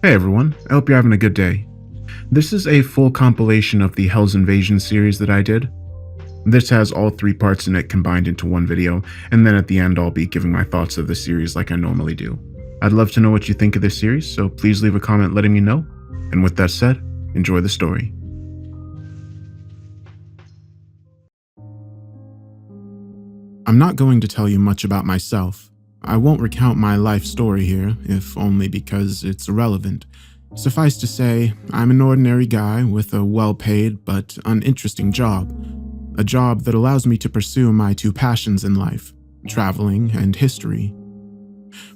Hey everyone, I hope you're having a good day. This is a full compilation of the Hell's Invasion series that I did. This has all 3 parts in it combined into one video, and then at the end I'll be giving my thoughts of the series like I normally do. I'd love to know what you think of this series, so please leave a comment letting me know. And with that said, enjoy the story. I'm not going to tell you much about myself. I won't recount my life story here, if only because it's irrelevant. Suffice to say, I'm an ordinary guy with a well-paid but uninteresting job. A job that allows me to pursue my 2 passions in life, traveling and history.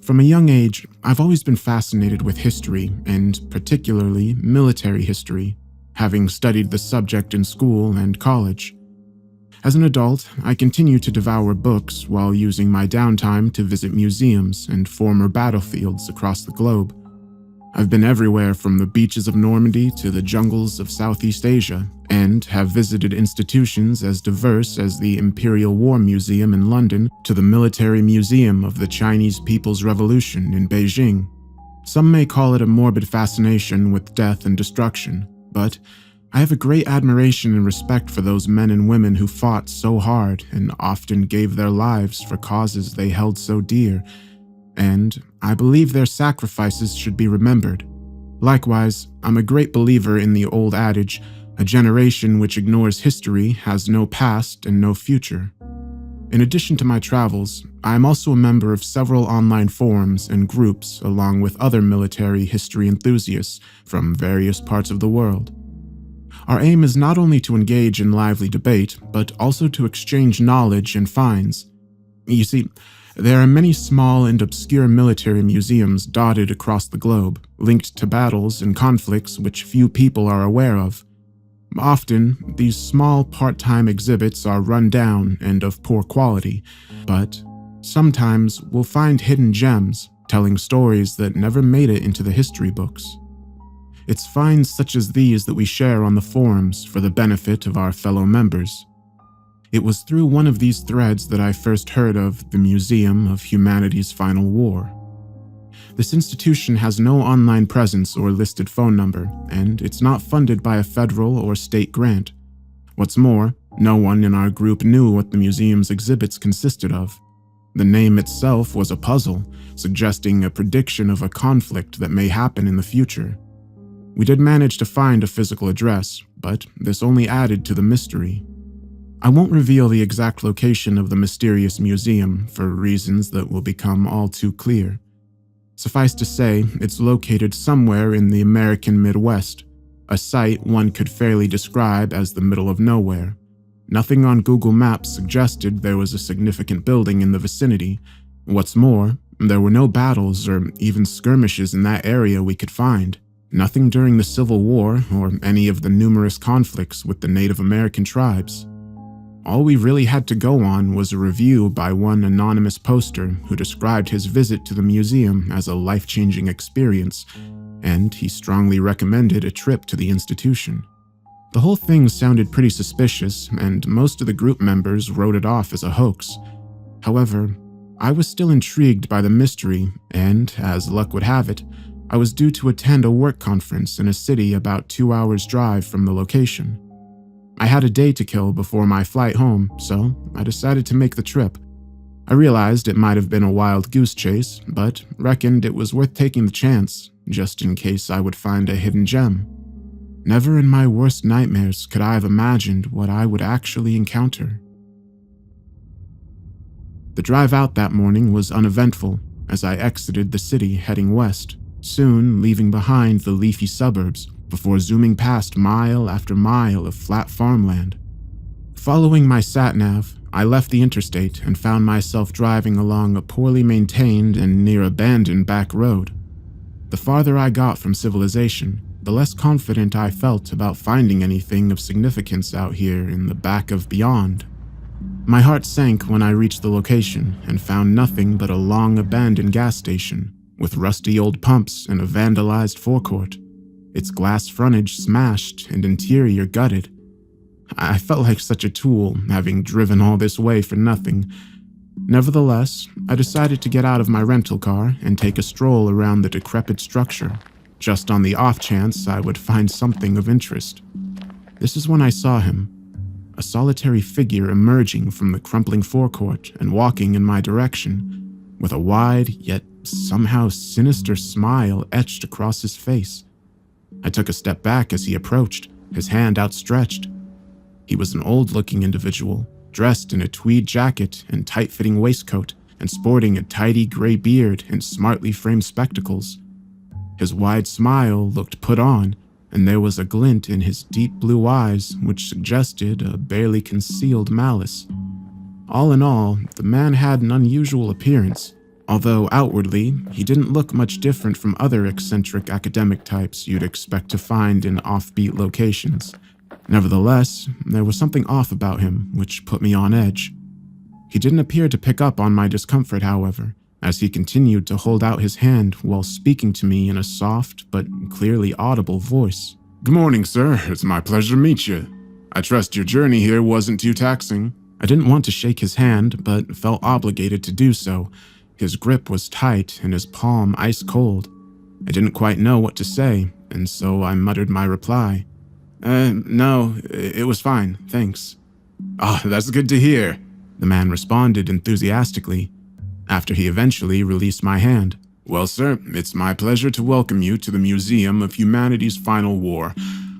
From a young age, I've always been fascinated with history, and particularly military history, having studied the subject in school and college. As an adult, I continue to devour books while using my downtime to visit museums and former battlefields across the globe. I've been everywhere from the beaches of Normandy to the jungles of Southeast Asia, and have visited institutions as diverse as the Imperial War Museum in London to the Military Museum of the Chinese People's Revolution in Beijing. Some may call it a morbid fascination with death and destruction, but I have a great admiration and respect for those men and women who fought so hard and often gave their lives for causes they held so dear, and I believe their sacrifices should be remembered. Likewise, I'm a great believer in the old adage, a generation which ignores history has no past and no future. In addition to my travels, I am also a member of several online forums and groups along with other military history enthusiasts from various parts of the world. Our aim is not only to engage in lively debate, but also to exchange knowledge and finds. You see, there are many small and obscure military museums dotted across the globe, linked to battles and conflicts which few people are aware of. Often, these small part-time exhibits are run down and of poor quality, but sometimes we'll find hidden gems telling stories that never made it into the history books. It's finds such as these that we share on the forums for the benefit of our fellow members. It was through one of these threads that I first heard of the Museum of Humanity's Final War. This institution has no online presence or listed phone number, and it's not funded by a federal or state grant. What's more, no one in our group knew what the museum's exhibits consisted of. The name itself was a puzzle, suggesting a prediction of a conflict that may happen in the future. We did manage to find a physical address, but this only added to the mystery. I won't reveal the exact location of the mysterious museum for reasons that will become all too clear. Suffice to say, it's located somewhere in the American Midwest, a site one could fairly describe as the middle of nowhere. Nothing on Google Maps suggested there was a significant building in the vicinity. What's more, there were no battles or even skirmishes in that area we could find. Nothing during the Civil War or any of the numerous conflicts with the Native American tribes. All we really had to go on was a review by one anonymous poster who described his visit to the museum as a life-changing experience, and he strongly recommended a trip to the institution. The whole thing sounded pretty suspicious, and most of the group members wrote it off as a hoax. However, I was still intrigued by the mystery, and, as luck would have it, I was due to attend a work conference in a city about 2 hours' drive from the location. I had a day to kill before my flight home, so I decided to make the trip. I realized it might have been a wild goose chase, but reckoned it was worth taking the chance, just in case I would find a hidden gem. Never in my worst nightmares could I have imagined what I would actually encounter. The drive out that morning was uneventful as I exited the city heading west, soon leaving behind the leafy suburbs before zooming past mile after mile of flat farmland. Following my sat-nav, I left the interstate and found myself driving along a poorly maintained and near-abandoned back road. The farther I got from civilization, the less confident I felt about finding anything of significance out here in the back of beyond. My heart sank when I reached the location and found nothing but a long abandoned gas station, with rusty old pumps and a vandalized forecourt, its glass frontage smashed and interior gutted. I felt like such a tool, having driven all this way for nothing. Nevertheless, I decided to get out of my rental car and take a stroll around the decrepit structure, just on the off chance I would find something of interest. This is when I saw him, a solitary figure emerging from the crumbling forecourt and walking in my direction, with a wide yet somehow sinister smile etched across his face. I took a step back as he approached, his hand outstretched. He was an old-looking individual, dressed in a tweed jacket and tight-fitting waistcoat, and sporting a tidy gray beard and smartly framed spectacles. His wide smile looked put on, and there was a glint in his deep blue eyes which suggested a barely concealed malice. All in all, the man had an unusual appearance, although outwardly he didn't look much different from other eccentric academic types you'd expect to find in offbeat locations. Nevertheless, there was something off about him which put me on edge. He didn't appear to pick up on my discomfort, however, as he continued to hold out his hand while speaking to me in a soft but clearly audible voice. "Good morning, sir. It's my pleasure to meet you. I trust your journey here wasn't too taxing." I didn't want to shake his hand, but felt obligated to do so. His grip was tight and his palm ice cold. I didn't quite know what to say, and so I muttered my reply. No, it was fine, thanks." "Ah, that's good to hear," the man responded enthusiastically, after he eventually released my hand. "Well, sir, it's my pleasure to welcome you to the Museum of Humanity's Final War.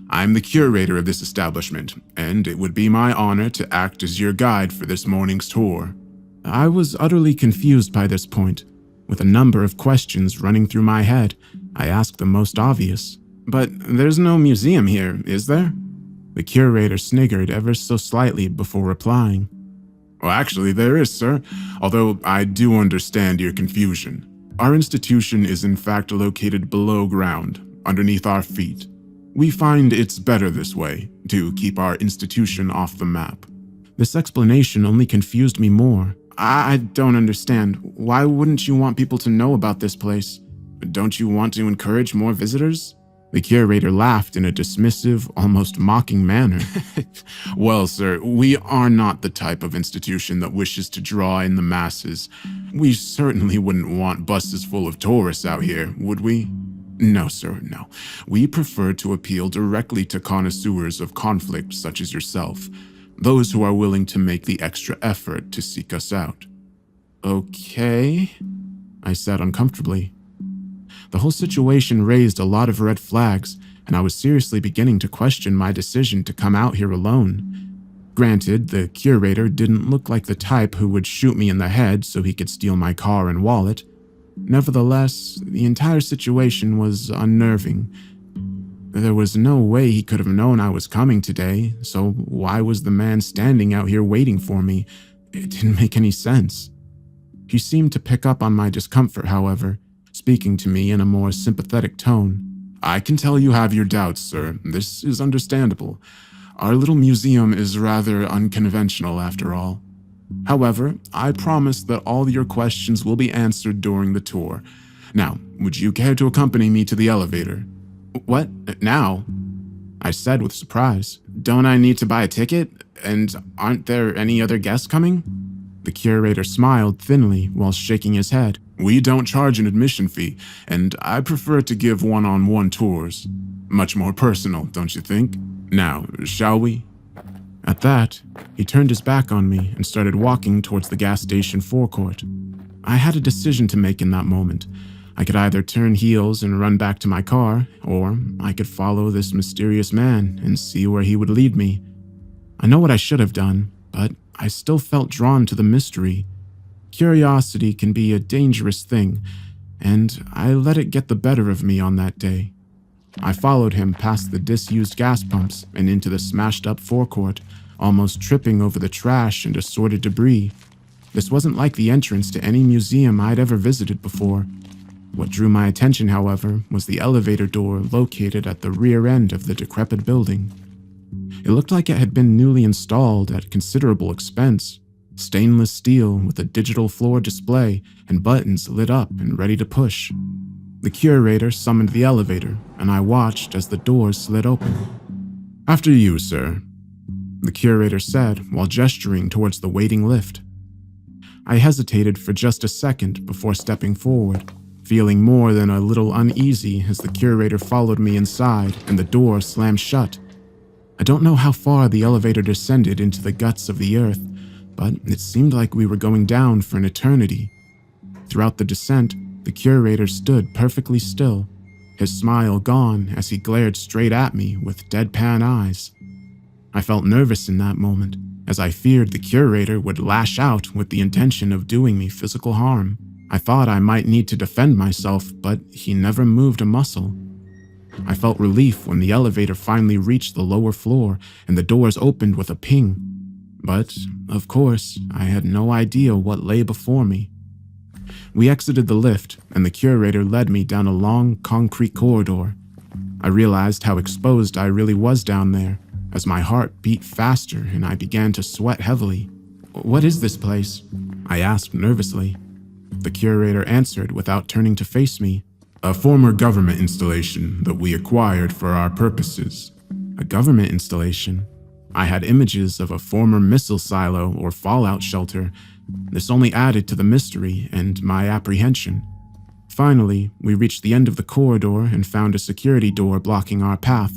I'm the curator of this establishment, and it would be my honor to act as your guide for this morning's tour." I was utterly confused by this point. With a number of questions running through my head, I asked the most obvious. "But there's no museum here, is there?" The curator sniggered ever so slightly before replying. "Well, actually, there is, sir, although I do understand your confusion. Our institution is in fact located below ground, underneath our feet. We find it's better this way, to keep our institution off the map." This explanation only confused me more. I don't understand. Why wouldn't you want people to know about this place? Don't you want to encourage more visitors? The curator laughed in a dismissive, almost mocking manner. "Well, sir, we are not the type of institution that wishes to draw in the masses. We certainly wouldn't want buses full of tourists out here, would we? No, sir, no. We prefer to appeal directly to connoisseurs of conflict such as yourself, those who are willing to make the extra effort to seek us out." "Okay," I said uncomfortably. The whole situation raised a lot of red flags, and I was seriously beginning to question my decision to come out here alone. Granted, the curator didn't look like the type who would shoot me in the head so he could steal my car and wallet. Nevertheless, the entire situation was unnerving. There was no way he could have known I was coming today, so why was the man standing out here waiting for me? It didn't make any sense. He seemed to pick up on my discomfort, however, speaking to me in a more sympathetic tone. "I can tell you have your doubts, sir. This is understandable. Our little museum is rather unconventional after all. However, I promise that all your questions will be answered during the tour. Now, would you care to accompany me to the elevator?" "What? Now?" I said with surprise. "Don't I need to buy a ticket? And aren't there any other guests coming?" The curator smiled thinly while shaking his head. "We don't charge an admission fee, and I prefer to give one-on-one tours. Much more personal, don't you think? Now, shall we?" At that, he turned his back on me and started walking towards the gas station forecourt. I had a decision to make in that moment. I could either turn heels and run back to my car, or I could follow this mysterious man and see where he would lead me. I know what I should have done, but I still felt drawn to the mystery. Curiosity can be a dangerous thing, and I let it get the better of me on that day. I followed him past the disused gas pumps and into the smashed-up forecourt, almost tripping over the trash and assorted debris. This wasn't like the entrance to any museum I'd ever visited before. What drew my attention, however, was the elevator door located at the rear end of the decrepit building. It looked like it had been newly installed at considerable expense. Stainless steel with a digital floor display and buttons lit up and ready to push. The curator summoned the elevator, and I watched as the doors slid open. "After you, sir," the curator said while gesturing towards the waiting lift. I hesitated for just a second before stepping forward. feeling more than a little uneasy as the curator followed me inside and the door slammed shut. I don't know how far the elevator descended into the guts of the earth, but it seemed like we were going down for an eternity. Throughout the descent, the curator stood perfectly still, his smile gone as he glared straight at me with deadpan eyes. I felt nervous in that moment, as I feared the curator would lash out with the intention of doing me physical harm. I thought I might need to defend myself, but he never moved a muscle. I felt relief when the elevator finally reached the lower floor and the doors opened with a ping. But, of course, I had no idea what lay before me. We exited the lift, and the curator led me down a long, concrete corridor. I realized how exposed I really was down there, as my heart beat faster and I began to sweat heavily. "What is this place?" I asked nervously. The curator answered without turning to face me. "A former government installation that we acquired for our purposes." A government installation? I had images of a former missile silo or fallout shelter. This only added to the mystery and my apprehension. Finally, we reached the end of the corridor and found a security door blocking our path.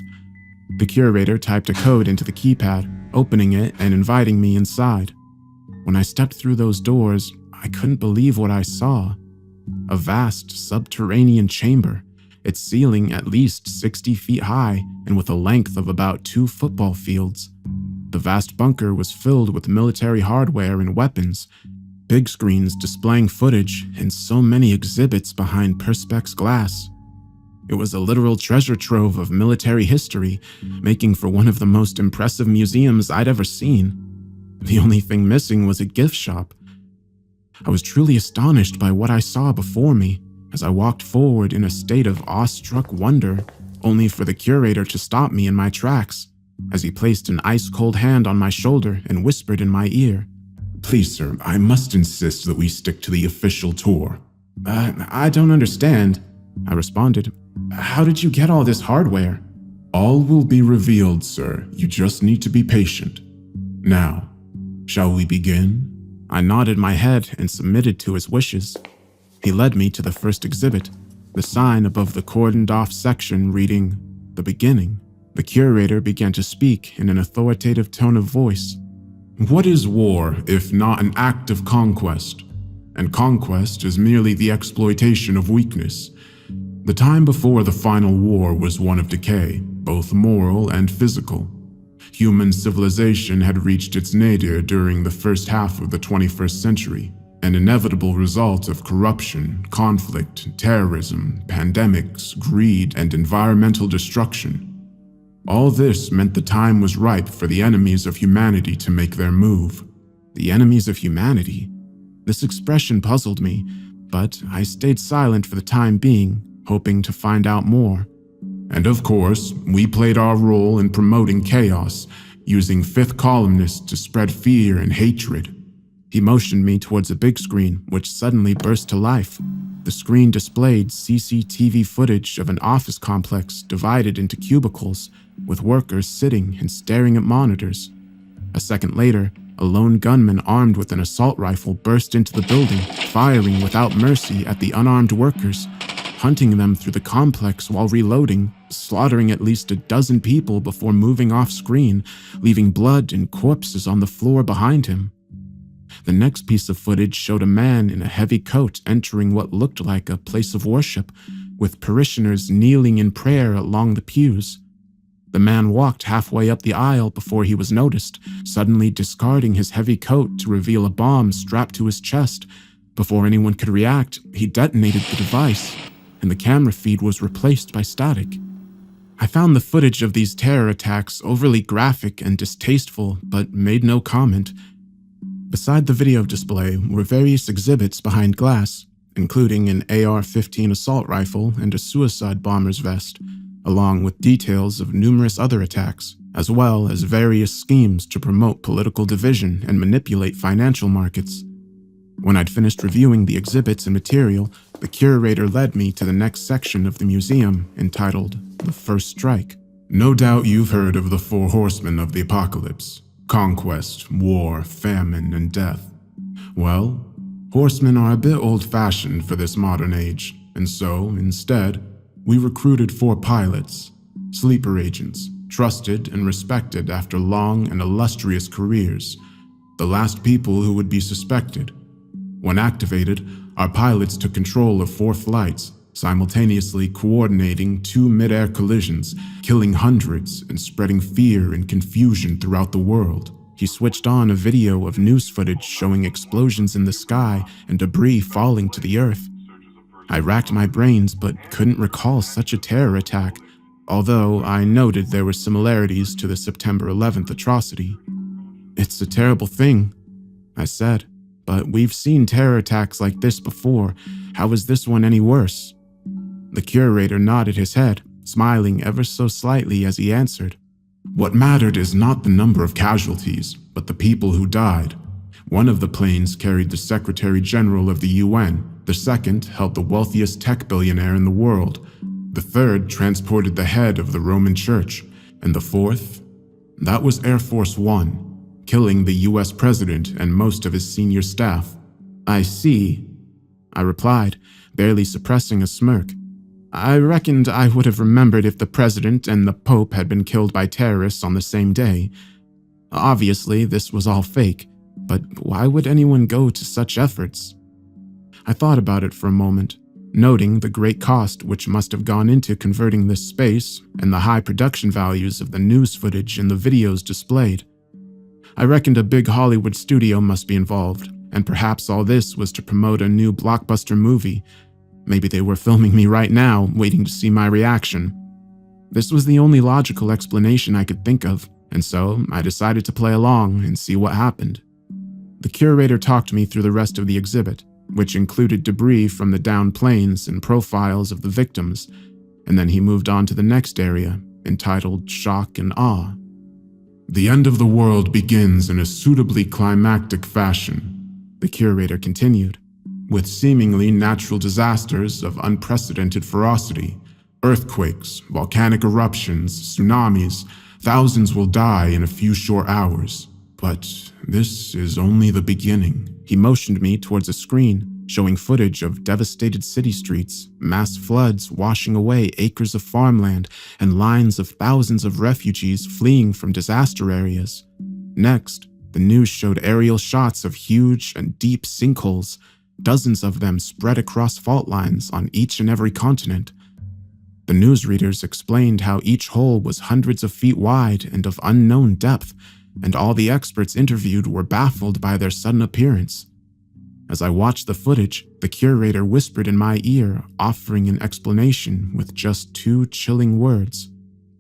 The curator typed a code into the keypad, opening it and inviting me inside. When I stepped through those doors, I couldn't believe what I saw. A vast subterranean chamber, its ceiling at least 60 feet high and with a length of about 2 football fields. The vast bunker was filled with military hardware and weapons, big screens displaying footage, and so many exhibits behind perspex glass. It was a literal treasure trove of military history, making for one of the most impressive museums I'd ever seen. The only thing missing was a gift shop. I was truly astonished by what I saw before me as I walked forward in a state of awestruck wonder, only for the curator to stop me in my tracks as he placed an ice-cold hand on my shoulder and whispered in my ear, "Please, sir, I must insist that we stick to the official tour." I don't understand," I responded. "How did you get all this hardware?" "All will be revealed, sir. You just need to be patient. Now, shall we begin?" I nodded my head and submitted to his wishes. He led me to the first exhibit, the sign above the cordoned-off section reading, "The Beginning." The curator began to speak in an authoritative tone of voice. "What is war if not an act of conquest? And conquest is merely the exploitation of weakness. The time before the final war was one of decay, both moral and physical. Human civilization had reached its nadir during the first half of the 21st century, an inevitable result of corruption, conflict, terrorism, pandemics, greed, and environmental destruction. All this meant the time was ripe for the enemies of humanity to make their move." The enemies of humanity? This expression puzzled me, but I stayed silent for the time being, hoping to find out more. "And of course, we played our role in promoting chaos, using fifth columnists to spread fear and hatred." He motioned me towards a big screen, which suddenly burst to life. The screen displayed CCTV footage of an office complex divided into cubicles, with workers sitting and staring at monitors. A second later, a lone gunman armed with an assault rifle burst into the building, firing without mercy at the unarmed workers, hunting them through the complex while reloading, slaughtering at least a dozen people before moving off screen, leaving blood and corpses on the floor behind him. The next piece of footage showed a man in a heavy coat entering what looked like a place of worship, with parishioners kneeling in prayer along the pews. The man walked halfway up the aisle before he was noticed, suddenly discarding his heavy coat to reveal a bomb strapped to his chest. Before anyone could react, he detonated the device, and the camera feed was replaced by static. I found the footage of these terror attacks overly graphic and distasteful, but made no comment. Beside the video display were various exhibits behind glass, including an AR-15 assault rifle and a suicide bomber's vest, along with details of numerous other attacks, as well as various schemes to promote political division and manipulate financial markets. When I'd finished reviewing the exhibits and material, the curator led me to the next section of the museum, entitled The First Strike. "No doubt you've heard of the 4 horsemen of the apocalypse: conquest, war, famine, and death. Well, horsemen are a bit old-fashioned for this modern age, and so, instead, we recruited 4 pilots, sleeper agents, trusted and respected after long and illustrious careers, the last people who would be suspected. When activated, our pilots took control of 4 flights, simultaneously coordinating 2 mid-air collisions, killing hundreds and spreading fear and confusion throughout the world. He switched on a video of news footage showing explosions in the sky and debris falling to the earth. I racked my brains but couldn't recall such a terror attack, although I noted there were similarities to the September 11th atrocity. "It's a terrible thing," I said, "but we've seen terror attacks like this before. How is this one any worse?" The curator nodded his head, smiling ever so slightly as he answered, "What mattered is not the number of casualties, but the people who died. One of the planes carried the Secretary General of the UN, the second held the wealthiest tech billionaire in the world, the third transported the head of the Roman Church, and the fourth, that was Air Force One, killing the US President and most of his senior staff." "I see," I replied, barely suppressing a smirk. "I reckoned I would have remembered if the President and the Pope had been killed by terrorists on the same day. Obviously, this was all fake, but why would anyone go to such efforts?" I thought about it for a moment, noting the great cost which must have gone into converting this space and the high production values of the news footage and the videos displayed. I reckoned a big Hollywood studio must be involved, and perhaps all this was to promote a new blockbuster movie. Maybe they were filming me right now, waiting to see my reaction. This was the only logical explanation I could think of, and so I decided to play along and see what happened. The curator talked me through the rest of the exhibit, which included debris from the downed planes and profiles of the victims, and then he moved on to the next area, entitled Shock and Awe. "The end of the world begins in a suitably climactic fashion," the curator continued, "with seemingly natural disasters of unprecedented ferocity. Earthquakes, volcanic eruptions, tsunamis, thousands will die in a few short hours. But this is only the beginning." He motioned me towards a screen, showing footage of devastated city streets, mass floods washing away acres of farmland, and lines of thousands of refugees fleeing from disaster areas. Next, the news showed aerial shots of huge and deep sinkholes, dozens of them spread across fault lines on each and every continent. The newsreaders explained how each hole was hundreds of feet wide and of unknown depth, and all the experts interviewed were baffled by their sudden appearance. As I watched the footage, the curator whispered in my ear, offering an explanation with just 2 chilling words: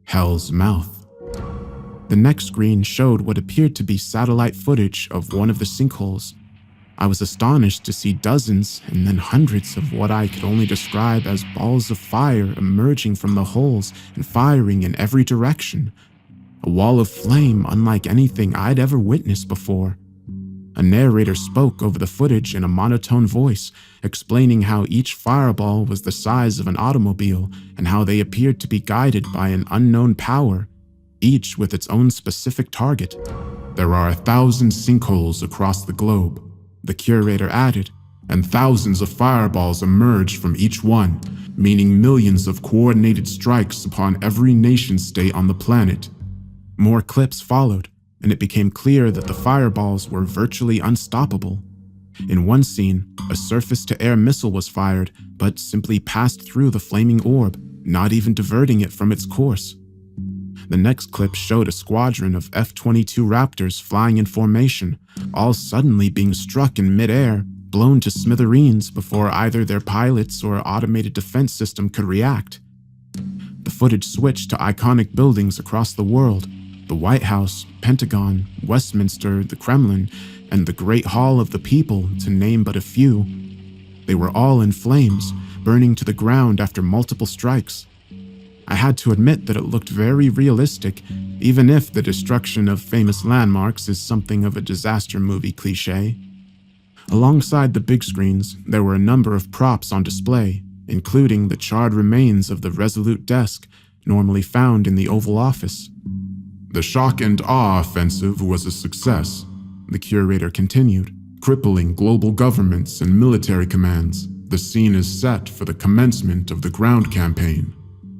"Hell's Mouth." The next screen showed what appeared to be satellite footage of one of the sinkholes. I was astonished to see dozens and then hundreds of what I could only describe as balls of fire emerging from the holes and firing in every direction. A wall of flame unlike anything I'd ever witnessed before. A narrator spoke over the footage in a monotone voice, explaining how each fireball was the size of an automobile and how they appeared to be guided by an unknown power, each with its own specific target. "There are 1,000 sinkholes across the globe," the curator added, "and thousands of fireballs emerge from each one, meaning millions of coordinated strikes upon every nation-state on the planet." More clips followed, and it became clear that the fireballs were virtually unstoppable. In one scene, a surface-to-air missile was fired, but simply passed through the flaming orb, not even diverting it from its course. The next clip showed a squadron of F-22 Raptors flying in formation, all suddenly being struck in mid-air, blown to smithereens before either their pilots or automated defense system could react. The footage switched to iconic buildings across the world: the White House, Pentagon, Westminster, the Kremlin, and the Great Hall of the People, to name but a few. They were all in flames, burning to the ground after multiple strikes. I had to admit that it looked very realistic, even if the destruction of famous landmarks is something of a disaster movie cliché. Alongside the big screens, there were a number of props on display, including the charred remains of the Resolute desk, normally found in the Oval Office. "The Shock and Awe offensive was a success," the curator continued, "crippling global governments and military commands. The scene is set for the commencement of the ground campaign.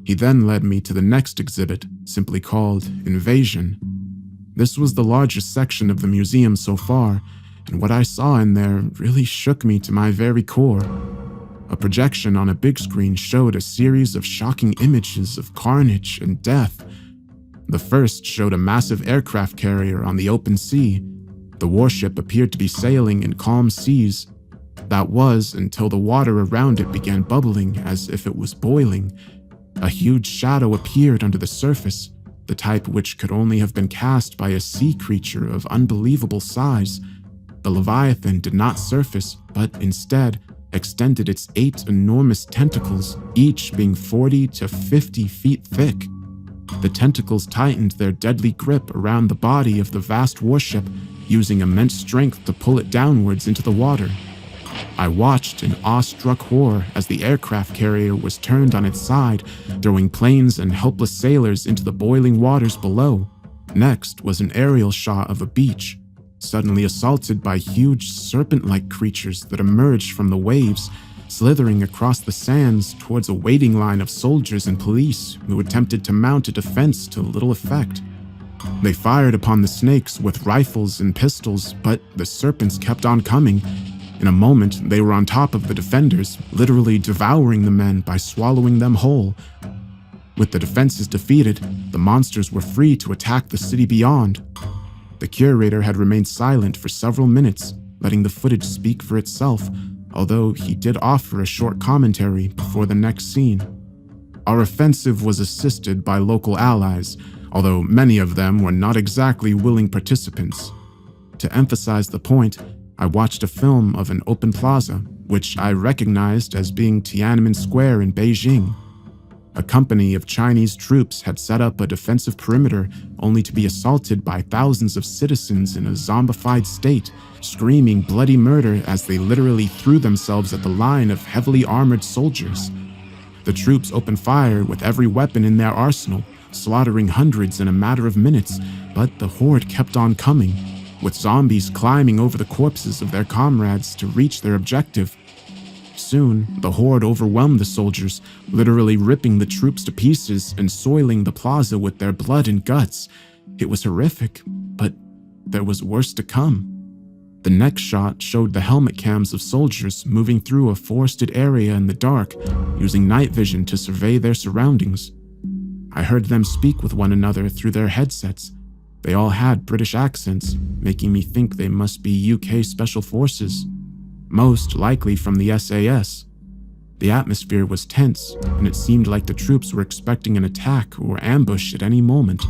He then led me to the next exhibit, simply called Invasion. This was the largest section of the museum so far, and what I saw in there really shook me to my very core. A projection on a big screen showed a series of shocking images of carnage and death. The first showed a massive aircraft carrier on the open sea. The warship appeared to be sailing in calm seas. That was until the water around it began bubbling as if it was boiling. A huge shadow appeared under the surface, the type which could only have been cast by a sea creature of unbelievable size. The Leviathan did not surface, but instead extended its 8 enormous tentacles, each being 40 to 50 feet thick. The tentacles tightened their deadly grip around the body of the vast warship, using immense strength to pull it downwards into the water. I watched in awestruck horror as the aircraft carrier was turned on its side, throwing planes and helpless sailors into the boiling waters below. Next was an aerial shot of a beach, suddenly assaulted by huge serpent-like creatures that emerged from the waves, slithering across the sands towards a waiting line of soldiers and police who attempted to mount a defense to little effect. They fired upon the snakes with rifles and pistols, but the serpents kept on coming. In a moment, they were on top of the defenders, literally devouring the men by swallowing them whole. With the defenses defeated, the monsters were free to attack the city beyond. The curator had remained silent for several minutes, letting the footage speak for itself, although he did offer a short commentary before the next scene. Our offensive was assisted by local allies, although many of them were not exactly willing participants. To emphasize the point, I watched a film of an open plaza, which I recognized as being Tiananmen Square in Beijing. A company of Chinese troops had set up a defensive perimeter only to be assaulted by thousands of citizens in a zombified state, screaming bloody murder as they literally threw themselves at the line of heavily armored soldiers. The troops opened fire with every weapon in their arsenal, slaughtering hundreds in a matter of minutes, but the horde kept on coming, with zombies climbing over the corpses of their comrades to reach their objective. Soon, the horde overwhelmed the soldiers, literally ripping the troops to pieces and soiling the plaza with their blood and guts. It was horrific, but there was worse to come. The next shot showed the helmet cams of soldiers moving through a forested area in the dark, using night vision to survey their surroundings. I heard them speak with one another through their headsets. They all had British accents, making me think they must be UK Special Forces, most likely from the SAS. The atmosphere was tense, and it seemed like the troops were expecting an attack or ambush at any moment.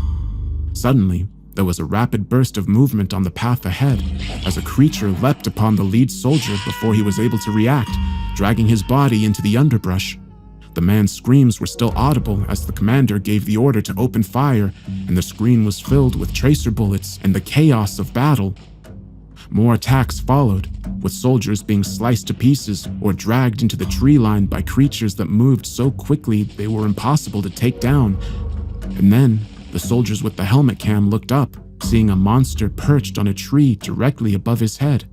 Suddenly, there was a rapid burst of movement on the path ahead, as a creature leapt upon the lead soldier before he was able to react, dragging his body into the underbrush. The man's screams were still audible as the commander gave the order to open fire, and the screen was filled with tracer bullets and the chaos of battle. More attacks followed, with soldiers being sliced to pieces or dragged into the tree line by creatures that moved so quickly they were impossible to take down. And then, the soldiers with the helmet cam looked up, seeing a monster perched on a tree directly above his head.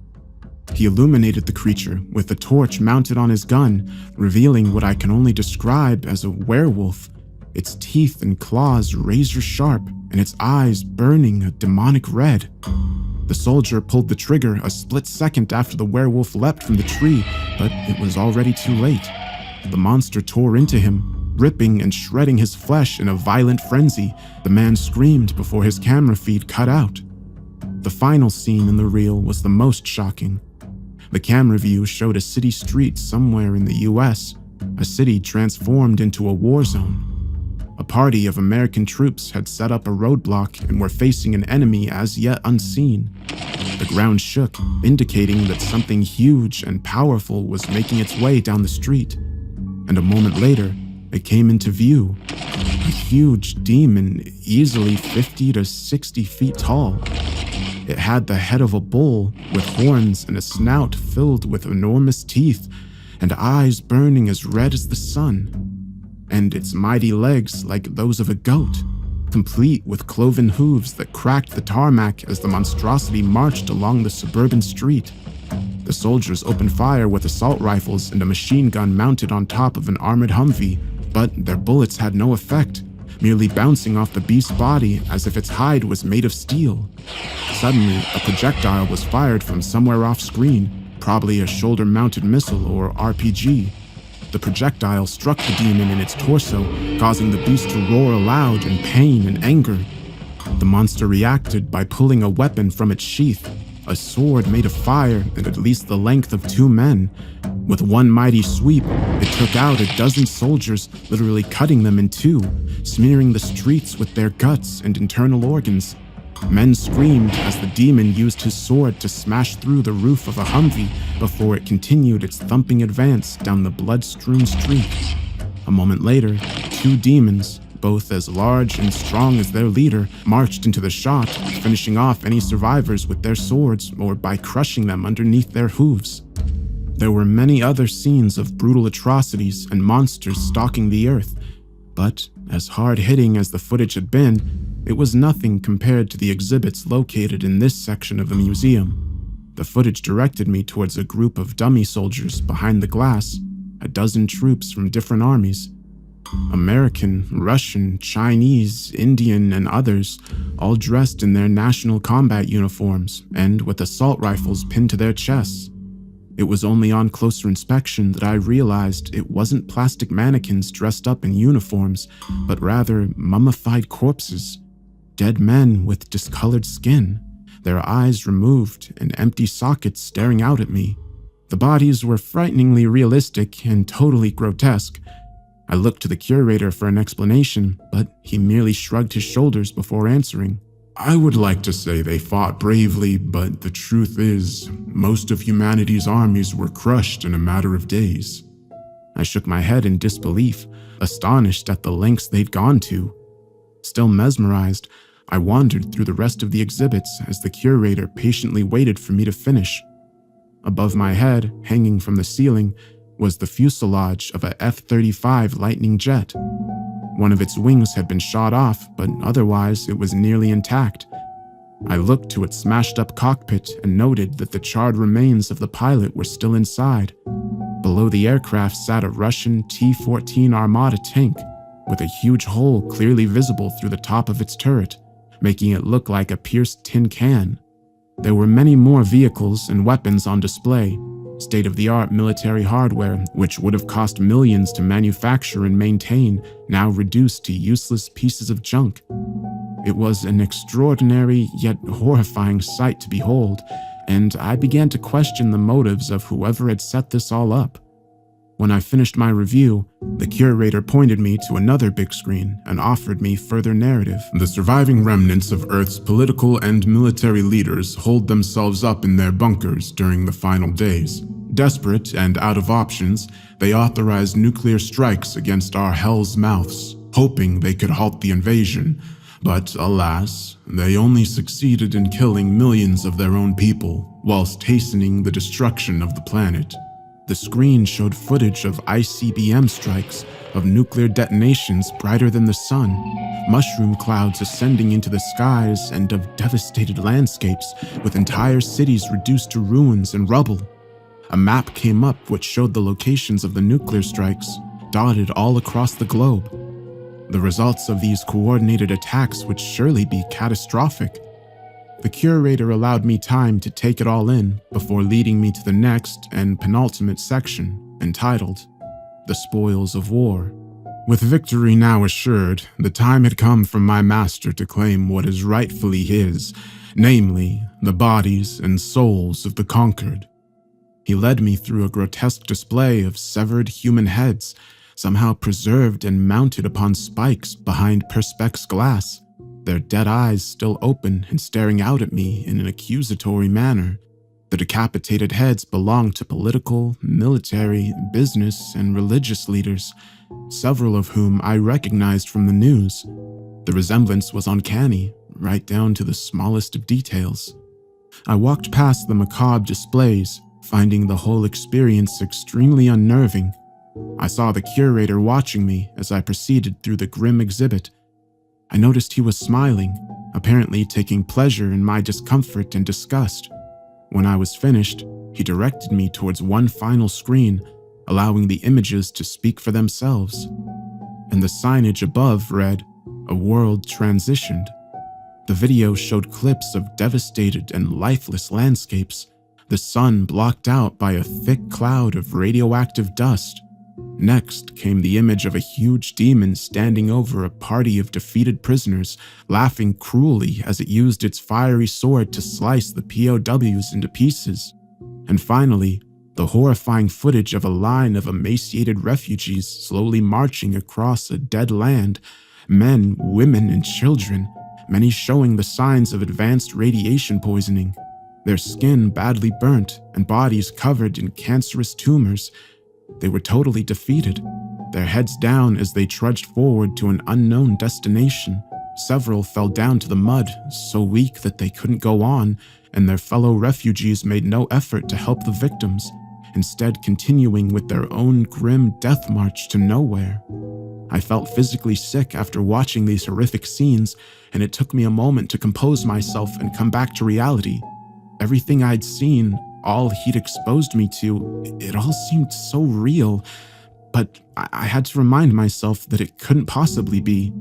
He illuminated the creature with a torch mounted on his gun, revealing what I can only describe as a werewolf, its teeth and claws razor sharp and its eyes burning a demonic red. The soldier pulled the trigger a split second after the werewolf leapt from the tree, but it was already too late. The monster tore into him, ripping and shredding his flesh in a violent frenzy. The man screamed before his camera feed cut out. The final scene in the reel was the most shocking. The camera view showed a city street somewhere in the US, a city transformed into a war zone. A party of American troops had set up a roadblock and were facing an enemy as yet unseen. The ground shook, indicating that something huge and powerful was making its way down the street. And a moment later, it came into view. A huge demon, easily 50 to 60 feet tall. It had the head of a bull, with horns and a snout filled with enormous teeth, and eyes burning as red as the sun, and its mighty legs like those of a goat. complete with cloven hooves that cracked the tarmac as the monstrosity marched along the suburban street. The soldiers opened fire with assault rifles and a machine gun mounted on top of an armored Humvee, but their bullets had no effect, merely bouncing off the beast's body as if its hide was made of steel. Suddenly, a projectile was fired from somewhere off-screen, probably a shoulder-mounted missile or RPG. The projectile struck the demon in its torso, causing the beast to roar aloud in pain and anger. The monster reacted by pulling a weapon from its sheath, a sword made of fire and at least the length of 2 men. With one mighty sweep, it took out a dozen soldiers, literally cutting them in 2, smearing the streets with their guts and internal organs. Men screamed as the demon used his sword to smash through the roof of a Humvee before it continued its thumping advance down the blood-strewn street. A moment later, 2 demons, both as large and strong as their leader, marched into the shot, finishing off any survivors with their swords or by crushing them underneath their hooves. There were many other scenes of brutal atrocities and monsters stalking the earth, but as hard-hitting as the footage had been, it was nothing compared to the exhibits located in this section of the museum. The footage directed me towards a group of dummy soldiers behind the glass, a dozen troops from different armies. American, Russian, Chinese, Indian, and others, all dressed in their national combat uniforms and with assault rifles pinned to their chests. It was only on closer inspection that I realized it wasn't plastic mannequins dressed up in uniforms, but rather mummified corpses. Dead men with discolored skin, their eyes removed and empty sockets staring out at me. The bodies were frighteningly realistic and totally grotesque. I looked to the curator for an explanation, but he merely shrugged his shoulders before answering. I would like to say they fought bravely, but the truth is, most of humanity's armies were crushed in a matter of days. I shook my head in disbelief, astonished at the lengths they'd gone to. Still mesmerized, I wandered through the rest of the exhibits as the curator patiently waited for me to finish. Above my head, hanging from the ceiling, was the fuselage of a F-35 Lightning jet. One of its wings had been shot off, but otherwise it was nearly intact. I looked to its smashed-up cockpit and noted that the charred remains of the pilot were still inside. Below the aircraft sat a Russian T-14 Armata tank, with a huge hole clearly visible through the top of its turret, making it look like a pierced tin can. There were many more vehicles and weapons on display, state-of-the-art military hardware which would have cost millions to manufacture and maintain, now reduced to useless pieces of junk. It was an extraordinary yet horrifying sight to behold, and I began to question the motives of whoever had set this all up. When I finished my review, the curator pointed me to another big screen and offered me further narrative. The surviving remnants of Earth's political and military leaders holed themselves up in their bunkers during the final days. Desperate and out of options, they authorized nuclear strikes against our hell's mouths, hoping they could halt the invasion. But alas, they only succeeded in killing millions of their own people, whilst hastening the destruction of the planet. The screen showed footage of ICBM strikes, of nuclear detonations brighter than the sun, mushroom clouds ascending into the skies, and of devastated landscapes with entire cities reduced to ruins and rubble. A map came up which showed the locations of the nuclear strikes, dotted all across the globe. The results of these coordinated attacks would surely be catastrophic. The curator allowed me time to take it all in before leading me to the next and penultimate section, entitled The Spoils of War. With victory now assured, the time had come for my master to claim what is rightfully his, namely, the bodies and souls of the conquered. He led me through a grotesque display of severed human heads, somehow preserved and mounted upon spikes behind perspex glass, their dead eyes still open and staring out at me in an accusatory manner. The decapitated heads belonged to political, military, business, and religious leaders, several of whom I recognized from the news. The resemblance was uncanny, right down to the smallest of details. I walked past the macabre displays, finding the whole experience extremely unnerving. I saw the curator watching me as I proceeded through the grim exhibit. I noticed he was smiling, apparently taking pleasure in my discomfort and disgust. When I was finished, he directed me towards one final screen, allowing the images to speak for themselves. And the signage above read, "A world transitioned." The video showed clips of devastated and lifeless landscapes, the sun blocked out by a thick cloud of radioactive dust. Next came the image of a huge demon standing over a party of defeated prisoners, laughing cruelly as it used its fiery sword to slice the POWs into pieces. And finally, the horrifying footage of a line of emaciated refugees slowly marching across a dead land, men, women, and children, many showing the signs of advanced radiation poisoning, their skin badly burnt and bodies covered in cancerous tumors. They were totally defeated, their heads down as they trudged forward to an unknown destination. Several fell down to the mud, so weak that they couldn't go on, and their fellow refugees made no effort to help the victims, instead continuing with their own grim death march to nowhere. I felt physically sick after watching these horrific scenes, and it took me a moment to compose myself and come back to reality. Everything I'd seen, all he'd exposed me to, it all seemed so real, but I had to remind myself that it couldn't possibly be.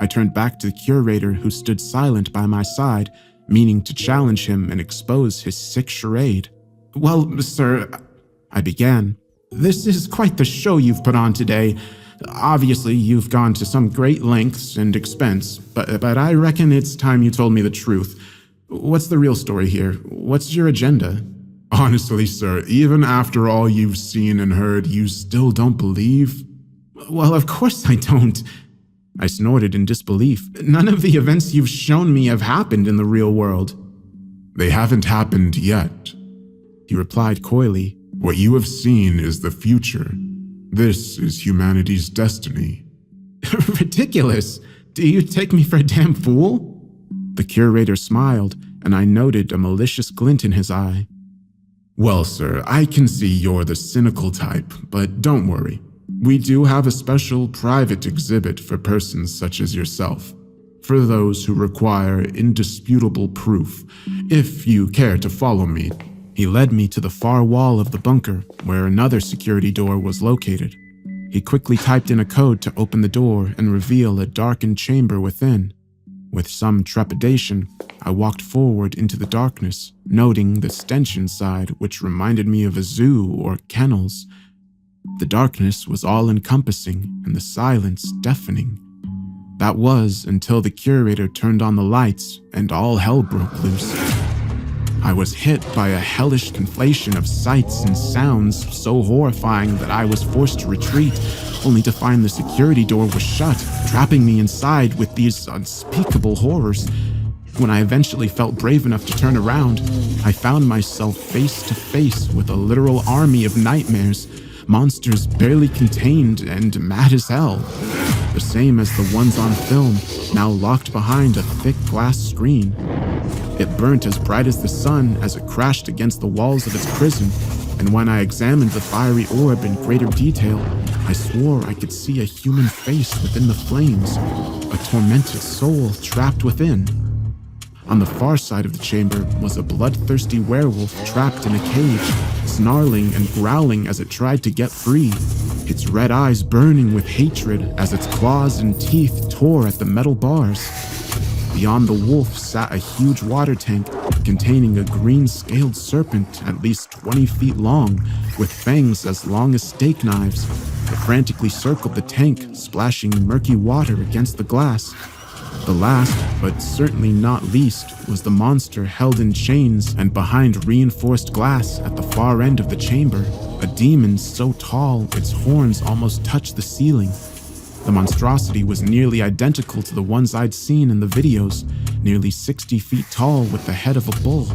I turned back to the curator who stood silent by my side, meaning to challenge him and expose his sick charade. "Well, sir," I began, "this is quite the show you've put on today. Obviously, you've gone to some great lengths and expense, but I reckon it's time you told me the truth. What's the real story here? What's your agenda?" "Honestly, sir, even after all you've seen and heard, you still don't believe?" "Well, of course I don't." I snorted in disbelief. "None of the events you've shown me have happened in the real world." "They haven't happened yet," he replied coyly. "What you have seen is the future. This is humanity's destiny." "Ridiculous. Do you take me for a damn fool?" The curator smiled, and I noted a malicious glint in his eye. "Well, sir, I can see you're the cynical type, but don't worry. We do have a special private exhibit for persons such as yourself, for those who require indisputable proof, if you care to follow me." He led me to the far wall of the bunker, where another security door was located. He quickly typed in a code to open the door and reveal a darkened chamber within. With some trepidation, I walked forward into the darkness, noting the stench inside, which reminded me of a zoo or kennels. The darkness was all-encompassing and the silence deafening. That was until the curator turned on the lights and all hell broke loose. I was hit by a hellish conflation of sights and sounds so horrifying that I was forced to retreat, only to find the security door was shut, trapping me inside with these unspeakable horrors. When I eventually felt brave enough to turn around, I found myself face to face with a literal army of nightmares, monsters barely contained and mad as hell. The same as the ones on film, now locked behind a thick glass screen. It burnt as bright as the sun as it crashed against the walls of its prison, and when I examined the fiery orb in greater detail, I swore I could see a human face within the flames, a tormented soul trapped within. On the far side of the chamber was a bloodthirsty werewolf trapped in a cage, snarling and growling as it tried to get free, its red eyes burning with hatred as its claws and teeth tore at the metal bars. Beyond the wolf sat a huge water tank containing a green-scaled serpent at least 20 feet long, with fangs as long as steak knives. It frantically circled the tank, splashing murky water against the glass. The last, but certainly not least, was the monster held in chains and behind reinforced glass at the far end of the chamber, a demon so tall its horns almost touched the ceiling. The monstrosity was nearly identical to the ones I'd seen in the videos, nearly 60 feet tall with the head of a bull,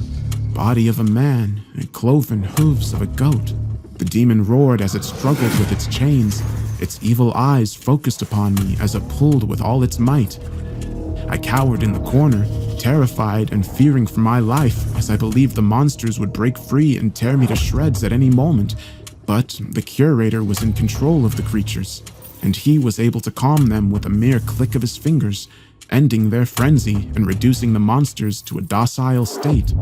body of a man, and cloven hooves of a goat. The demon roared as it struggled with its chains, its evil eyes focused upon me as it pulled with all its might. I cowered in the corner, terrified and fearing for my life, as I believed the monsters would break free and tear me to shreds at any moment. But the curator was in control of the creatures, and he was able to calm them with a mere click of his fingers, ending their frenzy and reducing the monsters to a docile state.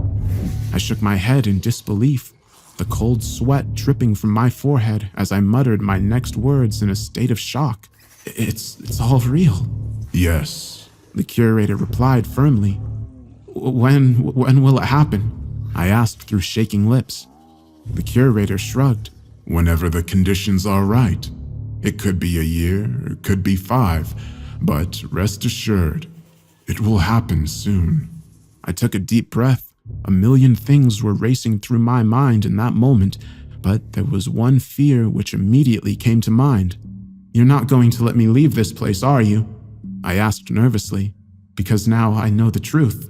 I shook my head in disbelief, the cold sweat dripping from my forehead as I muttered my next words in a state of shock. It's all real. Yes, the curator replied firmly. When will it happen? I asked through shaking lips. The curator shrugged. Whenever the conditions are right. It could be a year, it could be 5, but rest assured, it will happen soon. I took a deep breath. A million things were racing through my mind in that moment, but there was one fear which immediately came to mind. You're not going to let me leave this place, are you? I asked nervously, because now I know the truth.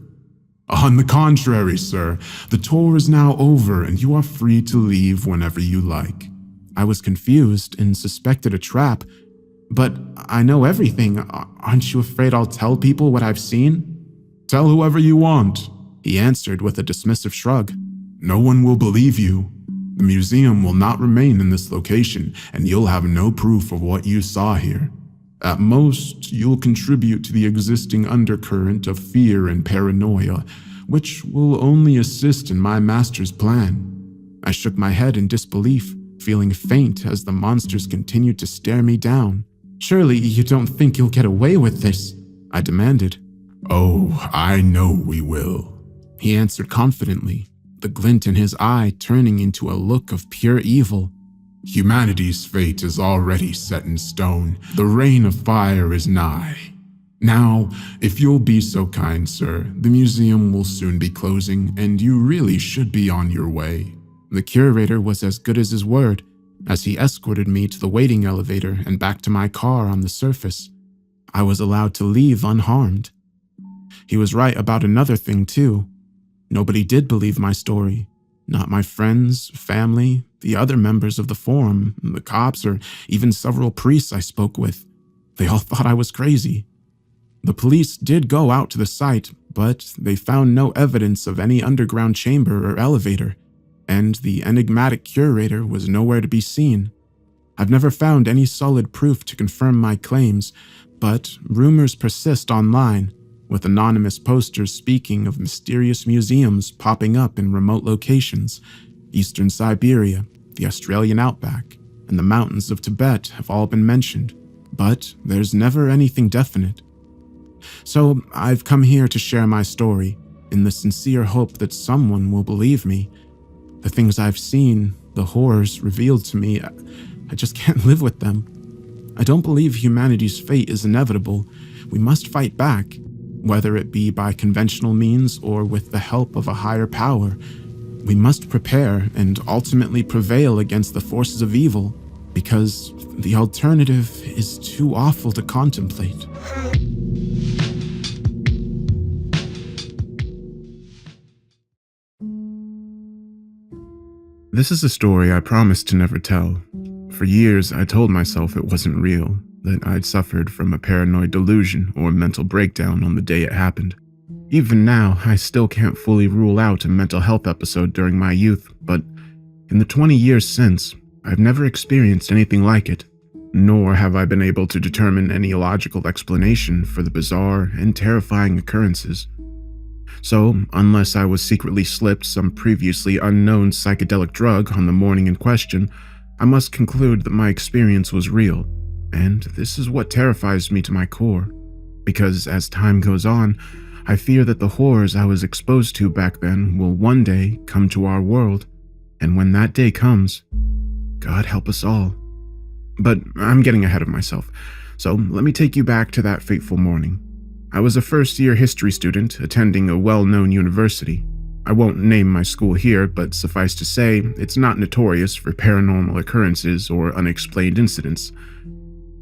On the contrary, sir, the tour is now over and you are free to leave whenever you like. I was confused and suspected a trap. But I know everything. Aren't you afraid I'll tell people what I've seen? Tell whoever you want, he answered with a dismissive shrug. No one will believe you. The museum will not remain in this location, and you'll have no proof of what you saw here. At most, you'll contribute to the existing undercurrent of fear and paranoia, which will only assist in my master's plan. I shook my head in disbelief, feeling faint as the monsters continued to stare me down. Surely you don't think you'll get away with this? I demanded. Oh, I know we will, he answered confidently, the glint in his eye turning into a look of pure evil. Humanity's fate is already set in stone. The reign of fire is nigh. Now, if you'll be so kind, sir, the museum will soon be closing, and you really should be on your way. The curator was as good as his word, as he escorted me to the waiting elevator and back to my car on the surface. I was allowed to leave unharmed. He was right about another thing, too. Nobody did believe my story. Not my friends, family, the other members of the forum, the cops, or even several priests I spoke with. They all thought I was crazy. The police did go out to the site, but they found no evidence of any underground chamber or elevator, and the enigmatic curator was nowhere to be seen. I've never found any solid proof to confirm my claims, but rumors persist online, with anonymous posters speaking of mysterious museums popping up in remote locations. Eastern Siberia, the Australian outback, and the mountains of Tibet have all been mentioned, but there's never anything definite. So I've come here to share my story, in the sincere hope that someone will believe me. The things I've seen, the horrors revealed to me, I just can't live with them. I don't believe humanity's fate is inevitable. We must fight back, whether it be by conventional means or with the help of a higher power. We must prepare and ultimately prevail against the forces of evil, because the alternative is too awful to contemplate. This is a story I promised to never tell. For years, I told myself it wasn't real, that I'd suffered from a paranoid delusion or mental breakdown on the day it happened. Even now, I still can't fully rule out a mental health episode during my youth, but in the 20 years since, I've never experienced anything like it, nor have I been able to determine any logical explanation for the bizarre and terrifying occurrences. So, unless I was secretly slipped some previously unknown psychedelic drug on the morning in question, I must conclude that my experience was real, and this is what terrifies me to my core, because as time goes on, I fear that the horrors I was exposed to back then will one day come to our world, and when that day comes, God help us all. But I'm getting ahead of myself, so let me take you back to that fateful morning. I was a first-year history student attending a well-known university. I won't name my school here, but suffice to say, it's not notorious for paranormal occurrences or unexplained incidents.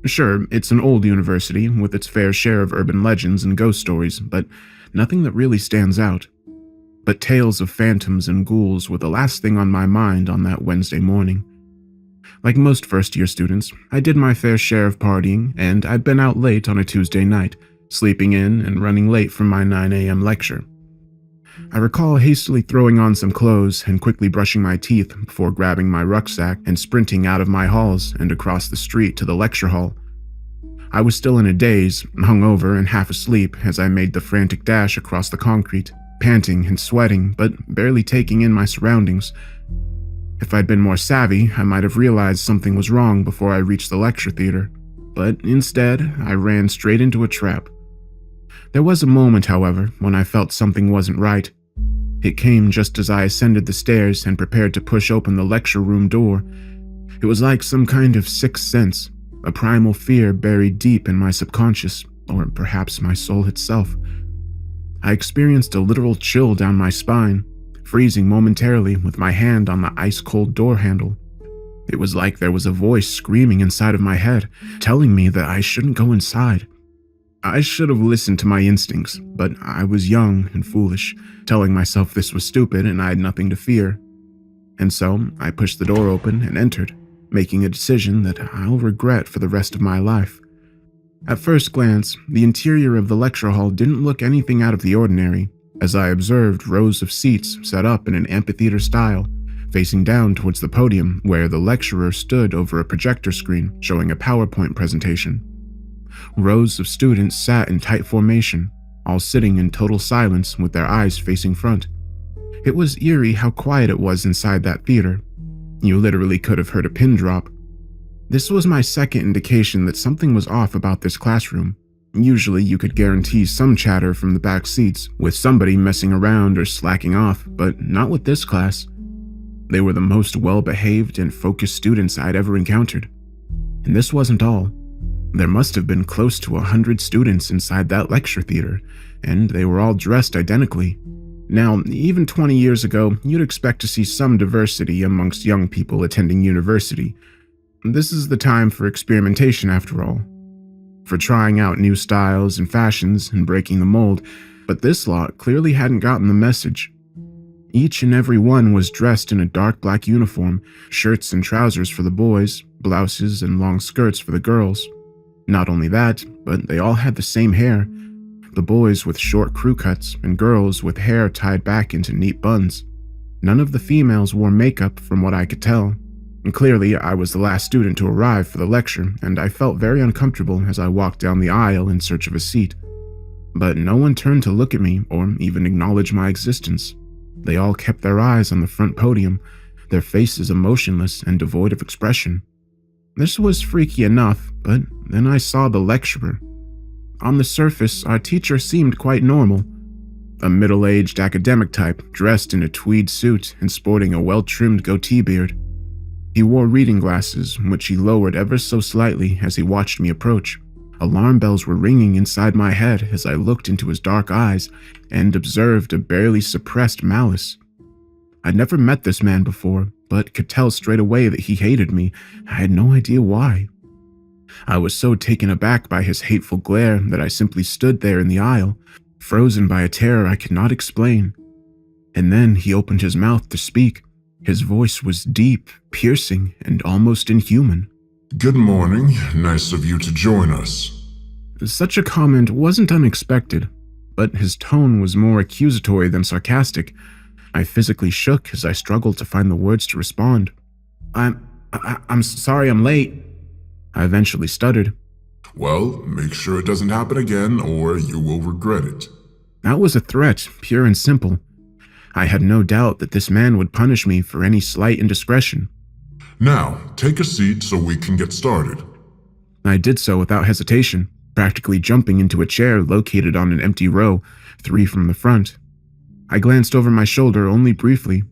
Sure, it's an old university with its fair share of urban legends and ghost stories, but nothing that really stands out. But tales of phantoms and ghouls were the last thing on my mind on that Wednesday morning. Like most first-year students, I did my fair share of partying, and I'd been out late on a Tuesday night, sleeping in and running late from my 9 a.m. lecture. I recall hastily throwing on some clothes and quickly brushing my teeth before grabbing my rucksack and sprinting out of my halls and across the street to the lecture hall. I was still in a daze, hungover and half asleep as I made the frantic dash across the concrete, panting and sweating, but barely taking in my surroundings. If I'd been more savvy, I might have realized something was wrong before I reached the lecture theater, but instead, I ran straight into a trap. There was a moment, however, when I felt something wasn't right. It came just as I ascended the stairs and prepared to push open the lecture room door. It was like some kind of sixth sense, a primal fear buried deep in my subconscious, or perhaps my soul itself. I experienced a literal chill down my spine, freezing momentarily with my hand on the ice-cold door handle. It was like there was a voice screaming inside of my head, telling me that I shouldn't go inside. I should have listened to my instincts, but I was young and foolish, telling myself this was stupid and I had nothing to fear. And so I pushed the door open and entered, making a decision that I'll regret for the rest of my life. At first glance, the interior of the lecture hall didn't look anything out of the ordinary, as I observed rows of seats set up in an amphitheater style, facing down towards the podium where the lecturer stood over a projector screen showing a PowerPoint presentation. Rows of students sat in tight formation, all sitting in total silence with their eyes facing front. It was eerie how quiet it was inside that theater. You literally could have heard a pin drop. This was my second indication that something was off about this classroom. Usually you could guarantee some chatter from the back seats, with somebody messing around or slacking off, but not with this class. They were the most well-behaved and focused students I'd ever encountered. And this wasn't all. There must have been close to 100 students inside that lecture theater, and they were all dressed identically. Now, even 20 years ago, you'd expect to see some diversity amongst young people attending university. This is the time for experimentation, after all. For trying out new styles and fashions and breaking the mold, but this lot clearly hadn't gotten the message. Each and every one was dressed in a dark black uniform, shirts and trousers for the boys, blouses and long skirts for the girls. Not only that, but they all had the same hair. The boys with short crew cuts and girls with hair tied back into neat buns. None of the females wore makeup from what I could tell. And clearly, I was the last student to arrive for the lecture, and I felt very uncomfortable as I walked down the aisle in search of a seat. But no one turned to look at me or even acknowledge my existence. They all kept their eyes on the front podium, their faces emotionless and devoid of expression. This was freaky enough, but then I saw the lecturer. On the surface, our teacher seemed quite normal. A middle-aged academic type, dressed in a tweed suit and sporting a well-trimmed goatee beard. He wore reading glasses, which he lowered ever so slightly as he watched me approach. Alarm bells were ringing inside my head as I looked into his dark eyes and observed a barely suppressed malice. I'd never met this man before, but could tell straight away that he hated me. I had no idea why. I was so taken aback by his hateful glare that I simply stood there in the aisle, frozen by a terror I could not explain. And then he opened his mouth to speak. His voice was deep, piercing, and almost inhuman. Good morning. Nice of you to join us. Such a comment wasn't unexpected, but his tone was more accusatory than sarcastic. I physically shook as I struggled to find the words to respond. I'm sorry I'm late, I eventually stuttered. Well, make sure it doesn't happen again or you will regret it. That was a threat, pure and simple. I had no doubt that this man would punish me for any slight indiscretion. Now, take a seat so we can get started. I did so without hesitation, practically jumping into a chair located on an empty row, 3 from the front. I glanced over my shoulder only briefly,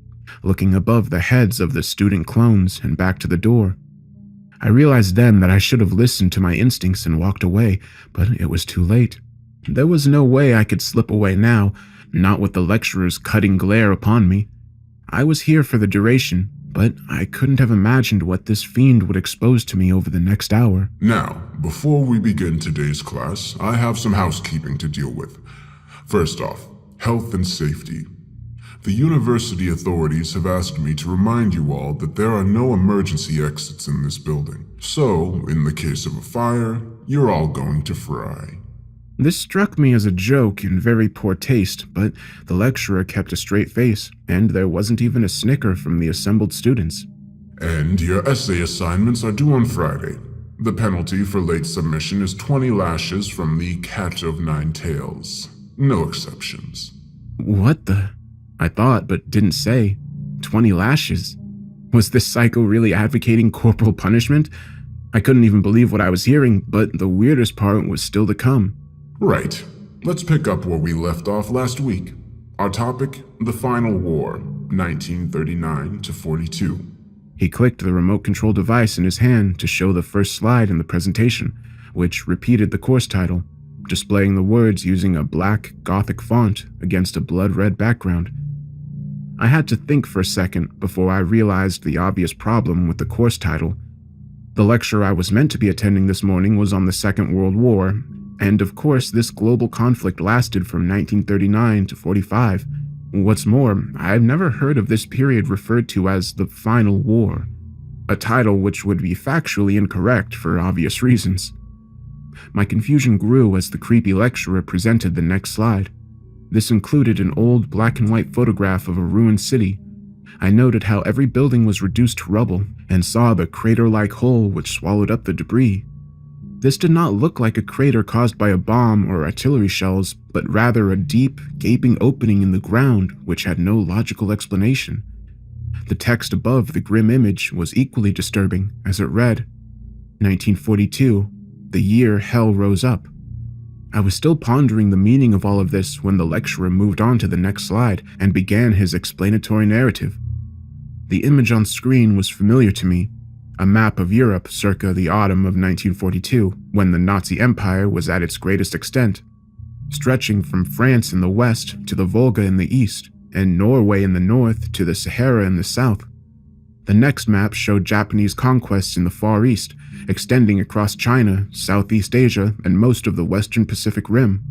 looking above the heads of the student clones and back to the door. I realized then that I should have listened to my instincts and walked away, but it was too late. There was no way I could slip away now, not with the lecturer's cutting glare upon me. I was here for the duration, but I couldn't have imagined what this fiend would expose to me over the next hour. Now, before we begin today's class, I have some housekeeping to deal with. First off, health and safety. The university authorities have asked me to remind you all that there are no emergency exits in this building. So, in the case of a fire, you're all going to fry. This struck me as a joke in very poor taste, but the lecturer kept a straight face, and there wasn't even a snicker from the assembled students. And your essay assignments are due on Friday. The penalty for late submission is 20 lashes from the Cat of Nine Tails. No exceptions. What the? I thought, but didn't say. 20 lashes? Was this psycho really advocating corporal punishment? I couldn't even believe what I was hearing, but the weirdest part was still to come. Right. Let's pick up where we left off last week. Our topic, the Final War, 1939 to 42. He clicked the remote control device in his hand to show the first slide in the presentation, which repeated the course title, displaying the words using a black Gothic font against a blood-red background. I had to think for a second before I realized the obvious problem with the course title. The lecture I was meant to be attending this morning was on the Second World War, and of course this global conflict lasted from 1939 to 45. What's more, I've never heard of this period referred to as the Final War, a title which would be factually incorrect for obvious reasons. My confusion grew as the creepy lecturer presented the next slide. This included an old black and white photograph of a ruined city. I noted how every building was reduced to rubble and saw the crater-like hole which swallowed up the debris. This did not look like a crater caused by a bomb or artillery shells, but rather a deep, gaping opening in the ground which had no logical explanation. The text above the grim image was equally disturbing, as it read, 1942, the year hell rose up. I was still pondering the meaning of all of this when the lecturer moved on to the next slide and began his explanatory narrative. The image on screen was familiar to me, a map of Europe circa the autumn of 1942, when the Nazi Empire was at its greatest extent, stretching from France in the west to the Volga in the east, and Norway in the north to the Sahara in the south. The next map showed Japanese conquests in the Far East, extending across China, Southeast Asia, and most of the Western Pacific Rim.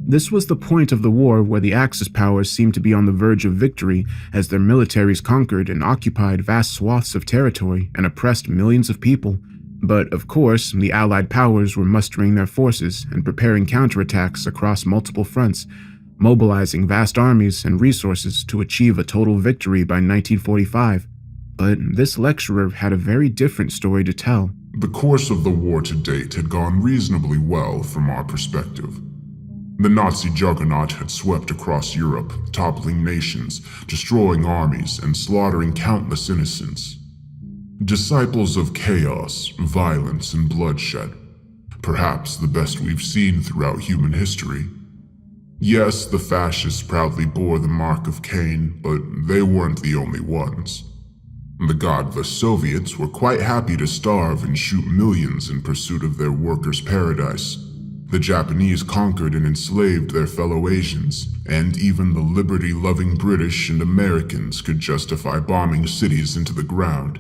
This was the point of the war where the Axis powers seemed to be on the verge of victory as their militaries conquered and occupied vast swaths of territory and oppressed millions of people. But, of course, the Allied powers were mustering their forces and preparing counterattacks across multiple fronts, mobilizing vast armies and resources to achieve a total victory by 1945. But this lecturer had a very different story to tell. The course of the war to date had gone reasonably well from our perspective. The Nazi juggernaut had swept across Europe, toppling nations, destroying armies, and slaughtering countless innocents. Disciples of chaos, violence, and bloodshed. Perhaps the best we've seen throughout human history. Yes, the fascists proudly bore the mark of Cain, but they weren't the only ones. The godless Soviets were quite happy to starve and shoot millions in pursuit of their workers' paradise. The Japanese conquered and enslaved their fellow Asians, and even the liberty-loving British and Americans could justify bombing cities into the ground.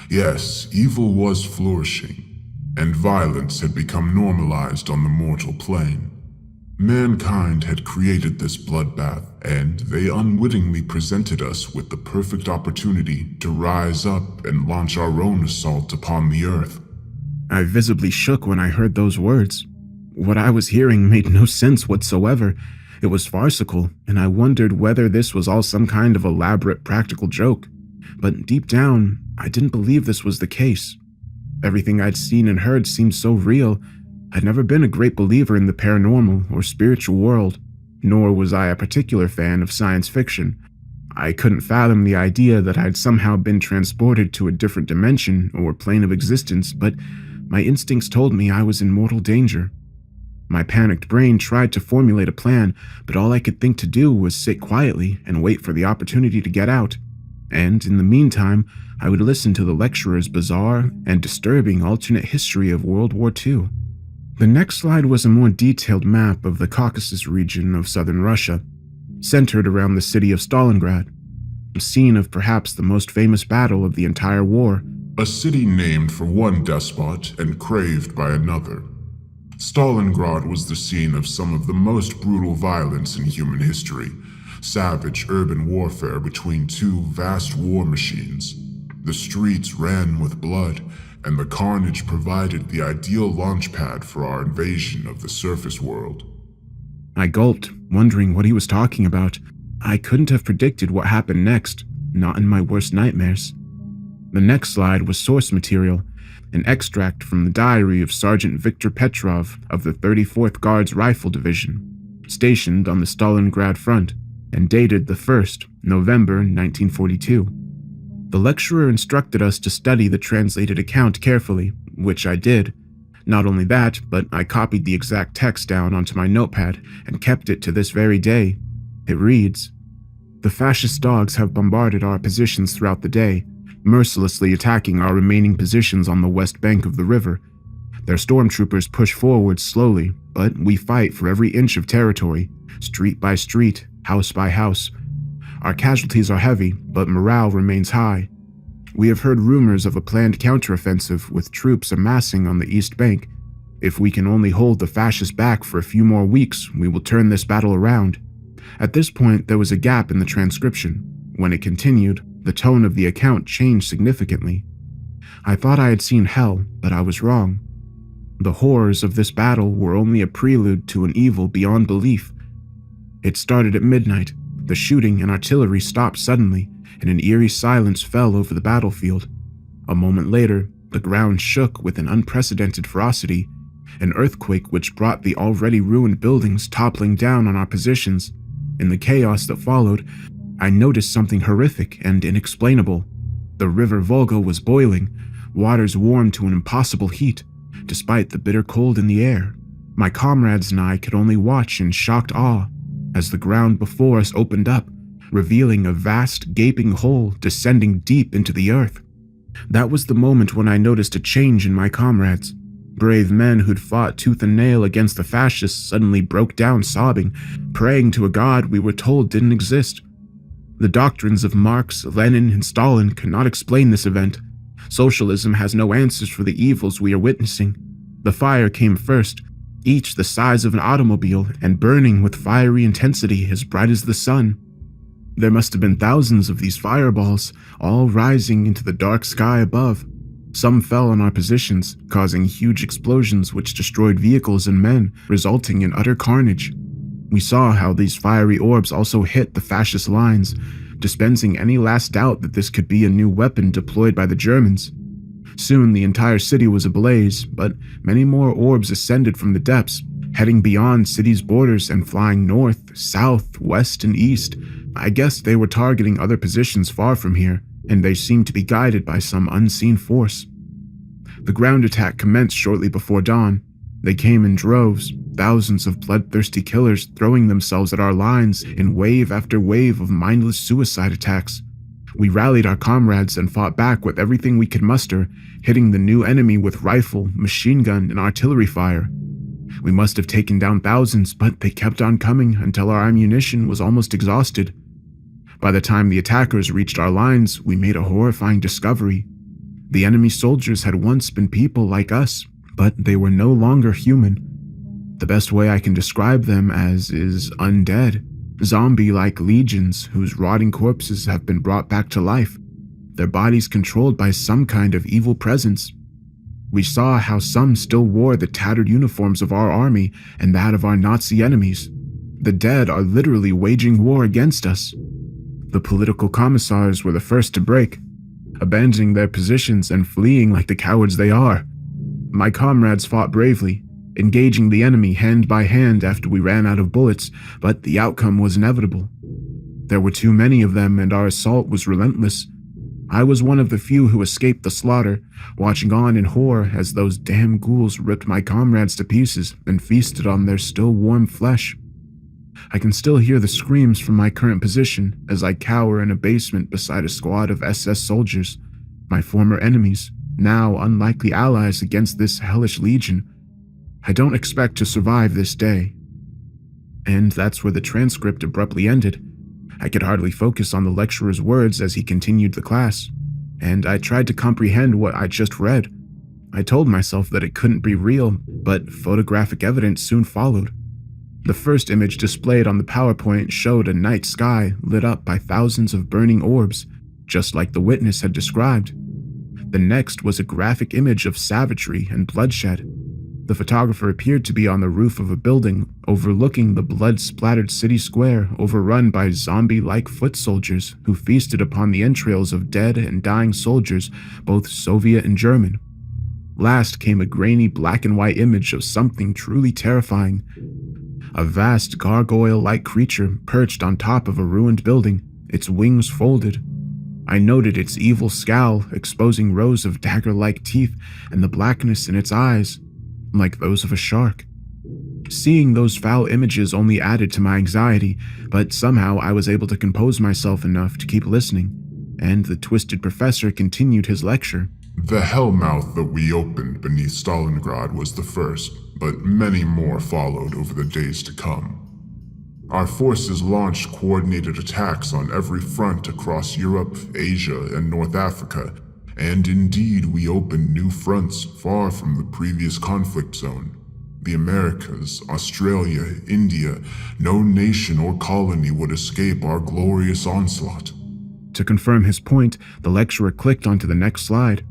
Yes, evil was flourishing, and violence had become normalized on the mortal plane. Mankind had created this bloodbath, and they unwittingly presented us with the perfect opportunity to rise up and launch our own assault upon the earth. I visibly shook when I heard those words. What I was hearing made no sense whatsoever. It was farcical, and I wondered whether this was all some kind of elaborate practical joke. But deep down, I didn't believe this was the case. Everything I'd seen and heard seemed so real. I'd never been a great believer in the paranormal or spiritual world, nor was I a particular fan of science fiction. I couldn't fathom the idea that I'd somehow been transported to a different dimension or plane of existence, but my instincts told me I was in mortal danger. My panicked brain tried to formulate a plan, but all I could think to do was sit quietly and wait for the opportunity to get out. And in the meantime, I would listen to the lecturer's bizarre and disturbing alternate history of World War II. The next slide was a more detailed map of the Caucasus region of southern Russia, centered around the city of Stalingrad, a scene of perhaps the most famous battle of the entire war. A city named for one despot and craved by another. Stalingrad was the scene of some of the most brutal violence in human history, savage urban warfare between two vast war machines. The streets ran with blood, and the carnage provided the ideal launchpad for our invasion of the surface world. I gulped, wondering what he was talking about. I couldn't have predicted what happened next, not in my worst nightmares. The next slide was source material, an extract from the diary of Sergeant Viktor Petrov of the 34th Guards Rifle Division, stationed on the Stalingrad front, and dated the 1st November 1942. The lecturer instructed us to study the translated account carefully, which I did. Not only that, but I copied the exact text down onto my notepad and kept it to this very day. It reads, "The fascist dogs have bombarded our positions throughout the day, mercilessly attacking our remaining positions on the west bank of the river. Their stormtroopers push forward slowly, but we fight for every inch of territory, street by street, house by house. Our casualties are heavy, but morale remains high. We have heard rumors of a planned counteroffensive with troops amassing on the east bank. If we can only hold the fascists back for a few more weeks, we will turn this battle around." At this point, there was a gap in the transcription. When it continued, the tone of the account changed significantly. I thought I had seen hell, but I was wrong. The horrors of this battle were only a prelude to an evil beyond belief. It started at midnight. The shooting and artillery stopped suddenly, and an eerie silence fell over the battlefield. A moment later, the ground shook with an unprecedented ferocity, an earthquake which brought the already ruined buildings toppling down on our positions. In the chaos that followed, I noticed something horrific and inexplainable. The river Volga was boiling, waters warmed to an impossible heat, despite the bitter cold in the air. My comrades and I could only watch in shocked awe as the ground before us opened up, revealing a vast, gaping hole descending deep into the earth. That was the moment when I noticed a change in my comrades. Brave men who'd fought tooth and nail against the fascists suddenly broke down sobbing, praying to a god we were told didn't exist. The doctrines of Marx, Lenin, and Stalin could not explain this event. Socialism has no answers for the evils we are witnessing. The fire came first, each the size of an automobile and burning with fiery intensity as bright as the sun. There must have been thousands of these fireballs, all rising into the dark sky above. Some fell on our positions, causing huge explosions which destroyed vehicles and men, resulting in utter carnage. We saw how these fiery orbs also hit the fascist lines, dispensing any last doubt that this could be a new weapon deployed by the Germans. Soon the entire city was ablaze, but many more orbs ascended from the depths, heading beyond city's borders and flying north, south, west, and east. I guess they were targeting other positions far from here, and they seemed to be guided by some unseen force. The ground attack commenced shortly before dawn. They came in droves, thousands of bloodthirsty killers throwing themselves at our lines in wave after wave of mindless suicide attacks. We rallied our comrades and fought back with everything we could muster, hitting the new enemy with rifle, machine gun, and artillery fire. We must have taken down thousands, but they kept on coming until our ammunition was almost exhausted. By the time the attackers reached our lines, we made a horrifying discovery. The enemy soldiers had once been people like us, but they were no longer human. The best way I can describe them as is undead. Zombie-like legions whose rotting corpses have been brought back to life, their bodies controlled by some kind of evil presence. We saw how some still wore the tattered uniforms of our army and that of our Nazi enemies. The dead are literally waging war against us. The political commissars were the first to break, abandoning their positions and fleeing like the cowards they are. My comrades fought bravely, engaging the enemy hand by hand after we ran out of bullets, but the outcome was inevitable. There were too many of them and our assault was relentless. I was one of the few who escaped the slaughter, watching on in horror as those damn ghouls ripped my comrades to pieces and feasted on their still warm flesh. I can still hear the screams from my current position as I cower in a basement beside a squad of SS soldiers, my former enemies, now unlikely allies against this hellish legion. I don't expect to survive this day. And that's where the transcript abruptly ended. I could hardly focus on the lecturer's words as he continued the class, and I tried to comprehend what I just read. I told myself that it couldn't be real, but photographic evidence soon followed. The first image displayed on the PowerPoint showed a night sky lit up by thousands of burning orbs, just like the witness had described. The next was a graphic image of savagery and bloodshed. The photographer appeared to be on the roof of a building overlooking the blood-splattered city square overrun by zombie-like foot soldiers who feasted upon the entrails of dead and dying soldiers, both Soviet and German. Last came a grainy black and white image of something truly terrifying. A vast gargoyle-like creature perched on top of a ruined building, its wings folded. I noted its evil scowl, exposing rows of dagger-like teeth and the blackness in its eyes, like those of a shark. Seeing those foul images only added to my anxiety, but somehow I was able to compose myself enough to keep listening, and the twisted professor continued his lecture. The hellmouth that we opened beneath Stalingrad was the first, but many more followed over the days to come. Our forces launched coordinated attacks on every front across Europe, Asia, and North Africa, and indeed we opened new fronts far from the previous conflict zone. The Americas, Australia, India, no nation or colony would escape our glorious onslaught. To confirm his point, the lecturer clicked onto the next slide.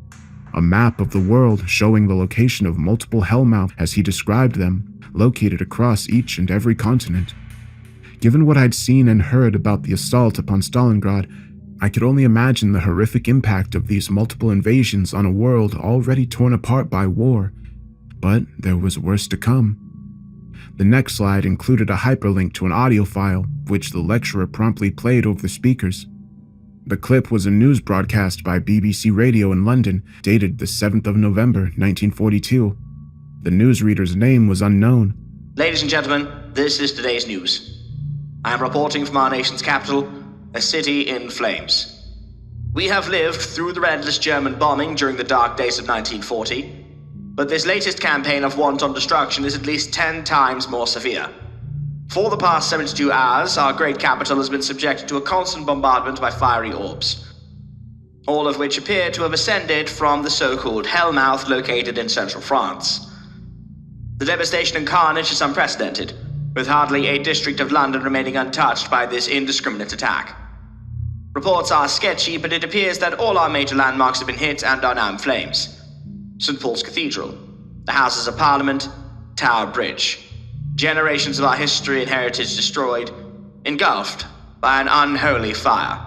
A map of the world showing the location of multiple hellmouth as he described them, located across each and every continent. Given what I'd seen and heard about the assault upon Stalingrad, I could only imagine the horrific impact of these multiple invasions on a world already torn apart by war. But there was worse to come. The next slide included a hyperlink to an audio file, which the lecturer promptly played over the speakers. The clip was a news broadcast by BBC Radio in London, dated the 7th of November, 1942. The newsreader's name was unknown. Ladies and gentlemen, this is today's news. I am reporting from our nation's capital, a city in flames. We have lived through the relentless German bombing during the dark days of 1940, but this latest campaign of wanton destruction is at least 10 times more severe. For the past 72 hours, our great capital has been subjected to a constant bombardment by fiery orbs, all of which appear to have ascended from the so-called hellmouth located in central France. The devastation and carnage is unprecedented, with hardly a district of London remaining untouched by this indiscriminate attack. Reports are sketchy, but it appears that all our major landmarks have been hit and are now in flames. St. Paul's Cathedral, the Houses of Parliament, Tower Bridge. Generations of our history and heritage destroyed, engulfed by an unholy fire.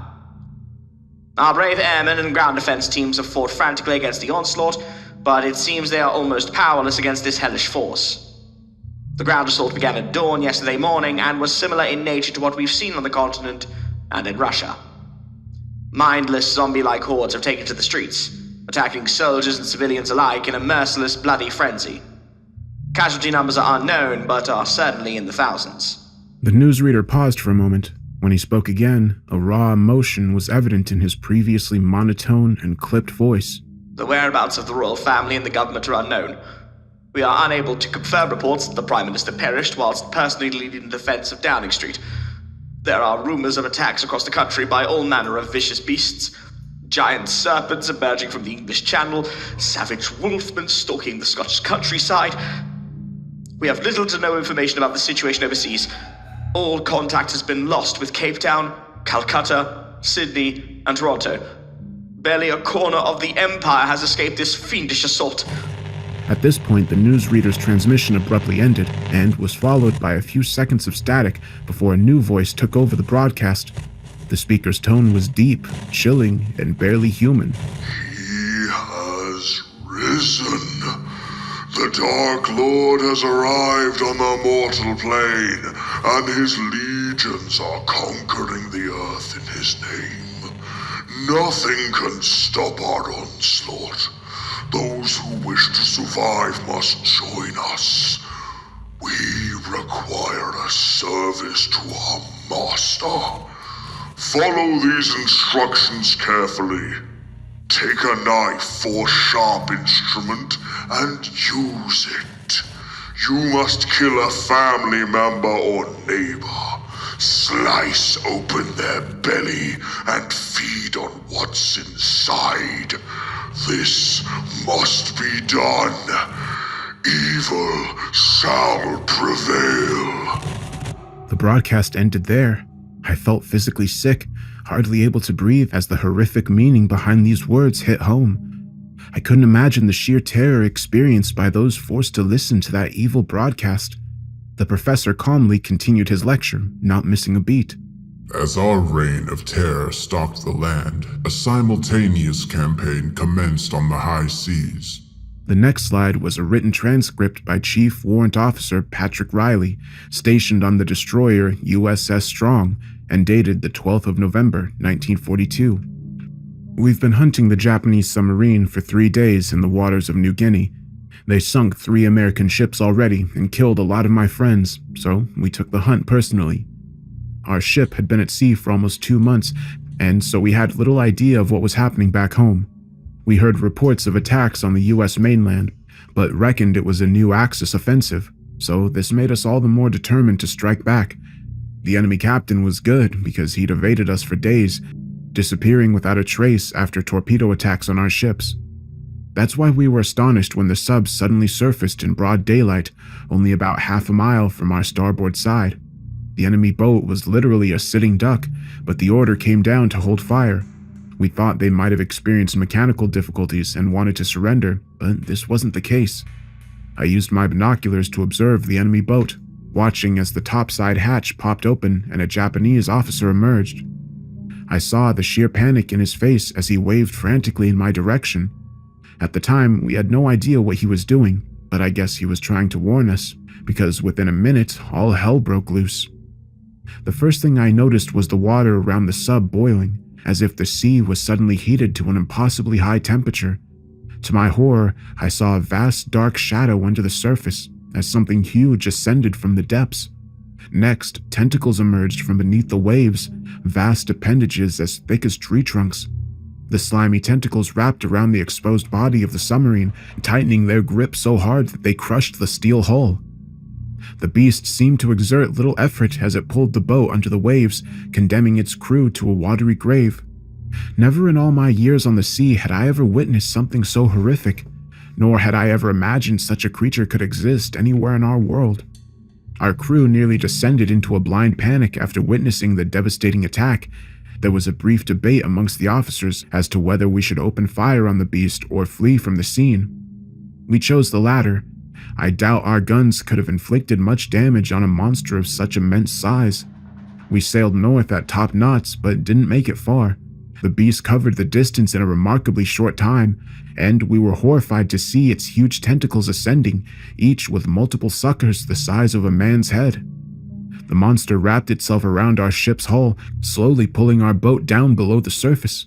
Our brave airmen and ground defense teams have fought frantically against the onslaught, but it seems they are almost powerless against this hellish force. The ground assault began at dawn yesterday morning and was similar in nature to what we've seen on the continent and in Russia. Mindless zombie-like hordes have taken to the streets, attacking soldiers and civilians alike in a merciless, bloody frenzy. Casualty numbers are unknown, but are certainly in the thousands. The newsreader paused for a moment. When he spoke again, a raw emotion was evident in his previously monotone and clipped voice. The whereabouts of the royal family and the government are unknown. We are unable to confirm reports that the Prime Minister perished whilst personally leading the defense of Downing Street. There are rumors of attacks across the country by all manner of vicious beasts. Giant serpents emerging from the English Channel, savage wolfmen stalking the Scottish countryside. We have little to no information about the situation overseas. All contact has been lost with Cape Town, Calcutta, Sydney, and Toronto. Barely a corner of the empire has escaped this fiendish assault. At this point, the newsreader's transmission abruptly ended and was followed by a few seconds of static before a new voice took over the broadcast. The speaker's tone was deep, chilling, and barely human. He has risen. The Dark Lord has arrived on the mortal plane, and his legions are conquering the earth in his name. Nothing can stop our onslaught. Those who wish to survive must join us. We require a service to our master. Follow these instructions carefully. Take a knife or sharp instrument and use it. You must kill a family member or neighbor. Slice open their belly and feed on what's inside. This must be done. Evil shall prevail. The broadcast ended there. I felt physically sick, hardly able to breathe as the horrific meaning behind these words hit home. I couldn't imagine the sheer terror experienced by those forced to listen to that evil broadcast. The professor calmly continued his lecture, not missing a beat. As our reign of terror stalked the land, a simultaneous campaign commenced on the high seas. The next slide was a written transcript by Chief Warrant Officer Patrick Riley, stationed on the destroyer USS Strong, and dated the 12th of November, 1942. We've been hunting the Japanese submarine for 3 days in the waters of New Guinea. They sunk 3 American ships already and killed a lot of my friends, so we took the hunt personally. Our ship had been at sea for almost 2 months, and so we had little idea of what was happening back home. We heard reports of attacks on the US mainland, but reckoned it was a new Axis offensive, so this made us all the more determined to strike back. The enemy captain was good because he'd evaded us for days, disappearing without a trace after torpedo attacks on our ships. That's why we were astonished when the sub suddenly surfaced in broad daylight, only about half a mile from our starboard side. The enemy boat was literally a sitting duck, but the order came down to hold fire. We thought they might have experienced mechanical difficulties and wanted to surrender, but this wasn't the case. I used my binoculars to observe the enemy boat, watching as the topside hatch popped open and a Japanese officer emerged. I saw the sheer panic in his face as he waved frantically in my direction. At the time, we had no idea what he was doing, but I guess he was trying to warn us, because within a minute, all hell broke loose. The first thing I noticed was the water around the sub boiling, as if the sea was suddenly heated to an impossibly high temperature. To my horror, I saw a vast dark shadow under the surface, as something huge ascended from the depths. Next, tentacles emerged from beneath the waves, vast appendages as thick as tree trunks. The slimy tentacles wrapped around the exposed body of the submarine, tightening their grip so hard that they crushed the steel hull. The beast seemed to exert little effort as it pulled the boat under the waves, condemning its crew to a watery grave. Never in all my years on the sea had I ever witnessed something so horrific, nor had I ever imagined such a creature could exist anywhere in our world. Our crew nearly descended into a blind panic after witnessing the devastating attack. There was a brief debate amongst the officers as to whether we should open fire on the beast or flee from the scene. We chose the latter. I doubt our guns could have inflicted much damage on a monster of such immense size. We sailed north at top knots, but didn't make it far. The beast covered the distance in a remarkably short time, and we were horrified to see its huge tentacles ascending, each with multiple suckers the size of a man's head. The monster wrapped itself around our ship's hull, slowly pulling our boat down below the surface.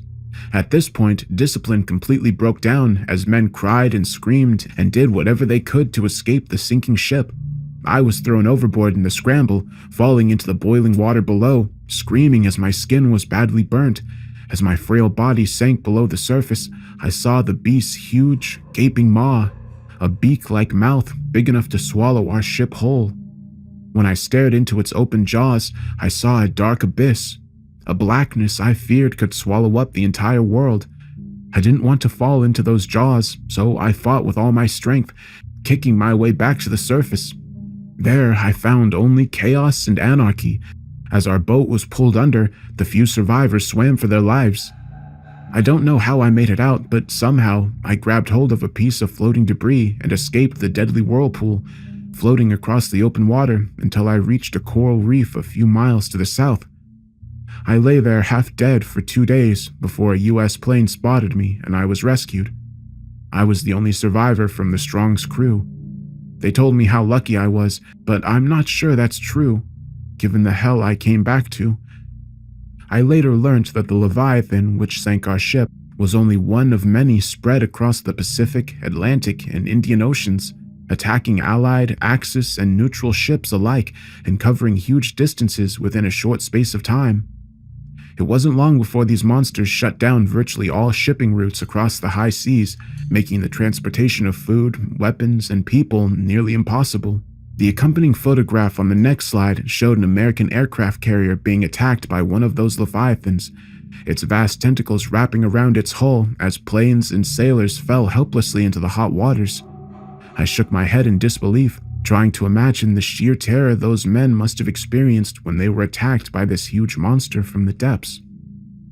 At this point, discipline completely broke down as men cried and screamed and did whatever they could to escape the sinking ship. I was thrown overboard in the scramble, falling into the boiling water below, screaming as my skin was badly burnt. As my frail body sank below the surface, I saw the beast's huge, gaping maw, a beak-like mouth big enough to swallow our ship whole. When I stared into its open jaws, I saw a dark abyss, a blackness I feared could swallow up the entire world. I didn't want to fall into those jaws, so I fought with all my strength, kicking my way back to the surface. There, I found only chaos and anarchy. As our boat was pulled under, the few survivors swam for their lives. I don't know how I made it out, but somehow I grabbed hold of a piece of floating debris and escaped the deadly whirlpool, floating across the open water until I reached a coral reef a few miles to the south. I lay there half dead for 2 days before a US plane spotted me and I was rescued. I was the only survivor from the Strong's crew. They told me how lucky I was, but I'm not sure that's true, given the hell I came back to. I later learned that the Leviathan, which sank our ship, was only one of many spread across the Pacific, Atlantic, and Indian Oceans, attacking Allied, Axis, and neutral ships alike and covering huge distances within a short space of time. It wasn't long before these monsters shut down virtually all shipping routes across the high seas, making the transportation of food, weapons, and people nearly impossible. The accompanying photograph on the next slide showed an American aircraft carrier being attacked by one of those leviathans, its vast tentacles wrapping around its hull as planes and sailors fell helplessly into the hot waters. I shook my head in disbelief, trying to imagine the sheer terror those men must have experienced when they were attacked by this huge monster from the depths.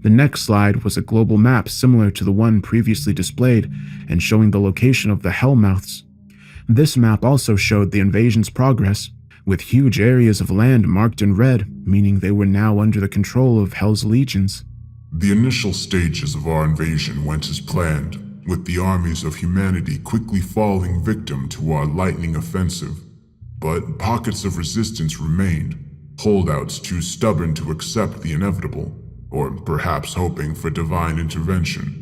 The next slide was a global map similar to the one previously displayed and showing the location of the Hellmouths. This map also showed the invasion's progress, with huge areas of land marked in red, meaning they were now under the control of Hell's legions. The initial stages of our invasion went as planned. with the armies of humanity quickly falling victim to our lightning offensive. But pockets of resistance remained, holdouts too stubborn to accept the inevitable, or perhaps hoping for divine intervention.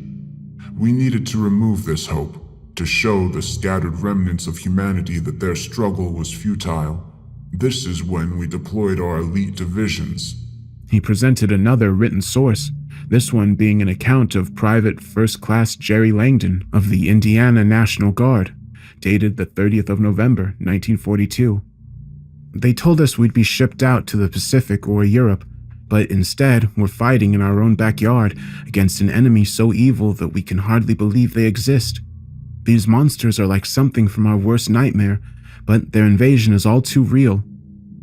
We needed to remove this hope, to show the scattered remnants of humanity that their struggle was futile. This is when we deployed our elite divisions. He presented another written source, this one being an account of Private First Class Jerry Langdon of the Indiana National Guard, dated the 30th of November, 1942. They told us we'd be shipped out to the Pacific or Europe, but instead we're fighting in our own backyard against an enemy so evil that we can hardly believe they exist. These monsters are like something from our worst nightmare, but their invasion is all too real.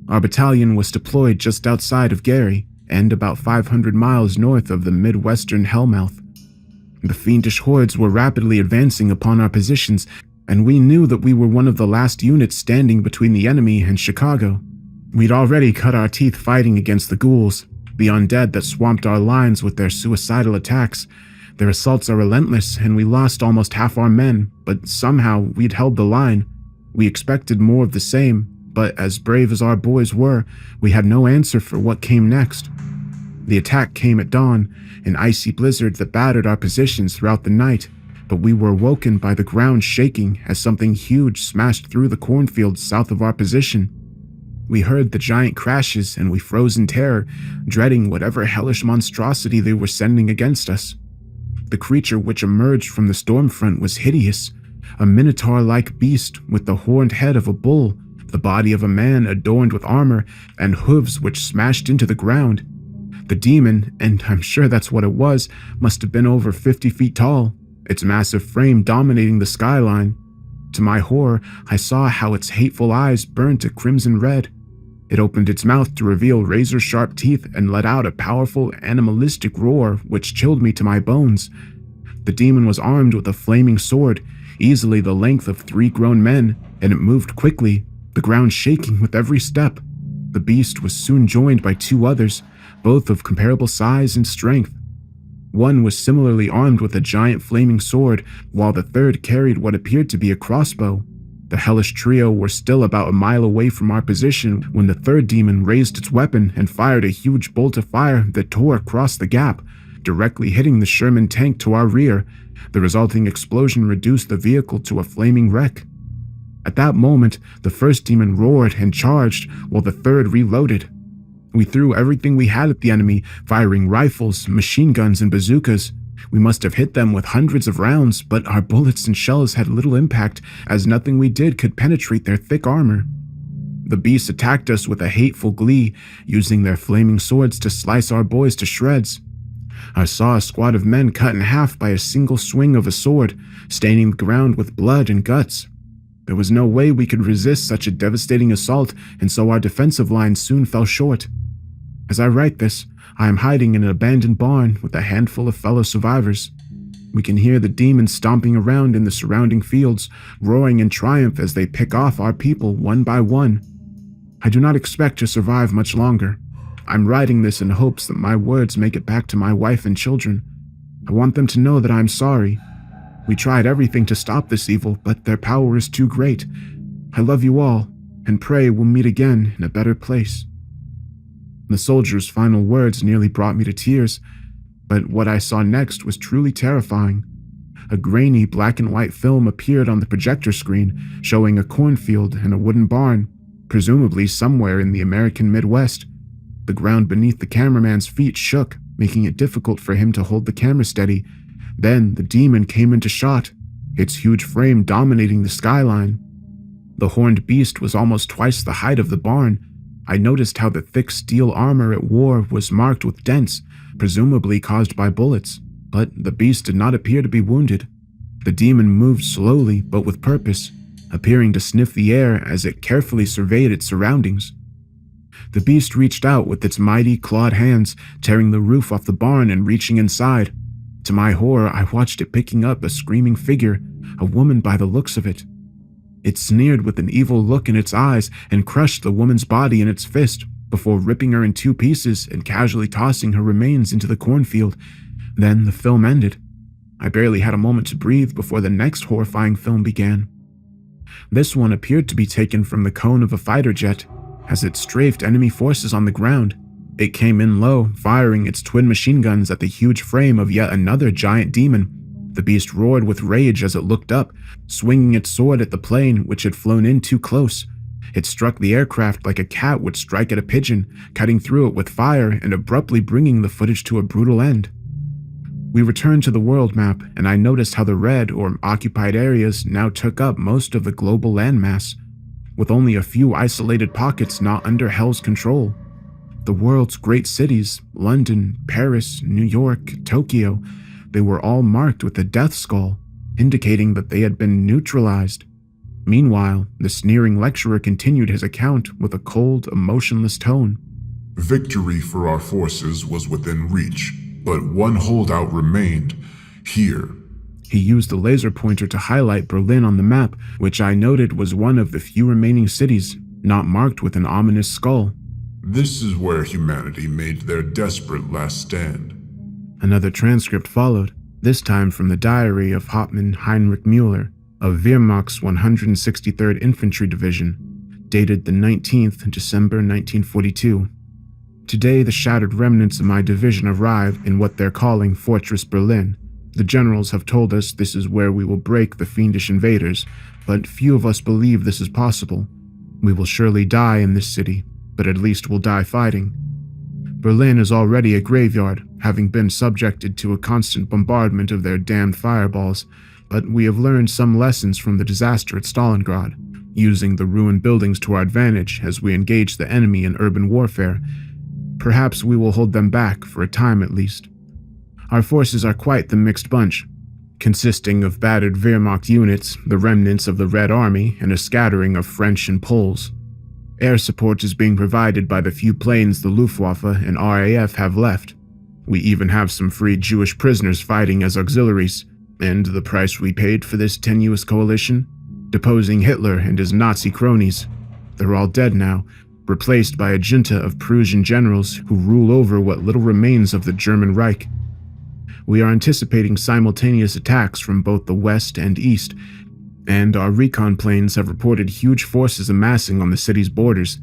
Our battalion was deployed just outside of Gary, and about 500 miles north of the Midwestern Hellmouth. The fiendish hordes were rapidly advancing upon our positions, and we knew that we were one of the last units standing between the enemy and Chicago. We'd already cut our teeth fighting against the ghouls, the undead that swamped our lines with their suicidal attacks. Their assaults are relentless, and we lost almost half our men, but somehow we'd held the line. We expected more of the same, but as brave as our boys were, we had no answer for what came next. The attack came at dawn, an icy blizzard that battered our positions throughout the night, but we were awoken by the ground shaking as something huge smashed through the cornfields south of our position. We heard the giant crashes and we froze in terror, dreading whatever hellish monstrosity they were sending against us. The creature which emerged from the storm front was hideous, a minotaur-like beast with the horned head of a bull, the body of a man adorned with armor, and hooves which smashed into the ground. The demon, and I'm sure that's what it was, must have been over 50 feet tall, its massive frame dominating the skyline. To my horror, I saw how its hateful eyes burned to crimson red. It opened its mouth to reveal razor-sharp teeth and let out a powerful, animalistic roar which chilled me to my bones. The demon was armed with a flaming sword, easily the length of 3 grown men, and it moved quickly, the ground shaking with every step. The beast was soon joined by 2 others, both of comparable size and strength. One was similarly armed with a giant flaming sword, while the third carried what appeared to be a crossbow. The hellish trio were still about a mile away from our position when the third demon raised its weapon and fired a huge bolt of fire that tore across the gap, directly hitting the Sherman tank to our rear. The resulting explosion reduced the vehicle to a flaming wreck. At that moment, the first demon roared and charged, while the third reloaded. We threw everything we had at the enemy, firing rifles, machine guns, and bazookas. We must have hit them with hundreds of rounds, but our bullets and shells had little impact, as nothing we did could penetrate their thick armor. The beasts attacked us with a hateful glee, using their flaming swords to slice our boys to shreds. I saw a squad of men cut in half by a single swing of a sword, staining the ground with blood and guts. There was no way we could resist such a devastating assault, and so our defensive line soon fell short. As I write this, I am hiding in an abandoned barn with a handful of fellow survivors. We can hear the demons stomping around in the surrounding fields, roaring in triumph as they pick off our people one by one. I do not expect to survive much longer. I'm writing this in hopes that my words make it back to my wife and children. I want them to know that I'm sorry. We tried everything to stop this evil, but their power is too great. I love you all, and pray we'll meet again in a better place. The soldier's final words nearly brought me to tears, but what I saw next was truly terrifying. A grainy black and white film appeared on the projector screen, showing a cornfield and a wooden barn, presumably somewhere in the American Midwest. The ground beneath the cameraman's feet shook, making it difficult for him to hold the camera steady. Then the demon came into shot, its huge frame dominating the skyline. The horned beast was almost twice the height of the barn. I noticed how the thick steel armor it wore was marked with dents, presumably caused by bullets, but the beast did not appear to be wounded. The demon moved slowly but with purpose, appearing to sniff the air as it carefully surveyed its surroundings. The beast reached out with its mighty clawed hands, tearing the roof off the barn and reaching inside. To my horror, I watched it picking up a screaming figure, a woman by the looks of it. It sneered with an evil look in its eyes and crushed the woman's body in its fist before ripping her in 2 pieces and casually tossing her remains into the cornfield. Then the film ended. I barely had a moment to breathe before the next horrifying film began. This one appeared to be taken from the cone of a fighter jet. As it strafed enemy forces on the ground, it came in low, firing its twin machine guns at the huge frame of yet another giant demon. The beast roared with rage as it looked up, swinging its sword at the plane which had flown in too close. It struck the aircraft like a cat would strike at a pigeon, cutting through it with fire and abruptly bringing the footage to a brutal end. We returned to the world map, and I noticed how the red, or occupied areas, now took up most of the global landmass, with only a few isolated pockets not under Hell's control. The world's great cities, London, Paris, New York, Tokyo, they were all marked with a death skull, indicating that they had been neutralized. Meanwhile, the sneering lecturer continued his account with a cold, emotionless tone. Victory for our forces was within reach, but one holdout remained, here. He used the laser pointer to highlight Berlin on the map, which I noted was one of the few remaining cities not marked with an ominous skull. This is where humanity made their desperate last stand. Another transcript followed, this time from the diary of Hauptmann Heinrich Müller of Wehrmacht's 163rd Infantry Division, dated the 19th December 1942. Today, the shattered remnants of my division arrive in what they're calling Fortress Berlin. The generals have told us this is where we will break the fiendish invaders, but few of us believe this is possible. We will surely die in this city, but at least we'll die fighting. Berlin is already a graveyard, having been subjected to a constant bombardment of their damned fireballs, but we have learned some lessons from the disaster at Stalingrad, using the ruined buildings to our advantage as we engage the enemy in urban warfare. Perhaps we will hold them back, for a time at least. Our forces are quite the mixed bunch, consisting of battered Wehrmacht units, the remnants of the Red Army, and a scattering of French and Poles. Air support is being provided by the few planes the Luftwaffe and RAF have left. We even have some free Jewish prisoners fighting as auxiliaries, and the price we paid for this tenuous coalition? Deposing Hitler and his Nazi cronies. They're all dead now, replaced by a junta of Prussian generals who rule over what little remains of the German Reich. We are anticipating simultaneous attacks from both the west and east, and our recon planes have reported huge forces amassing on the city's borders.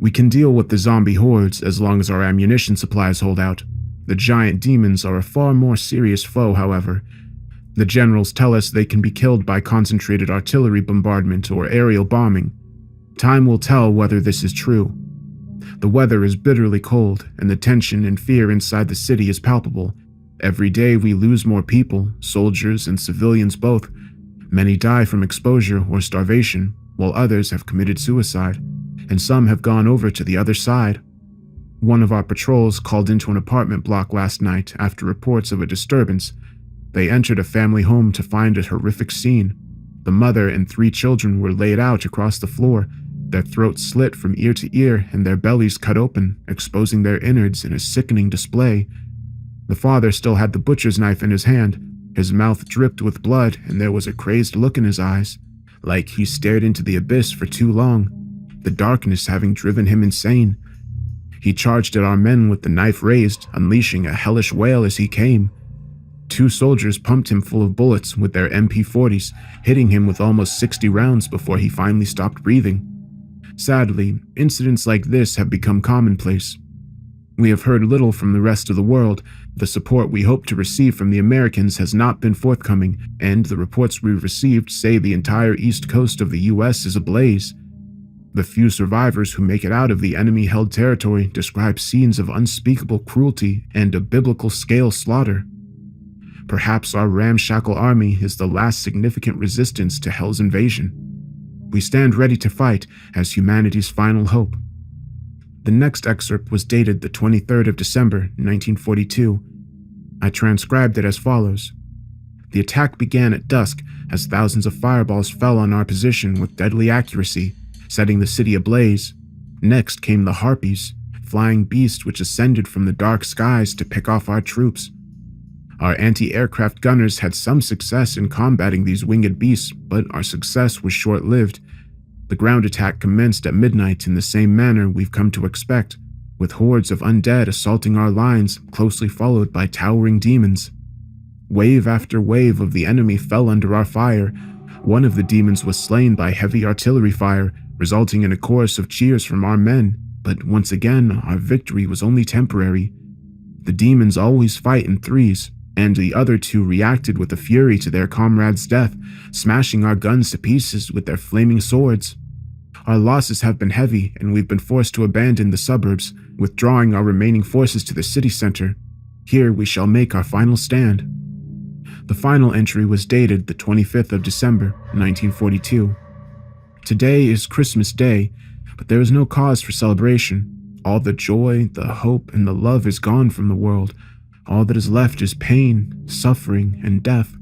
We can deal with the zombie hordes as long as our ammunition supplies hold out. The giant demons are a far more serious foe, however. The generals tell us they can be killed by concentrated artillery bombardment or aerial bombing. Time will tell whether this is true. The weather is bitterly cold, and the tension and fear inside the city is palpable. Every day we lose more people, soldiers and civilians both. Many die from exposure or starvation, while others have committed suicide, and some have gone over to the other side. One of our patrols called into an apartment block last night after reports of a disturbance. They entered a family home to find a horrific scene. The mother and 3 children were laid out across the floor, their throats slit from ear to ear and their bellies cut open, exposing their innards in a sickening display. The father still had the butcher's knife in his hand. His mouth dripped with blood, and there was a crazed look in his eyes, like he stared into the abyss for too long, the darkness having driven him insane. He charged at our men with the knife raised, unleashing a hellish wail as he came. 2 soldiers pumped him full of bullets with their MP40s, hitting him with almost 60 rounds before he finally stopped breathing. Sadly, incidents like this have become commonplace. We have heard little from the rest of the world. The support we hoped to receive from the Americans has not been forthcoming, and the reports we've received say the entire east coast of the US is ablaze. The few survivors who make it out of the enemy-held territory describe scenes of unspeakable cruelty and a biblical-scale slaughter. Perhaps our ramshackle army is the last significant resistance to Hell's invasion. We stand ready to fight as humanity's final hope. The next excerpt was dated the 23rd of December, 1942. I transcribed it as follows. The attack began at dusk as thousands of fireballs fell on our position with deadly accuracy, setting the city ablaze. Next came the Harpies, flying beasts which ascended from the dark skies to pick off our troops. Our anti-aircraft gunners had some success in combating these winged beasts, but our success was short-lived. The ground attack commenced at midnight in the same manner we've come to expect, with hordes of undead assaulting our lines, closely followed by towering demons. Wave after wave of the enemy fell under our fire. One of the demons was slain by heavy artillery fire, resulting in a chorus of cheers from our men, but once again, our victory was only temporary. The demons always fight in threes, and the other two reacted with a fury to their comrade's death, smashing our guns to pieces with their flaming swords. Our losses have been heavy, and we've been forced to abandon the suburbs, withdrawing our remaining forces to the city center. Here we shall make our final stand. The final entry was dated the 25th of December, 1942. Today is Christmas Day, but there is no cause for celebration. All the joy, the hope, and the love is gone from the world. All that is left is pain, suffering, and death.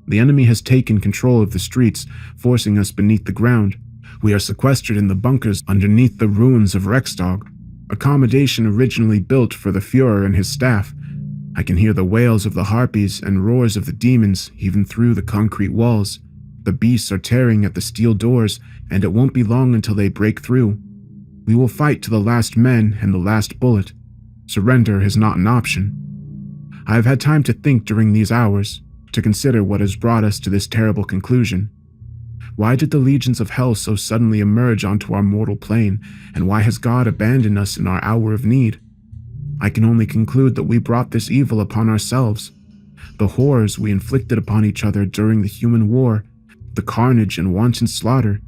The enemy has taken control of the streets, forcing us beneath the ground. We are sequestered in the bunkers underneath the ruins of Rexdog, accommodation originally built for the Führer and his staff. I can hear the wails of the harpies and roars of the demons even through the concrete walls. The beasts are tearing at the steel doors, and it won't be long until they break through. We will fight to the last man and the last bullet. Surrender is not an option. I have had time to think during these hours, to consider what has brought us to this terrible conclusion. Why did the legions of hell so suddenly emerge onto our mortal plane, and why has God abandoned us in our hour of need? I can only conclude that we brought this evil upon ourselves. The horrors we inflicted upon each other during the human war, the carnage and wanton slaughter.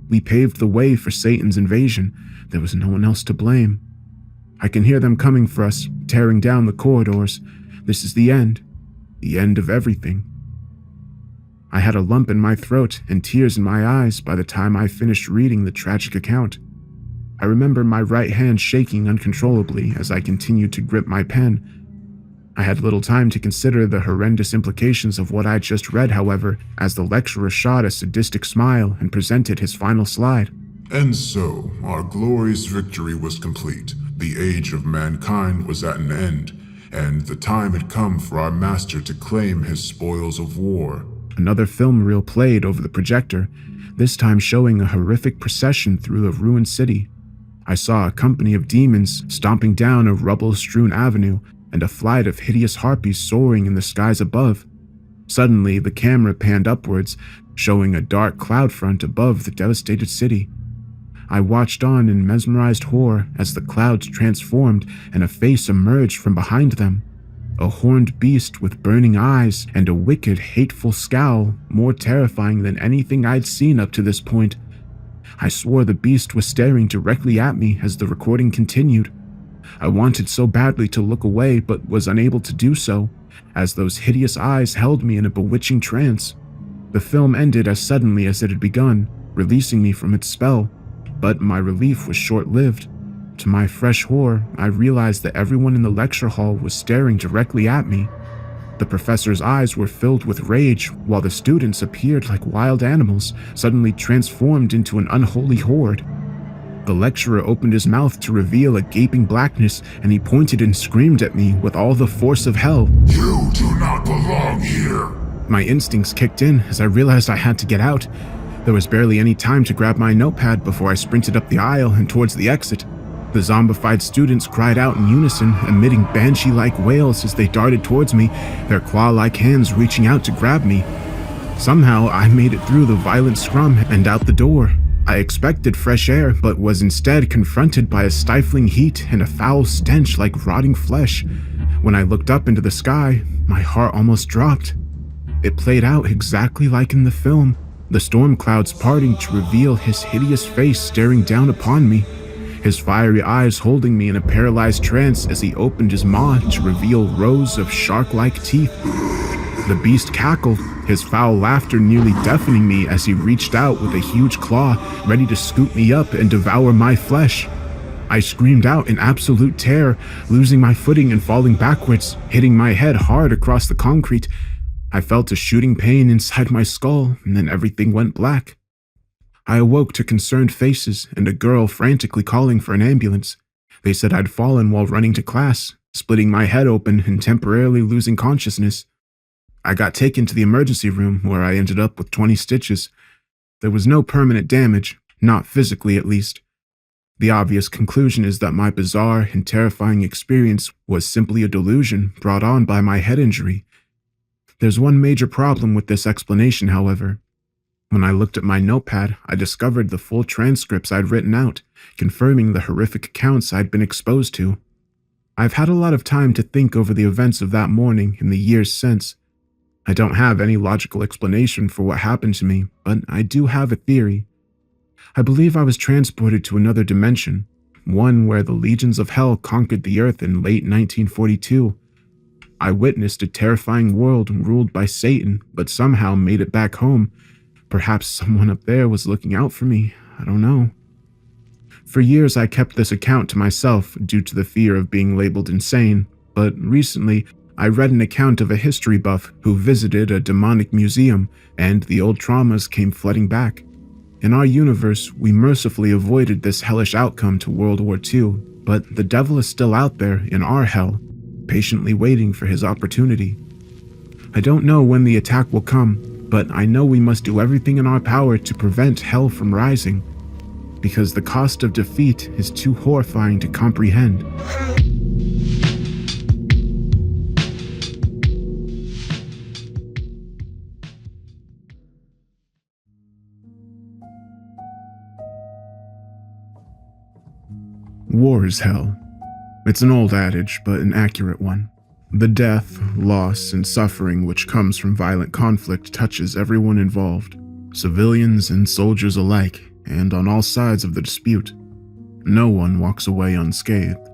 We paved the way for Satan's invasion. There was no one else to blame. I can hear them coming for us, tearing down the corridors. This is the end of everything. I had a lump in my throat and tears in my eyes by the time I finished reading the tragic account. I remember my right hand shaking uncontrollably as I continued to grip my pen. I had little time to consider the horrendous implications of what I'd just read, however, as the lecturer shot a sadistic smile and presented his final slide. And so, our glorious victory was complete. The age of mankind was at an end, and the time had come for our master to claim his spoils of war. Another film reel played over the projector, this time showing a horrific procession through a ruined city. I saw a company of demons stomping down a rubble-strewn avenue and a flight of hideous harpies soaring in the skies above. Suddenly, the camera panned upwards, showing a dark cloud front above the devastated city. I watched on in mesmerized horror as the clouds transformed and a face emerged from behind them. A horned beast with burning eyes and a wicked, hateful scowl, more terrifying than anything I'd seen up to this point. I swore the beast was staring directly at me as the recording continued. I wanted so badly to look away, but was unable to do so, as those hideous eyes held me in a bewitching trance. The film ended as suddenly as it had begun, releasing me from its spell, but my relief was short-lived. To my fresh horror, I realized that everyone in the lecture hall was staring directly at me. The professor's eyes were filled with rage, while the students appeared like wild animals, suddenly transformed into an unholy horde. The lecturer opened his mouth to reveal a gaping blackness, and he pointed and screamed at me with all the force of hell. You do not belong here! My instincts kicked in as I realized I had to get out. There was barely any time to grab my notepad before I sprinted up the aisle and towards the exit. The zombified students cried out in unison, emitting banshee-like wails as they darted towards me, their claw-like hands reaching out to grab me. Somehow, I made it through the violent scrum and out the door. I expected fresh air, but was instead confronted by a stifling heat and a foul stench like rotting flesh. When I looked up into the sky, my heart almost dropped. It played out exactly like in the film, the storm clouds parting to reveal his hideous face staring down upon me, his fiery eyes holding me in a paralyzed trance as he opened his maw to reveal rows of shark-like teeth. The beast cackled, his foul laughter nearly deafening me as he reached out with a huge claw, ready to scoop me up and devour my flesh. I screamed out in absolute terror, losing my footing and falling backwards, hitting my head hard across the concrete. I felt a shooting pain inside my skull, and then everything went black. I awoke to concerned faces and a girl frantically calling for an ambulance. They said I'd fallen while running to class, splitting my head open and temporarily losing consciousness. I got taken to the emergency room where I ended up with 20 stitches. There was no permanent damage, not physically at least. The obvious conclusion is that my bizarre and terrifying experience was simply a delusion brought on by my head injury. There's one major problem with this explanation, however. When I looked at my notepad, I discovered the full transcripts I'd written out, confirming the horrific accounts I'd been exposed to. I've had a lot of time to think over the events of that morning and the years since. I don't have any logical explanation for what happened to me, but I do have a theory. I believe I was transported to another dimension, one where the legions of hell conquered the earth in late 1942. I witnessed a terrifying world ruled by Satan, but somehow made it back home. Perhaps someone up there was looking out for me. I don't know. For years, I kept this account to myself due to the fear of being labeled insane, but recently, I read an account of a history buff who visited a demonic museum, and the old traumas came flooding back. In our universe, we mercifully avoided this hellish outcome to World War II, but the devil is still out there in our hell, patiently waiting for his opportunity. I don't know when the attack will come, but I know we must do everything in our power to prevent hell from rising, because the cost of defeat is too horrifying to comprehend. War is hell. It's an old adage, but an accurate one. The death, loss, and suffering which comes from violent conflict touches everyone involved, civilians and soldiers alike, and on all sides of the dispute. No one walks away unscathed.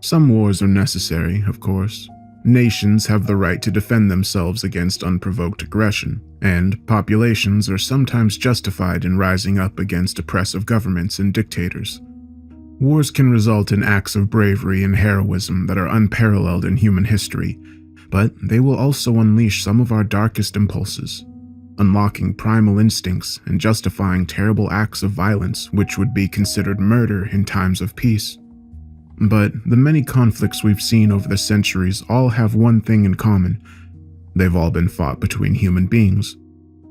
Some wars are necessary, of course. Nations have the right to defend themselves against unprovoked aggression, and populations are sometimes justified in rising up against oppressive governments and dictators. Wars can result in acts of bravery and heroism that are unparalleled in human history, but they will also unleash some of our darkest impulses, unlocking primal instincts and justifying terrible acts of violence which would be considered murder in times of peace. But the many conflicts we've seen over the centuries all have one thing in common. They've all been fought between human beings.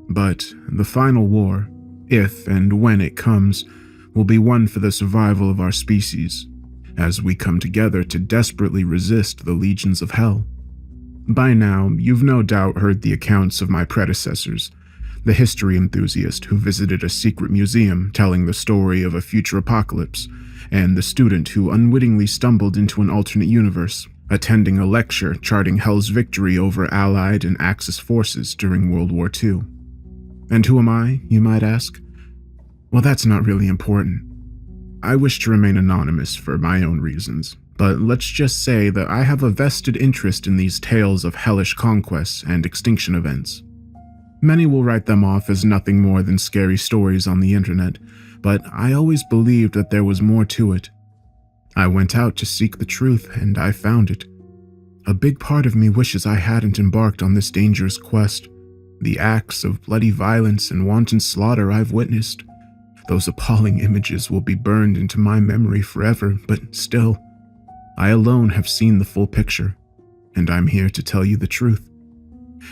But the final war, if and when it comes, will be one for the survival of our species, as we come together to desperately resist the legions of hell. By now, you've no doubt heard the accounts of my predecessors, the history enthusiast who visited a secret museum telling the story of a future apocalypse, and the student who unwittingly stumbled into an alternate universe, attending a lecture charting hell's victory over Allied and Axis forces during World War II. And who am I, you might ask? Well, that's not really important. I wish to remain anonymous for my own reasons, but let's just say that I have a vested interest in these tales of hellish conquests and extinction events. Many will write them off as nothing more than scary stories on the internet, but I always believed that there was more to it. I went out to seek the truth, and I found it. A big part of me wishes I hadn't embarked on this dangerous quest. The acts of bloody violence and wanton slaughter I've witnessed, those appalling images will be burned into my memory forever, but still, I alone have seen the full picture, and I'm here to tell you the truth.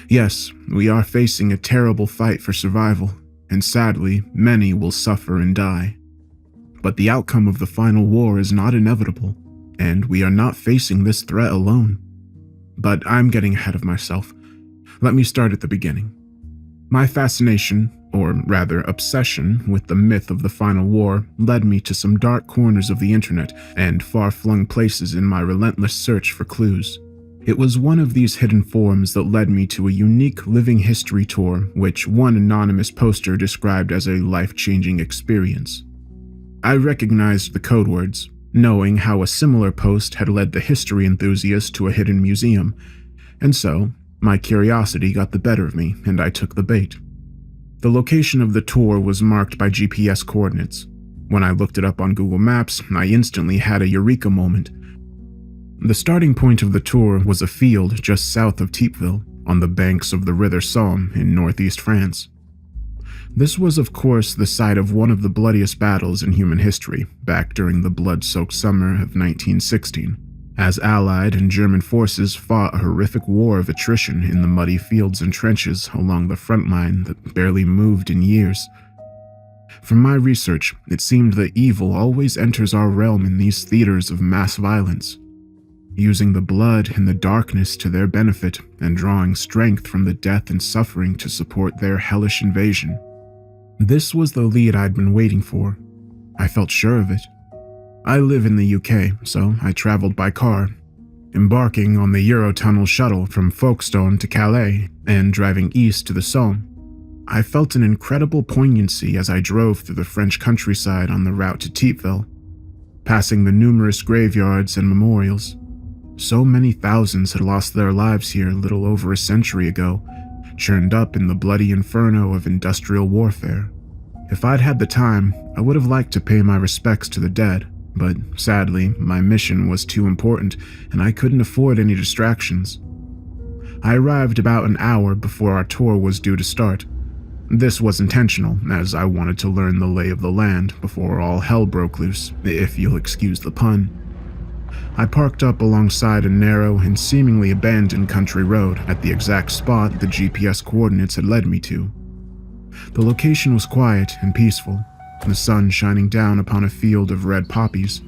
Yes, we are facing a terrible fight for survival, and sadly, many will suffer and die. But the outcome of the final war is not inevitable, and we are not facing this threat alone. But I'm getting ahead of myself. Let me start at the beginning. My fascination, or rather obsession, with the myth of the final war led me to some dark corners of the internet and far-flung places in my relentless search for clues. It was one of these hidden forums that led me to a unique living history tour, which one anonymous poster described as a life-changing experience. I recognized the code words, knowing how a similar post had led the history enthusiast to a hidden museum, and so my curiosity got the better of me, and I took the bait. The location of the tour was marked by GPS coordinates. When I looked it up on Google Maps, I instantly had a eureka moment. The starting point of the tour was a field just south of Tipeville, on the banks of the River Somme in northeast France. This was, of course, the site of one of the bloodiest battles in human history, back during the blood-soaked summer of 1916. As Allied and German forces fought a horrific war of attrition in the muddy fields and trenches along the front line that barely moved in years. From my research, it seemed that evil always enters our realm in these theaters of mass violence. using the blood and the darkness to their benefit and drawing strength from the death and suffering to support their hellish invasion. This was the lead I'd been waiting for. I felt sure of it. I live in the UK, so I traveled by car, embarking on the Eurotunnel shuttle from Folkestone to Calais and driving east to the Somme. I felt an incredible poignancy as I drove through the French countryside on the route to Tieteville, passing the numerous graveyards and memorials. So many thousands had lost their lives here a little over a century ago, churned up in the bloody inferno of industrial warfare. If I'd had the time, I would have liked to pay my respects to the dead, but sadly, my mission was too important and I couldn't afford any distractions. I arrived about an hour before our tour was due to start. This was intentional, as I wanted to learn the lay of the land before all hell broke loose, if you'll excuse the pun. I parked up alongside a narrow and seemingly abandoned country road at the exact spot the GPS coordinates had led me to. The location was quiet and peaceful, the sun shining down upon a field of red poppies,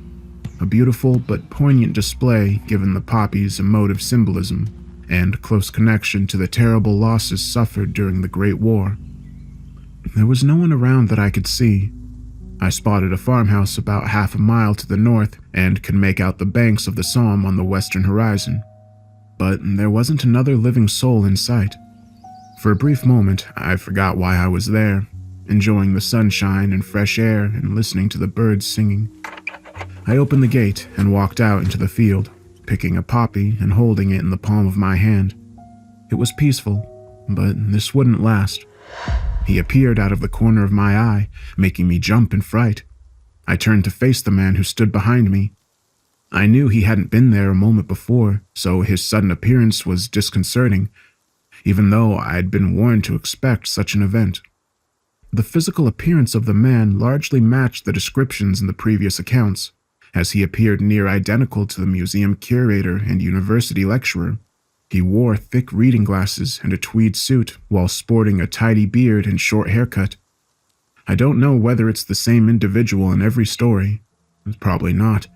a beautiful but poignant display given the poppies' emotive symbolism and close connection to the terrible losses suffered during the Great War. There was no one around that I could see. I spotted a farmhouse about half a mile to the north and could make out the banks of the Somme on the western horizon. But there wasn't another living soul in sight. For a brief moment, I forgot why I was there, enjoying the sunshine and fresh air and listening to the birds singing. I opened the gate and walked out into the field, picking a poppy and holding it in the palm of my hand. It was peaceful, but this wouldn't last. He appeared out of the corner of my eye, making me jump in fright. I turned to face the man who stood behind me. I knew he hadn't been there a moment before, so his sudden appearance was disconcerting, even though I'd been warned to expect such an event. The physical appearance of the man largely matched the descriptions in the previous accounts, as he appeared near identical to the museum curator and university lecturer. He wore thick reading glasses and a tweed suit while sporting a tidy beard and short haircut. I don't know whether it's the same individual in every story. Probably not.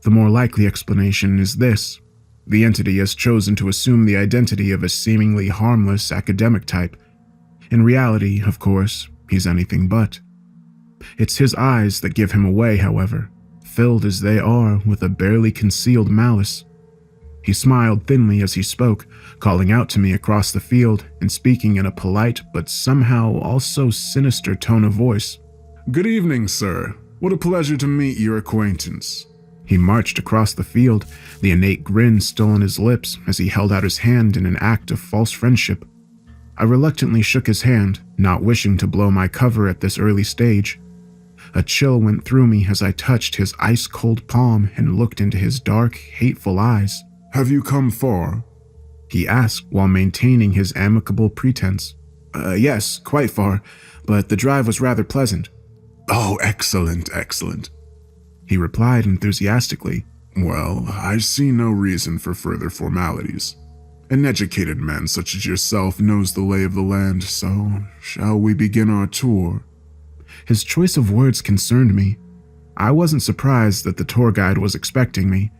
The more likely explanation is this. The entity has chosen to assume the identity of a seemingly harmless academic type. In reality, of course, he's anything but. It's his eyes that give him away, however, filled as they are with a barely concealed malice. He smiled thinly as he spoke, calling out to me across the field and speaking in a polite but somehow also sinister tone of voice. Good evening, sir. What a pleasure to meet your acquaintance. He marched across the field, the innate grin still on his lips as he held out his hand in an act of false friendship. I reluctantly shook his hand, not wishing to blow my cover at this early stage. A chill went through me as I touched his ice-cold palm and looked into his dark, hateful eyes. Have you come far? He asked while maintaining his amicable pretense. Yes, quite far, but the drive was rather pleasant. Oh, excellent, excellent. He replied enthusiastically. Well, I see no reason for further formalities. An educated man such as yourself knows the lay of the land, so shall we begin our tour? His choice of words concerned me. I wasn't surprised that the tour guide was expecting me.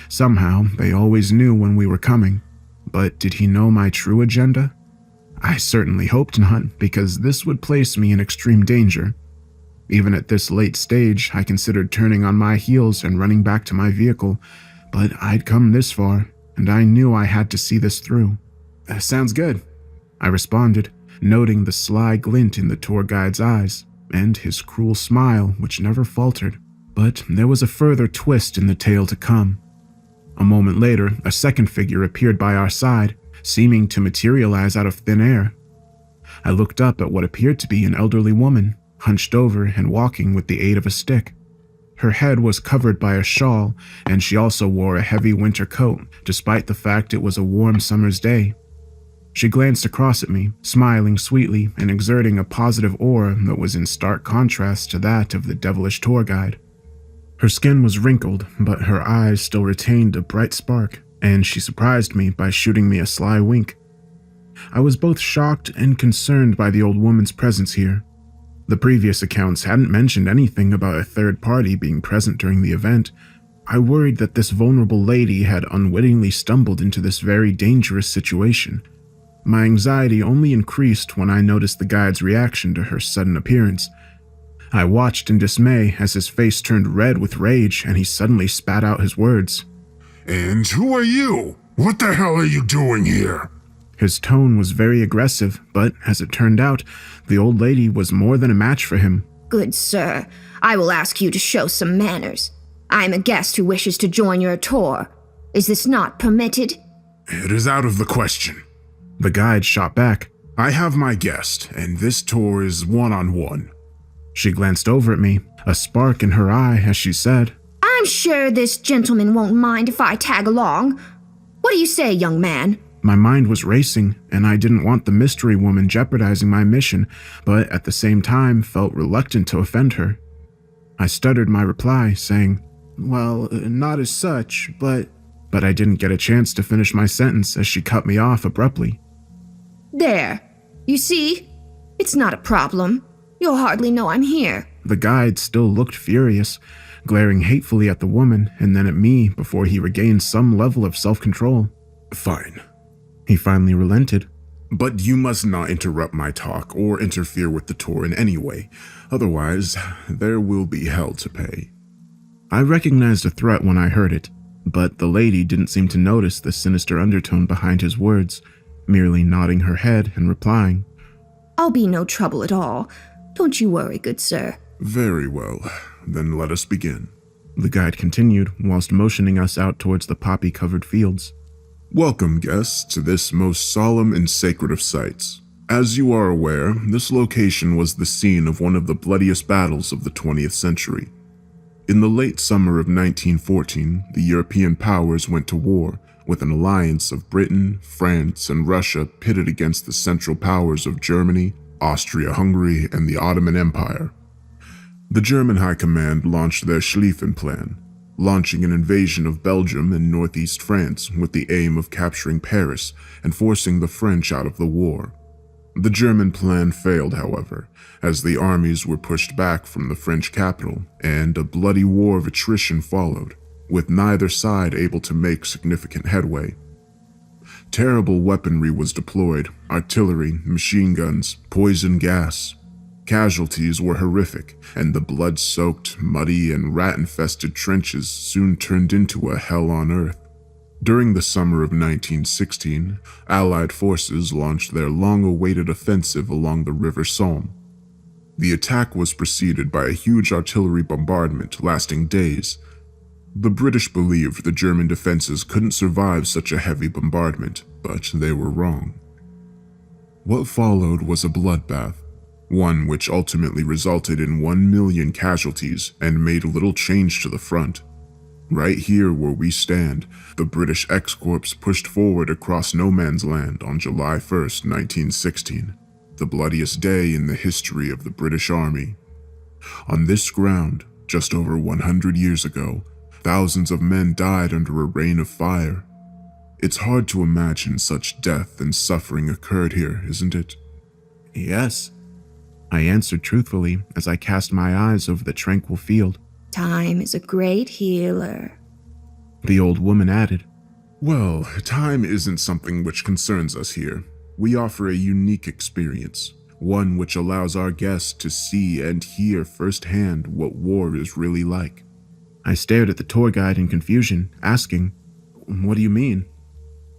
Somehow, they always knew when we were coming. But did he know my true agenda? I certainly hoped not, because this would place me in extreme danger. Even at this late stage, I considered turning on my heels and running back to my vehicle, but I'd come this far, and I knew I had to see this through. Sounds good, I responded, noting the sly glint in the tour guide's eyes, and his cruel smile, which never faltered. But there was a further twist in the tale to come. A moment later, a second figure appeared by our side, seeming to materialize out of thin air. I looked up at what appeared to be an elderly woman, hunched over and walking with the aid of a stick. Her head was covered by a shawl, and she also wore a heavy winter coat, despite the fact it was a warm summer's day. She glanced across at me, smiling sweetly and exerting a positive aura that was in stark contrast to that of the devilish tour guide. Her skin was wrinkled, but her eyes still retained a bright spark, and she surprised me by shooting me a sly wink. I was both shocked and concerned by the old woman's presence here. The previous accounts hadn't mentioned anything about a third party being present during the event. I worried that this vulnerable lady had unwittingly stumbled into this very dangerous situation. My anxiety only increased when I noticed the guide's reaction to her sudden appearance. I watched in dismay as his face turned red with rage and he suddenly spat out his words. And who are you? What the hell are you doing here? His tone was very aggressive, but as it turned out, the old lady was more than a match for him. Good sir, I will ask you to show some manners. I am a guest who wishes to join your tour. Is this not permitted? It is out of the question. The guide shot back. I have my guest, and this tour is one-on-one. She glanced over at me, a spark in her eye as she said, I'm sure this gentleman won't mind if I tag along. What do you say, young man? My mind was racing, and I didn't want the mystery woman jeopardizing my mission, but at the same time felt reluctant to offend her. I stuttered my reply, saying, well, not as such, but I didn't get a chance to finish my sentence as she cut me off abruptly. There. You see? It's not a problem. You'll hardly know I'm here. The guide still looked furious, glaring hatefully at the woman and then at me before he regained some level of self-control. Fine. He finally relented. But you must not interrupt my talk or interfere with the tour in any way. Otherwise, there will be hell to pay. I recognized a threat when I heard it, but the lady didn't seem to notice the sinister undertone behind his words, merely nodding her head and replying, I'll be no trouble at all. Don't you worry, good sir. Very well. Then let us begin. The guide continued, whilst motioning us out towards the poppy-covered fields. Welcome, guests, to this most solemn and sacred of sites. As you are aware, this location was the scene of one of the bloodiest battles of the 20th century. In the late summer of 1914, the European powers went to war, with an alliance of Britain, France, and Russia pitted against the Central Powers of Germany, Austria-Hungary, and the Ottoman Empire. The German High Command launched their Schlieffen Plan, launching an invasion of Belgium and northeast France with the aim of capturing Paris and forcing the French out of the war. The German plan failed, however, as the armies were pushed back from the French capital, and a bloody war of attrition followed, with neither side able to make significant headway. Terrible weaponry was deployed: artillery, machine guns, poison gas. Casualties were horrific, and the blood-soaked, muddy, and rat-infested trenches soon turned into a hell on earth. During the summer of 1916, Allied forces launched their long-awaited offensive along the River Somme. The attack was preceded by a huge artillery bombardment lasting days. The British believed the German defenses couldn't survive such a heavy bombardment, but they were wrong. What followed was a bloodbath, one which ultimately resulted in 1 million casualties and made little change to the front. Right here where we stand, the British X-Corps pushed forward across no man's land on July 1st, 1916, the bloodiest day in the history of the British Army. On this ground, just over 100 years ago, thousands of men died under a rain of fire. It's hard to imagine such death and suffering occurred here, isn't it? Yes, I answered truthfully as I cast my eyes over the tranquil field. Time is a great healer. The old woman added, Well, time isn't something which concerns us here. We offer a unique experience, one which allows our guests to see and hear firsthand what war is really like. I stared at the tour guide in confusion, asking, What do you mean?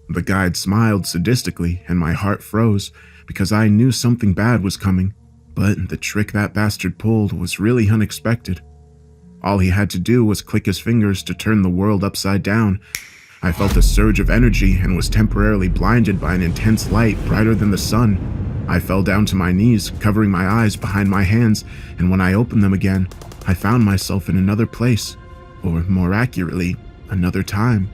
The guide smiled sadistically, and my heart froze because I knew something bad was coming, but the trick that bastard pulled was really unexpected. All he had to do was click his fingers to turn the world upside down. I felt a surge of energy and was temporarily blinded by an intense light brighter than the sun. I fell down to my knees, covering my eyes behind my hands, and when I opened them again, I found myself in another place, or more accurately, another time.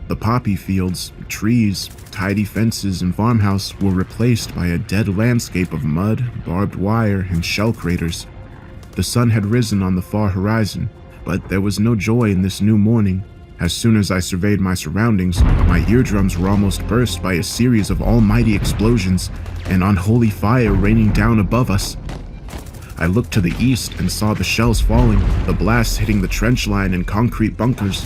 The poppy fields, trees, tidy fences, and farmhouse were replaced by a dead landscape of mud, barbed wire, and shell craters. The sun had risen on the far horizon, but there was no joy in this new morning. As soon as I surveyed my surroundings, my eardrums were almost burst by a series of almighty explosions and unholy fire raining down above us. I looked to the east and saw the shells falling, the blasts hitting the trench line and concrete bunkers.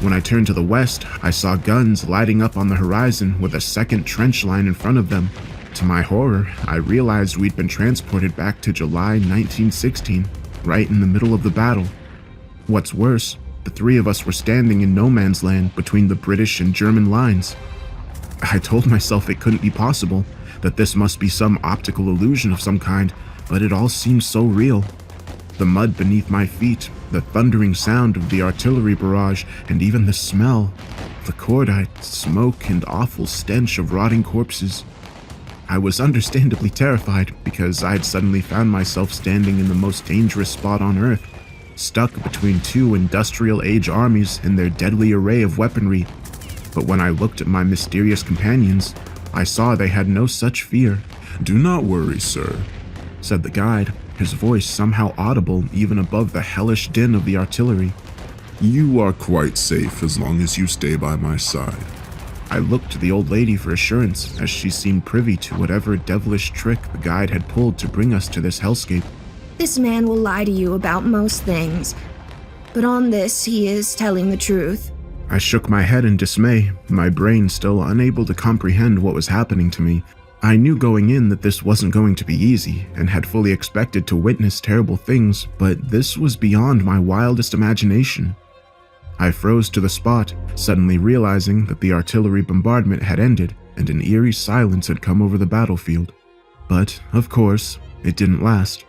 When I turned to the west, I saw guns lighting up on the horizon with a second trench line in front of them. To my horror, I realized we'd been transported back to July 1916, right in the middle of the battle. What's worse, the three of us were standing in no man's land between the British and German lines. I told myself it couldn't be possible, that this must be some optical illusion of some kind, but it all seemed so real. The mud beneath my feet, the thundering sound of the artillery barrage, and even the smell, the cordite, smoke, and awful stench of rotting corpses. I was understandably terrified because I'd suddenly found myself standing in the most dangerous spot on Earth, stuck between two industrial-age armies and their deadly array of weaponry. But when I looked at my mysterious companions, I saw they had no such fear. "Do not worry, sir," said the guide, his voice somehow audible even above the hellish din of the artillery. "You are quite safe as long as you stay by my side." I looked to the old lady for assurance, as she seemed privy to whatever devilish trick the guide had pulled to bring us to this hellscape. This man will lie to you about most things, but on this he is telling the truth. I shook my head in dismay, my brain still unable to comprehend what was happening to me. I knew going in that this wasn't going to be easy, and had fully expected to witness terrible things, but this was beyond my wildest imagination. I froze to the spot, suddenly realizing that the artillery bombardment had ended and an eerie silence had come over the battlefield. But, of course, it didn't last.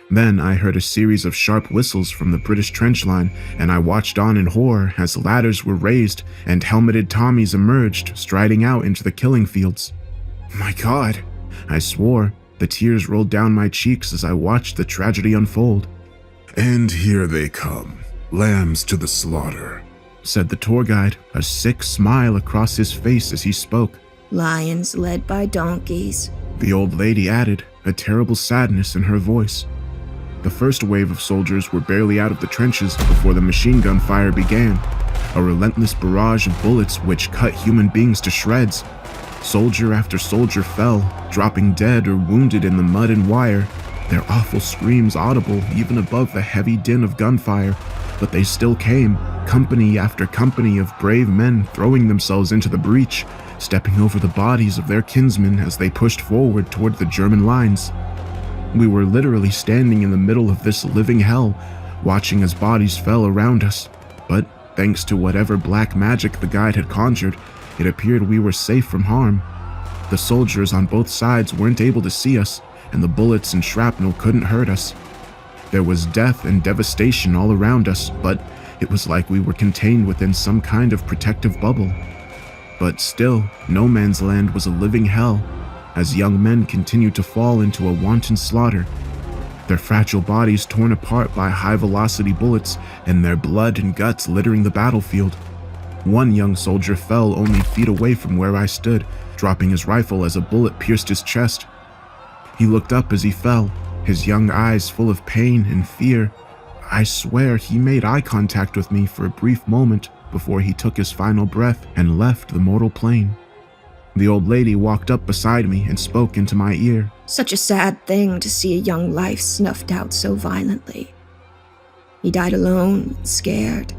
Then I heard a series of sharp whistles from the British trench line, and I watched on in horror as ladders were raised and helmeted Tommies emerged, striding out into the killing fields. My God, I swore. The tears rolled down my cheeks as I watched the tragedy unfold. "And here they come, lambs to the slaughter," said the tour guide, a sick smile across his face as he spoke. Lions led by donkeys, The old lady added, a terrible sadness in her voice. The first wave of soldiers were barely out of the trenches before the machine gun fire began, a relentless barrage of bullets which cut human beings to shreds. Soldier after soldier fell, dropping dead or wounded in the mud and wire, their awful screams audible even above the heavy din of gunfire. But they still came, company after company of brave men throwing themselves into the breach, stepping over the bodies of their kinsmen as they pushed forward toward the German lines. We were literally standing in the middle of this living hell, watching as bodies fell around us. But thanks to whatever black magic the guide had conjured, it appeared we were safe from harm. The soldiers on both sides weren't able to see us, and the bullets and shrapnel couldn't hurt us. There was death and devastation all around us, but it was like we were contained within some kind of protective bubble. But still, no man's land was a living hell, as young men continued to fall into a wanton slaughter, their fragile bodies torn apart by high-velocity bullets and their blood and guts littering the battlefield. One young soldier fell only feet away from where I stood, dropping his rifle as a bullet pierced his chest. He looked up as he fell, his young eyes full of pain and fear. I swear he made eye contact with me for a brief moment before he took his final breath and left the mortal plane. The old lady walked up beside me and spoke into my ear. Such a sad thing to see a young life snuffed out so violently. He died alone, scared,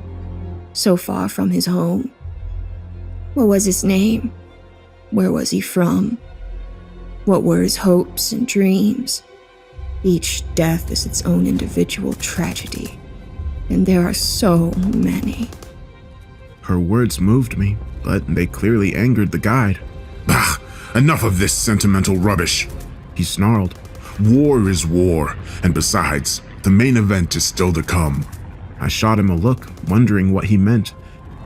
so far from his home. What was his name? Where was he from? What were his hopes and dreams? Each death is its own individual tragedy, and there are so many. Her words moved me, but they clearly angered the guide. "Bah! Enough of this sentimental rubbish," he snarled. "War is war, and besides, the main event is still to come." I shot him a look, wondering what he meant,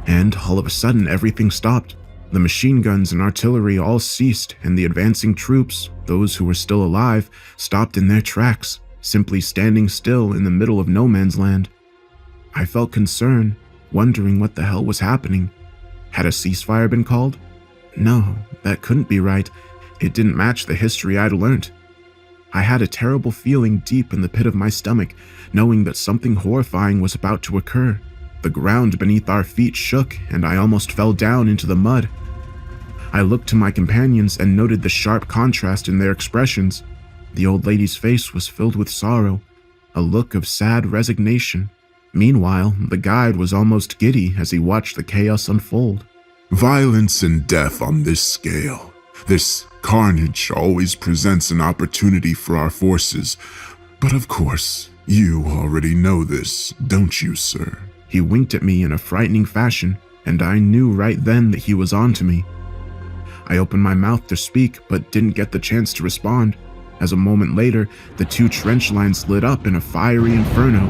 and all of a sudden everything stopped. The machine guns and artillery all ceased, and the advancing troops, those who were still alive, stopped in their tracks, simply standing still in the middle of no man's land. I felt concern, wondering what the hell was happening. Had a ceasefire been called? No, that couldn't be right. It didn't match the history I'd learned. I had a terrible feeling deep in the pit of my stomach, knowing that something horrifying was about to occur. The ground beneath our feet shook, and I almost fell down into the mud. I looked to my companions and noted the sharp contrast in their expressions. The old lady's face was filled with sorrow, a look of sad resignation. Meanwhile, the guide was almost giddy as he watched the chaos unfold. Violence and death on this scale. This carnage always presents an opportunity for our forces. But of course, you already know this, don't you, sir? He winked at me in a frightening fashion, and I knew right then that he was on to me. I opened my mouth to speak, but didn't get the chance to respond, as a moment later, the two trench lines lit up in a fiery inferno.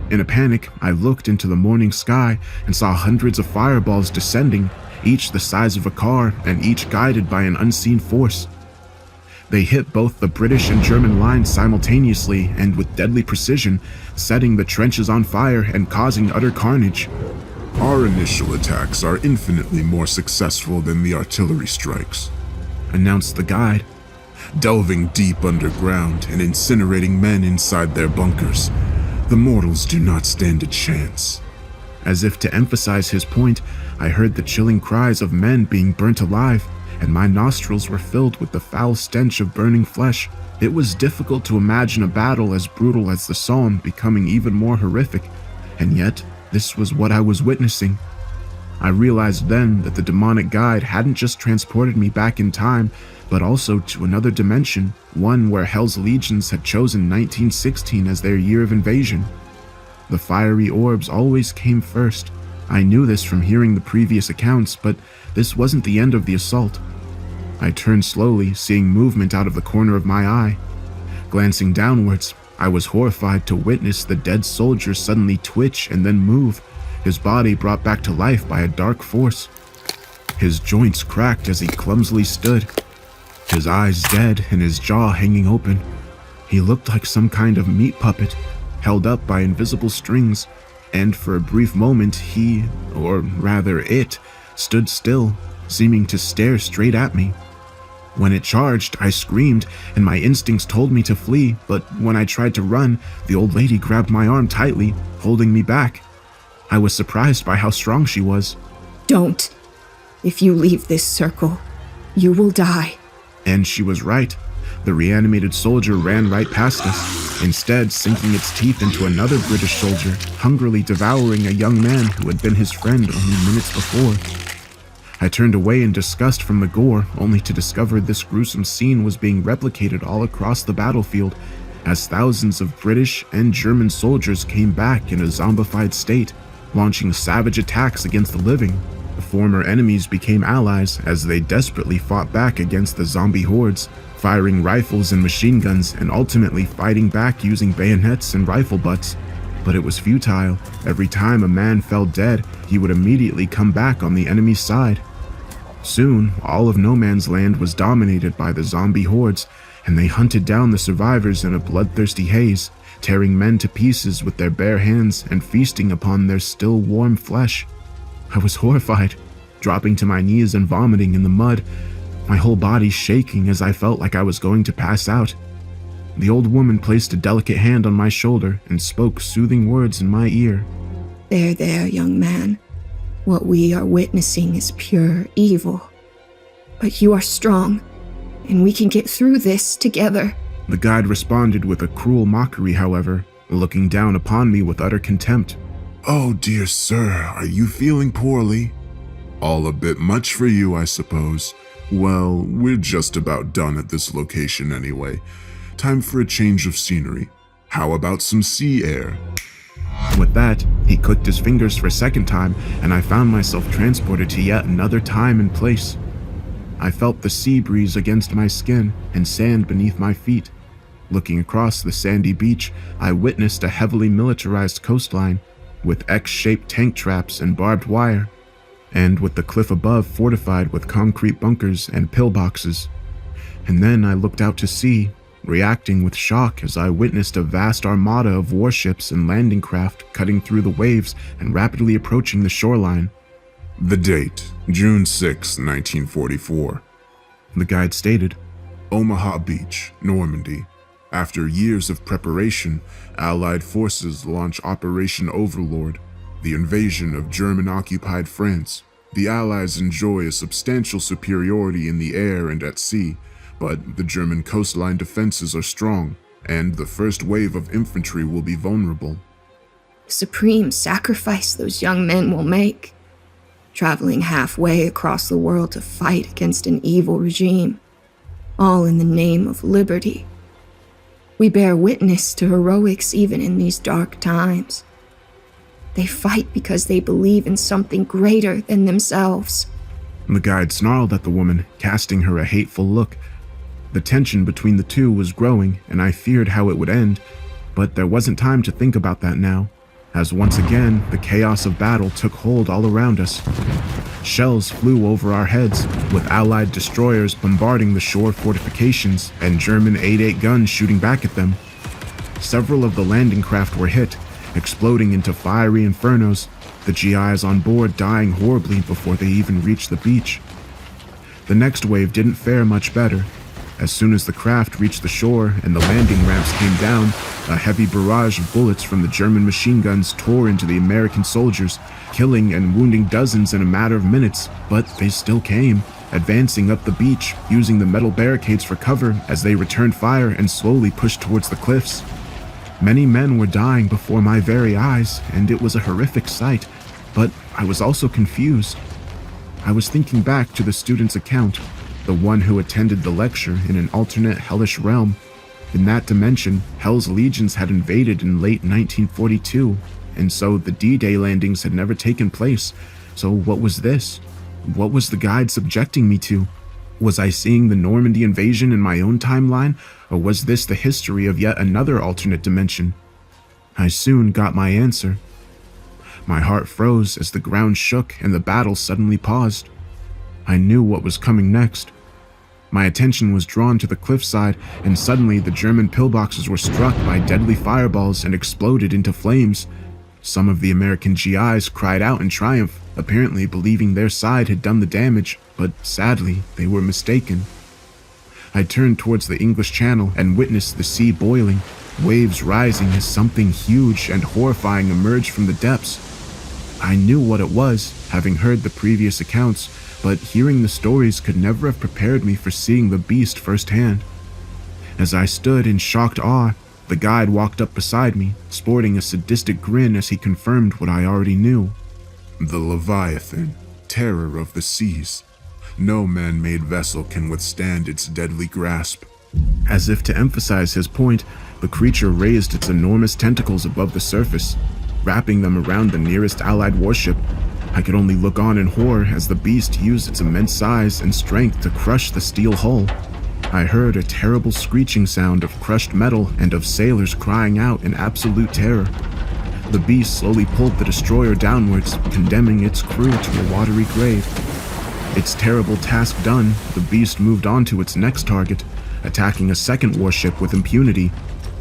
In a panic, I looked into the morning sky and saw hundreds of fireballs descending, each the size of a car and each guided by an unseen force. They hit both the British and German lines simultaneously and with deadly precision, setting the trenches on fire and causing utter carnage. Our initial attacks are infinitely more successful than the artillery strikes, announced the guide. Delving deep underground and incinerating men inside their bunkers, the mortals do not stand a chance. As if to emphasize his point, I heard the chilling cries of men being burnt alive, and my nostrils were filled with the foul stench of burning flesh. It was difficult to imagine a battle as brutal as the Somme becoming even more horrific, and yet this was what I was witnessing. I realized then that the demonic guide hadn't just transported me back in time, but also to another dimension, one where Hell's legions had chosen 1916 as their year of invasion. The fiery orbs always came first. I knew this from hearing the previous accounts, but this wasn't the end of the assault. I turned slowly, seeing movement out of the corner of my eye. Glancing downwards, I was horrified to witness the dead soldier suddenly twitch and then move, his body brought back to life by a dark force. His joints cracked as he clumsily stood, his eyes dead and his jaw hanging open. He looked like some kind of meat puppet, held up by invisible strings, and for a brief moment he, or rather it, stood still, seeming to stare straight at me. When it charged, I screamed, and my instincts told me to flee, but when I tried to run, the old lady grabbed my arm tightly, holding me back. I was surprised by how strong she was. Don't. If you leave this circle, you will die. And she was right. The reanimated soldier ran right past us, instead sinking its teeth into another British soldier, hungrily devouring a young man who had been his friend only minutes before. I turned away in disgust from the gore, only to discover this gruesome scene was being replicated all across the battlefield, as thousands of British and German soldiers came back in a zombified state, launching savage attacks against the living. The former enemies became allies as they desperately fought back against the zombie hordes, firing rifles and machine guns and ultimately fighting back using bayonets and rifle butts. But it was futile. Every time a man fell dead, he would immediately come back on the enemy's side. Soon, all of No Man's Land was dominated by the zombie hordes, and they hunted down the survivors in a bloodthirsty haze, tearing men to pieces with their bare hands and feasting upon their still warm flesh. I was horrified, dropping to my knees and vomiting in the mud, my whole body shaking as I felt like I was going to pass out. The old woman placed a delicate hand on my shoulder and spoke soothing words in my ear. There, young man. What we are witnessing is pure evil. But you are strong, and we can get through this together. The guide responded with a cruel mockery, however, looking down upon me with utter contempt. Oh, dear sir, are you feeling poorly? All a bit much for you, I suppose. Well, we're just about done at this location anyway. Time for a change of scenery. How about some sea air? With that, he clicked his fingers for a second time, and I found myself transported to yet another time and place. I felt the sea breeze against my skin and sand beneath my feet. Looking across the sandy beach, I witnessed a heavily militarized coastline, with X-shaped tank traps and barbed wire, and with the cliff above fortified with concrete bunkers and pillboxes. And then I looked out to sea, reacting with shock as I witnessed a vast armada of warships and landing craft cutting through the waves and rapidly approaching the shoreline. The date, June 6, 1944. The guide stated. Omaha Beach, Normandy. After years of preparation, Allied forces launch Operation Overlord, the invasion of German-occupied France. The Allies enjoy a substantial superiority in the air and at sea, but the German coastline defenses are strong, and the first wave of infantry will be vulnerable. Supreme sacrifice those young men will make, traveling halfway across the world to fight against an evil regime, all in the name of liberty. We bear witness to heroics even in these dark times. They fight because they believe in something greater than themselves. The guide snarled at the woman, casting her a hateful look. The tension between the two was growing, and I feared how it would end, but there wasn't time to think about that now, as once again the chaos of battle took hold all around us. Shells flew over our heads, with Allied destroyers bombarding the shore fortifications and German 8.8 guns shooting back at them. Several of the landing craft were hit, exploding into fiery infernos, the GIs on board dying horribly before they even reached the beach. The next wave didn't fare much better. As soon as the craft reached the shore and the landing ramps came down, a heavy barrage of bullets from the German machine guns tore into the American soldiers, killing and wounding dozens in a matter of minutes, but they still came, advancing up the beach, using the metal barricades for cover as they returned fire and slowly pushed towards the cliffs. Many men were dying before my very eyes, and it was a horrific sight, but I was also confused. I was thinking back to the student's account, the one who attended the lecture in an alternate hellish realm. In that dimension, Hell's legions had invaded in late 1942, and so the D-Day landings had never taken place. So what was this? What was the guide subjecting me to? Was I seeing the Normandy invasion in my own timeline, or was this the history of yet another alternate dimension? I soon got my answer. My heart froze as the ground shook and the battle suddenly paused. I knew what was coming next. My attention was drawn to the cliffside, and suddenly the German pillboxes were struck by deadly fireballs and exploded into flames. Some of the American GIs cried out in triumph, apparently believing their side had done the damage, but sadly, they were mistaken. I turned towards the English Channel and witnessed the sea boiling, waves rising as something huge and horrifying emerged from the depths. I knew what it was, having heard the previous accounts, but hearing the stories could never have prepared me for seeing the beast firsthand. As I stood in shocked awe, the guide walked up beside me, sporting a sadistic grin as he confirmed what I already knew. The Leviathan, terror of the seas. No man-made vessel can withstand its deadly grasp. As if to emphasize his point, the creature raised its enormous tentacles above the surface, wrapping them around the nearest Allied warship. I could only look on in horror as the beast used its immense size and strength to crush the steel hull. I heard a terrible screeching sound of crushed metal and of sailors crying out in absolute terror. The beast slowly pulled the destroyer downwards, condemning its crew to a watery grave. Its terrible task done, the beast moved on to its next target, attacking a second warship with impunity.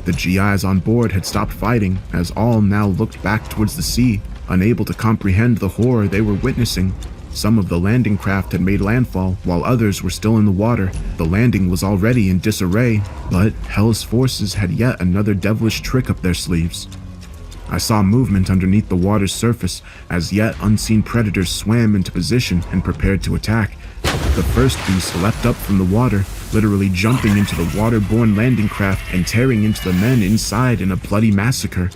The GIs on board had stopped fighting, as all now looked back towards the sea, unable to comprehend the horror they were witnessing. Some of the landing craft had made landfall, while others were still in the water. The landing was already in disarray, but Hell's forces had yet another devilish trick up their sleeves. I saw movement underneath the water's surface, as yet unseen predators swam into position and prepared to attack. The first beast leapt up from the water, literally jumping into the waterborne landing craft and tearing into the men inside in a bloody massacre.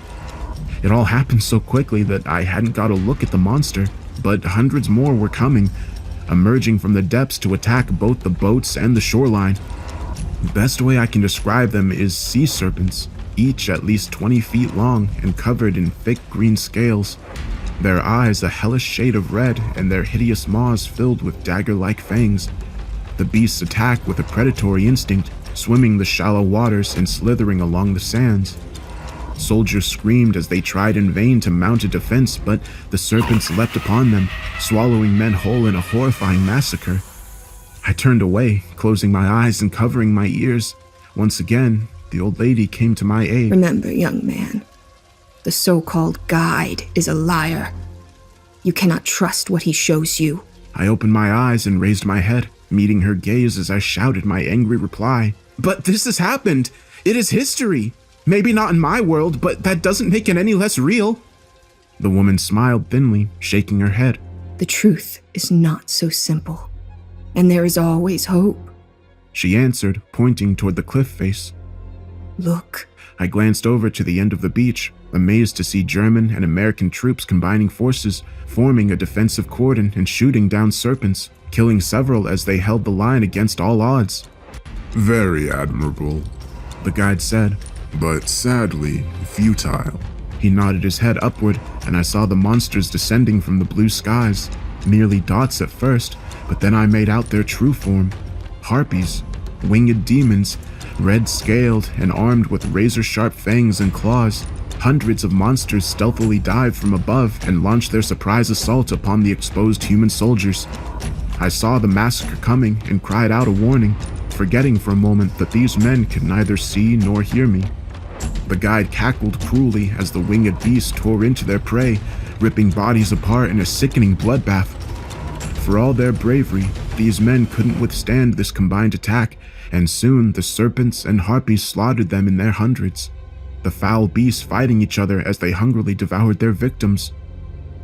It all happened so quickly that I hadn't got a look at the monster, but hundreds more were coming, emerging from the depths to attack both the boats and the shoreline. The best way I can describe them is sea serpents, each at least 20 feet long and covered in thick green scales. Their eyes a hellish shade of red, and their hideous maws filled with dagger-like fangs. The beasts attack with a predatory instinct, swimming the shallow waters and slithering along the sands. Soldiers screamed as they tried in vain to mount a defense, but the serpents leapt upon them, swallowing men whole in a horrifying massacre. I turned away, closing my eyes and covering my ears. Once again, the old lady came to my aid. Remember, young man, the so-called guide is a liar. You cannot trust what he shows you. I opened my eyes and raised my head, meeting her gaze as I shouted my angry reply. But this has happened! It is history! Maybe not in my world, but that doesn't make it any less real. The woman smiled thinly, shaking her head. The truth is not so simple, and there is always hope. She answered, pointing toward the cliff face. Look. I glanced over to the end of the beach, amazed to see German and American troops combining forces, forming a defensive cordon and shooting down serpents, killing several as they held the line against all odds. Very admirable, the guide said, but sadly futile. He nodded his head upward, and I saw the monsters descending from the blue skies, merely dots at first, but then I made out their true form. Harpies, winged demons, red-scaled and armed with razor-sharp fangs and claws. Hundreds of monsters stealthily dived from above and launched their surprise assault upon the exposed human soldiers. I saw the massacre coming and cried out a warning, forgetting for a moment that these men could neither see nor hear me. The guide cackled cruelly as the winged beasts tore into their prey, ripping bodies apart in a sickening bloodbath. For all their bravery, these men couldn't withstand this combined attack, and soon the serpents and harpies slaughtered them in their hundreds, the foul beasts fighting each other as they hungrily devoured their victims.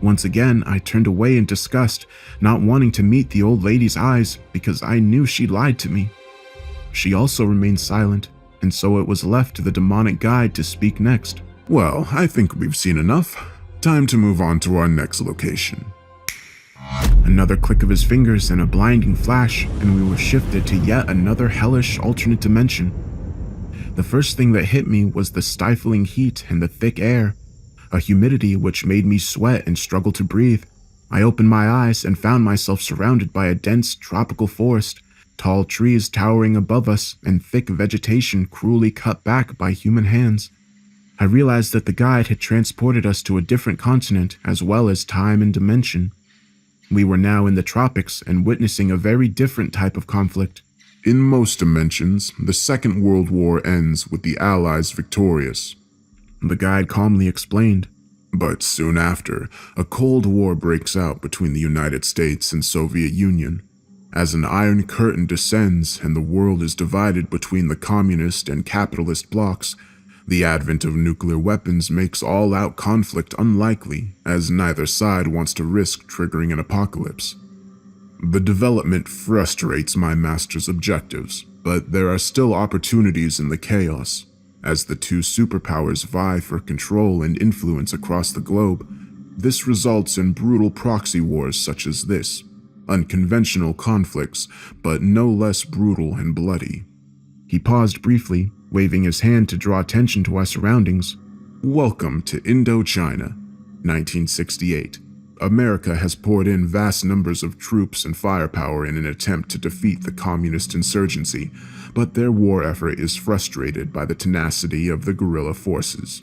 Once again, I turned away in disgust, not wanting to meet the old lady's eyes because I knew she lied to me. She also remained silent, and so it was left to the demonic guide to speak next. Well, I think we've seen enough. Time to move on to our next location. Another click of his fingers and a blinding flash, and we were shifted to yet another hellish alternate dimension. The first thing that hit me was the stifling heat and the thick air, a humidity which made me sweat and struggle to breathe. I opened my eyes and found myself surrounded by a dense tropical forest, tall trees towering above us and thick vegetation cruelly cut back by human hands. I realized that the guide had transported us to a different continent as well as time and dimension. We were now in the tropics and witnessing a very different type of conflict. In most dimensions, the Second World War ends with the Allies victorious, the guide calmly explained. But soon after, a Cold War breaks out between the United States and Soviet Union. As an iron curtain descends and the world is divided between the communist and capitalist blocs, the advent of nuclear weapons makes all-out conflict unlikely, as neither side wants to risk triggering an apocalypse. The development frustrates my master's objectives, but there are still opportunities in the chaos. As the two superpowers vie for control and influence across the globe, this results in brutal proxy wars such as this. Unconventional conflicts, but no less brutal and bloody. He paused briefly, waving his hand to draw attention to our surroundings. Welcome to Indochina, 1968. America has poured in vast numbers of troops and firepower in an attempt to defeat the communist insurgency, but their war effort is frustrated by the tenacity of the guerrilla forces.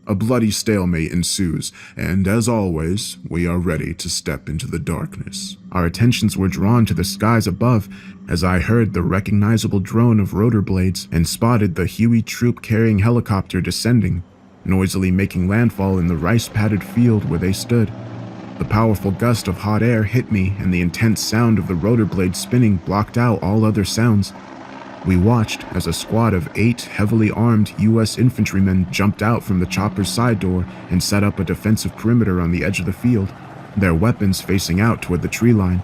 A bloody stalemate ensues, and as always, we are ready to step into the darkness. Our attentions were drawn to the skies above as I heard the recognizable drone of rotor blades and spotted the Huey troop-carrying helicopter descending, noisily making landfall in the rice-padded field where they stood. The powerful gust of hot air hit me, and the intense sound of the rotor blade spinning blocked out all other sounds. We watched as a squad of 8 heavily armed U.S. infantrymen jumped out from the chopper's side door and set up a defensive perimeter on the edge of the field, their weapons facing out toward the tree line.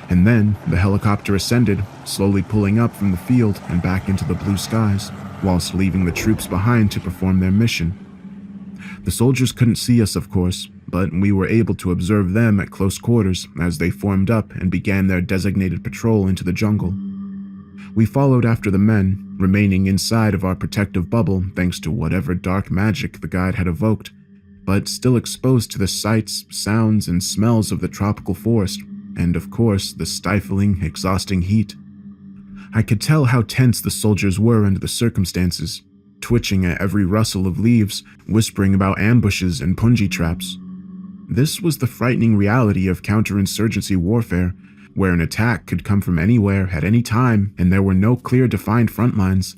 And then the helicopter ascended, slowly pulling up from the field and back into the blue skies, whilst leaving the troops behind to perform their mission. The soldiers couldn't see us, of course, but we were able to observe them at close quarters as they formed up and began their designated patrol into the jungle. We followed after the men, remaining inside of our protective bubble thanks to whatever dark magic the guide had evoked, but still exposed to the sights, sounds, and smells of the tropical forest, and of course the stifling, exhausting heat. I could tell how tense the soldiers were under the circumstances, twitching at every rustle of leaves, whispering about ambushes and punji traps. This was the frightening reality of counterinsurgency warfare, where an attack could come from anywhere at any time and there were no clear defined front lines.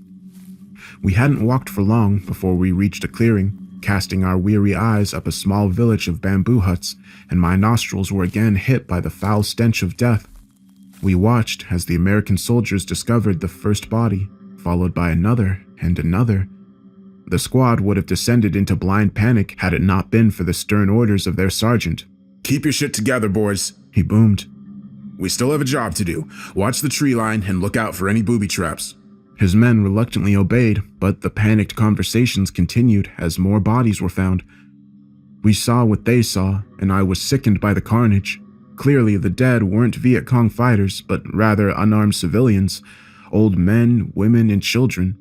We hadn't walked for long before we reached a clearing, casting our weary eyes up a small village of bamboo huts, and my nostrils were again hit by the foul stench of death. We watched as the American soldiers discovered the first body, followed by another and another. The squad would have descended into blind panic had it not been for the stern orders of their sergeant. Keep your shit together, boys, he boomed. We still have a job to do. Watch the tree line and look out for any booby traps. His men reluctantly obeyed, but the panicked conversations continued as more bodies were found. We saw what they saw, and I was sickened by the carnage. Clearly, the dead weren't Viet Cong fighters, but rather unarmed civilians, old men, women, and children.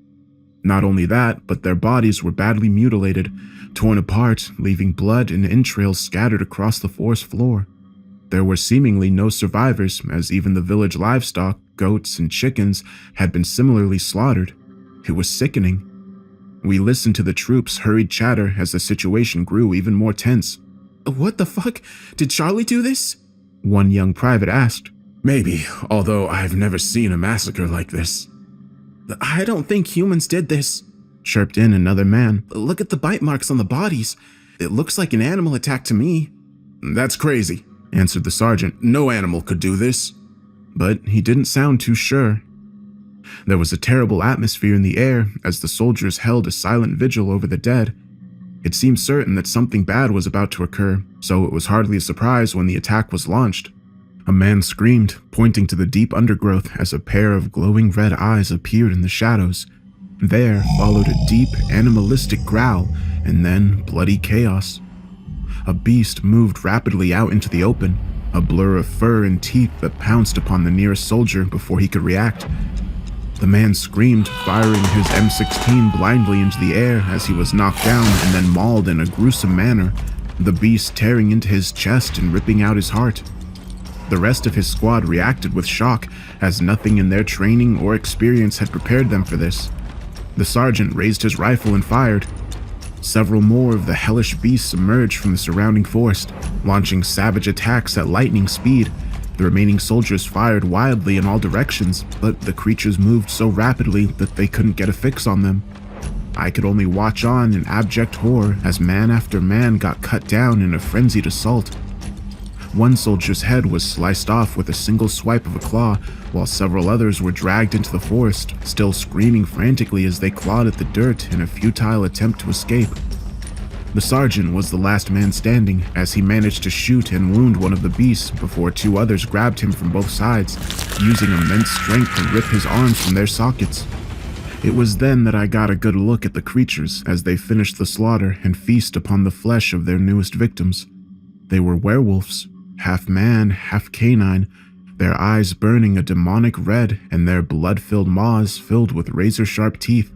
Not only that, but their bodies were badly mutilated, torn apart, leaving blood and entrails scattered across the forest floor. There were seemingly no survivors, as even the village livestock, goats, and chickens had been similarly slaughtered. It was sickening. We listened to the troops' hurried chatter as the situation grew even more tense. "What the fuck? Did Charlie do this?" one young private asked. Maybe, although I've never seen a massacre like this. "I don't think humans did this," chirped in another man. "Look at the bite marks on the bodies. It looks like an animal attack to me." "That's crazy," answered the sergeant. "No animal could do this." But he didn't sound too sure. There was a terrible atmosphere in the air as the soldiers held a silent vigil over the dead. It seemed certain that something bad was about to occur, so it was hardly a surprise when the attack was launched. A man screamed, pointing to the deep undergrowth as a pair of glowing red eyes appeared in the shadows. There followed a deep, animalistic growl, and then bloody chaos. A beast moved rapidly out into the open, a blur of fur and teeth that pounced upon the nearest soldier before he could react. The man screamed, firing his M16 blindly into the air as he was knocked down and then mauled in a gruesome manner, the beast tearing into his chest and ripping out his heart. The rest of his squad reacted with shock, as nothing in their training or experience had prepared them for this. The sergeant raised his rifle and fired. Several more of the hellish beasts emerged from the surrounding forest, launching savage attacks at lightning speed. The remaining soldiers fired wildly in all directions, but the creatures moved so rapidly that they couldn't get a fix on them. I could only watch on in abject horror as man after man got cut down in a frenzied assault. One soldier's head was sliced off with a single swipe of a claw, while several others were dragged into the forest, still screaming frantically as they clawed at the dirt in a futile attempt to escape. The sergeant was the last man standing, as he managed to shoot and wound one of the beasts before two others grabbed him from both sides, using immense strength to rip his arms from their sockets. It was then that I got a good look at the creatures as they finished the slaughter and feast upon the flesh of their newest victims. They were werewolves, half man, half canine, their eyes burning a demonic red and their blood-filled maws filled with razor-sharp teeth.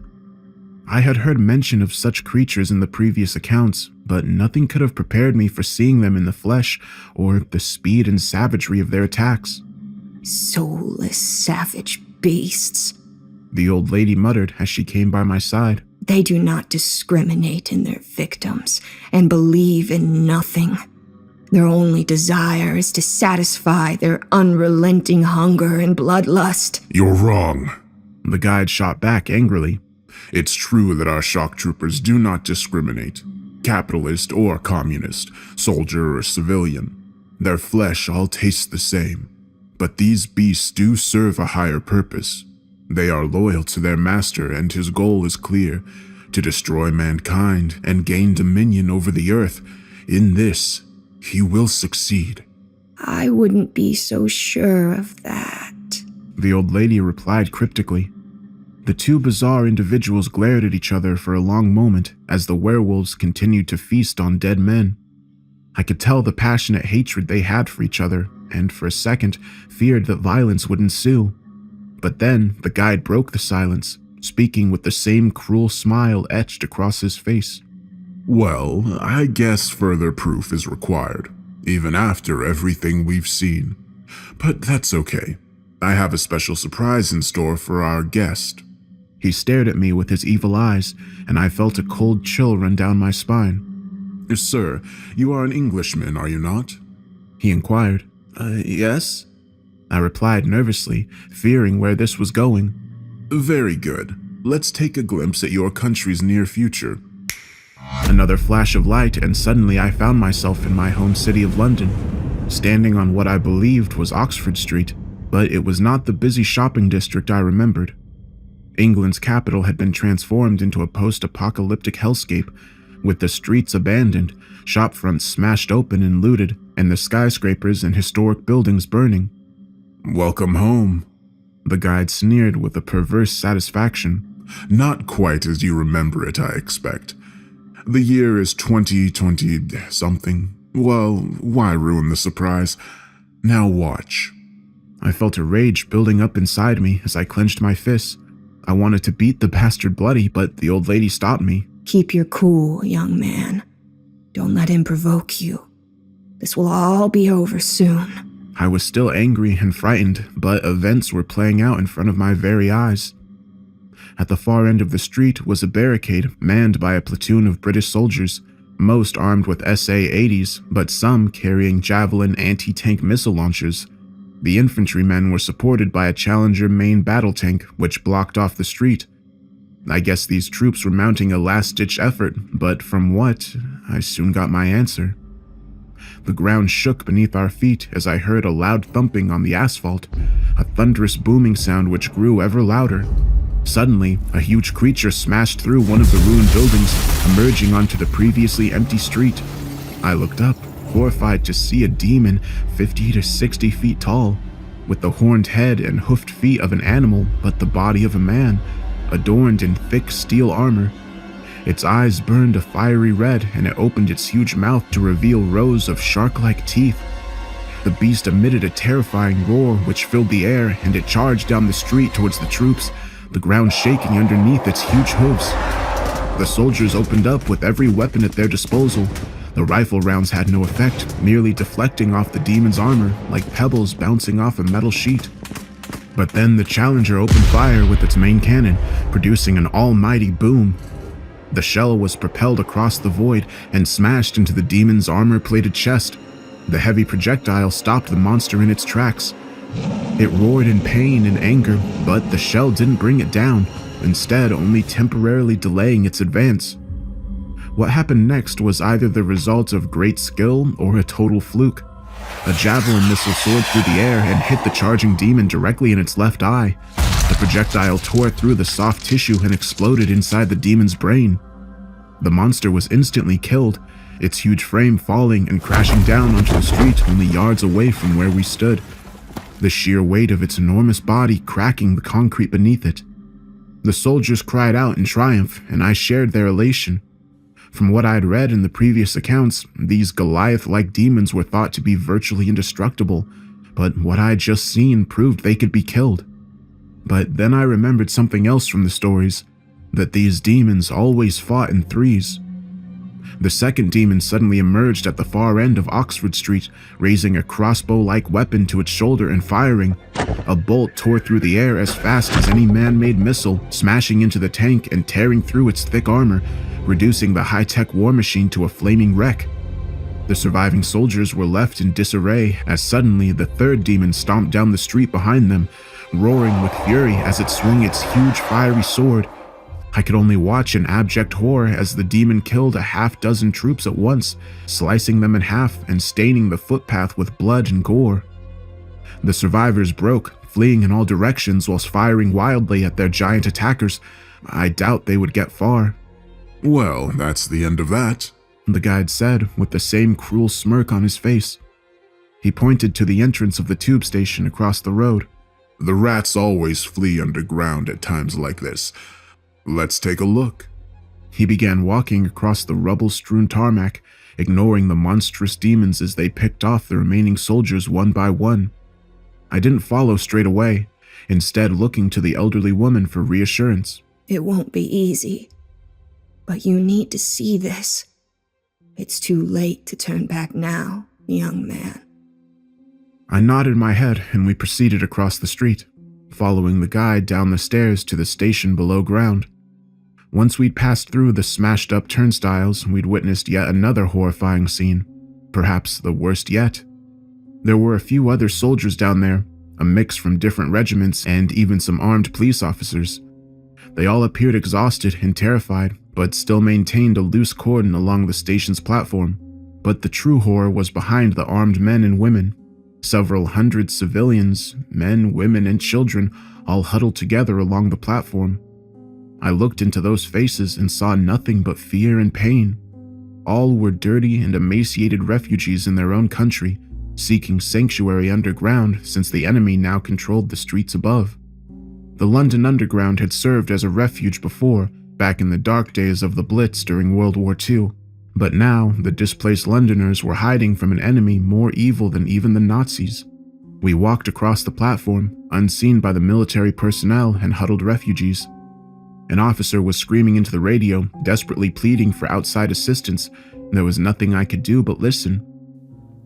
I had heard mention of such creatures in the previous accounts, but nothing could have prepared me for seeing them in the flesh or the speed and savagery of their attacks. "Soulless, savage beasts," the old lady muttered as she came by my side. "They do not discriminate in their victims and believe in nothing. Their only desire is to satisfy their unrelenting hunger and bloodlust." You're wrong. The guide shot back angrily. It's true that our shock troopers do not discriminate, capitalist or communist, soldier or civilian. Their flesh all tastes the same. But these beasts do serve a higher purpose. They are loyal to their master, and his goal is clear: to destroy mankind and gain dominion over the earth. In this, he will succeed. "I wouldn't be so sure of that," the old lady replied cryptically. The two bizarre individuals glared at each other for a long moment as the werewolves continued to feast on dead men. I could tell the passionate hatred they had for each other, and for a second feared that violence would ensue. But then the guide broke the silence, speaking with the same cruel smile etched across his face. Well, I guess further proof is required, even after everything we've seen. But that's okay. I have a special surprise in store for our guest. He stared at me with his evil eyes, and I felt a cold chill run down my spine. Sir, you are an Englishman, are you not? He inquired. Yes? I replied nervously, fearing where this was going. Very good. Let's take a glimpse at your country's near future. Another flash of light, and suddenly I found myself in my home city of London, standing on what I believed was Oxford Street, but it was not the busy shopping district I remembered. England's capital had been transformed into a post-apocalyptic hellscape, with the streets abandoned, shop fronts smashed open and looted, and the skyscrapers and historic buildings burning. Welcome home. The guide sneered with a perverse satisfaction. Not quite as you remember it, I expect. The year is 2020 something. Well, why ruin the surprise? Now watch. I felt a rage building up inside me as I clenched my fists. I wanted to beat the bastard bloody, but the old lady stopped me. Keep your cool, young man. Don't let him provoke you. This will all be over soon. I was still angry and frightened, but events were playing out in front of my very eyes. At the far end of the street was a barricade manned by a platoon of British soldiers, most armed with SA-80s, but some carrying Javelin anti-tank missile launchers. The infantrymen were supported by a Challenger main battle tank, which blocked off the street. I guess these troops were mounting a last-ditch effort, but from what, I soon got my answer. The ground shook beneath our feet as I heard a loud thumping on the asphalt, a thunderous booming sound which grew ever louder. Suddenly, a huge creature smashed through one of the ruined buildings, emerging onto the previously empty street. I looked up, horrified to see a demon 50 to 60 feet tall, with the horned head and hoofed feet of an animal but the body of a man, adorned in thick steel armor. Its eyes burned a fiery red, and it opened its huge mouth to reveal rows of shark-like teeth. The beast emitted a terrifying roar which filled the air, and it charged down the street towards the troops, the ground shaking underneath its huge hooves. The soldiers opened up with every weapon at their disposal. The rifle rounds had no effect, merely deflecting off the demon's armor like pebbles bouncing off a metal sheet. But then the Challenger opened fire with its main cannon, producing an almighty boom. The shell was propelled across the void and smashed into the demon's armor-plated chest. The heavy projectile stopped the monster in its tracks. It roared in pain and anger, but the shell didn't bring it down, instead only temporarily delaying its advance. What happened next was either the result of great skill or a total fluke. A javelin missile soared through the air and hit the charging demon directly in its left eye. The projectile tore through the soft tissue and exploded inside the demon's brain. The monster was instantly killed, its huge frame falling and crashing down onto the street only yards away from where we stood, the sheer weight of its enormous body cracking the concrete beneath it. The soldiers cried out in triumph, and I shared their elation. From what I had read in the previous accounts, these Goliath-like demons were thought to be virtually indestructible, but what I had just seen proved they could be killed. But then I remembered something else from the stories, that these demons always fought in threes. The second demon suddenly emerged at the far end of Oxford Street, raising a crossbow-like weapon to its shoulder and firing. A bolt tore through the air as fast as any man-made missile, smashing into the tank and tearing through its thick armor, reducing the high-tech war machine to a flaming wreck. The surviving soldiers were left in disarray as suddenly the third demon stomped down the street behind them, roaring with fury as it swung its huge fiery sword. I could only watch in abject horror as the demon killed a half-dozen troops at once, slicing them in half and staining the footpath with blood and gore. The survivors broke, fleeing in all directions whilst firing wildly at their giant attackers. I doubt they would get far. Well, that's the end of that, the guide said, with the same cruel smirk on his face. He pointed to the entrance of the tube station across the road. The rats always flee underground at times like this. Let's take a look. He began walking across the rubble-strewn tarmac, ignoring the monstrous demons as they picked off the remaining soldiers one by one. I didn't follow straight away, instead looking to the elderly woman for reassurance. It won't be easy, but you need to see this. It's too late to turn back now, young man. I nodded my head and we proceeded across the street, following the guide down the stairs to the station below ground. Once we'd passed through the smashed-up turnstiles, we'd witnessed yet another horrifying scene, perhaps the worst yet. There were a few other soldiers down there, a mix from different regiments and even some armed police officers. They all appeared exhausted and terrified, but still maintained a loose cordon along the station's platform. But the true horror was behind the armed men and women. Several hundred civilians, men, women, and children, all huddled together along the platform. I looked into those faces and saw nothing but fear and pain. All were dirty and emaciated refugees in their own country, seeking sanctuary underground since the enemy now controlled the streets above. The London Underground had served as a refuge before, back in the dark days of the Blitz during World War II, but now the displaced Londoners were hiding from an enemy more evil than even the Nazis. We walked across the platform, unseen by the military personnel and huddled refugees. An officer was screaming into the radio, desperately pleading for outside assistance. There was nothing I could do but listen.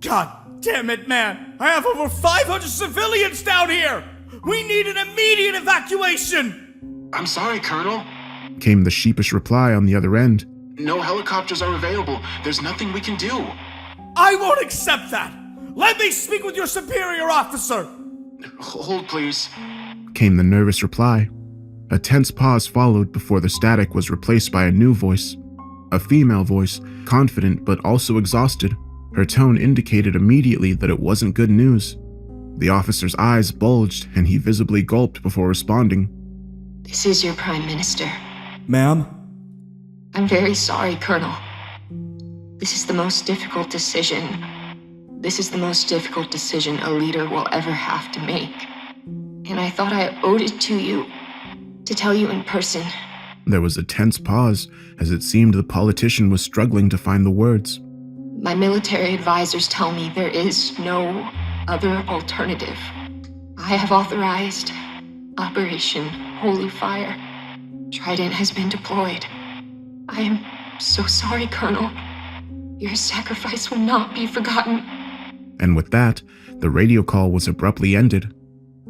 God damn it, man! I have over 500 civilians down here! We need an immediate evacuation! I'm sorry, Colonel. Came the sheepish reply on the other end. No helicopters are available. There's nothing we can do. I won't accept that! Let me speak with your superior officer! Hold, please. Came the nervous reply. A tense pause followed before the static was replaced by a new voice. A female voice, confident but also exhausted. Her tone indicated immediately that it wasn't good news. The officer's eyes bulged and he visibly gulped before responding. This is your Prime Minister. Ma'am? I'm very sorry, Colonel. This is the most difficult decision. This is the most difficult decision a leader will ever have to make. And I thought I owed it to you to tell you in person. There was a tense pause as it seemed the politician was struggling to find the words. My military advisors tell me there is no other alternative. I have authorized Operation Holy Fire. Trident has been deployed. I am so sorry, Colonel. Your sacrifice will not be forgotten. And with that, the radio call was abruptly ended.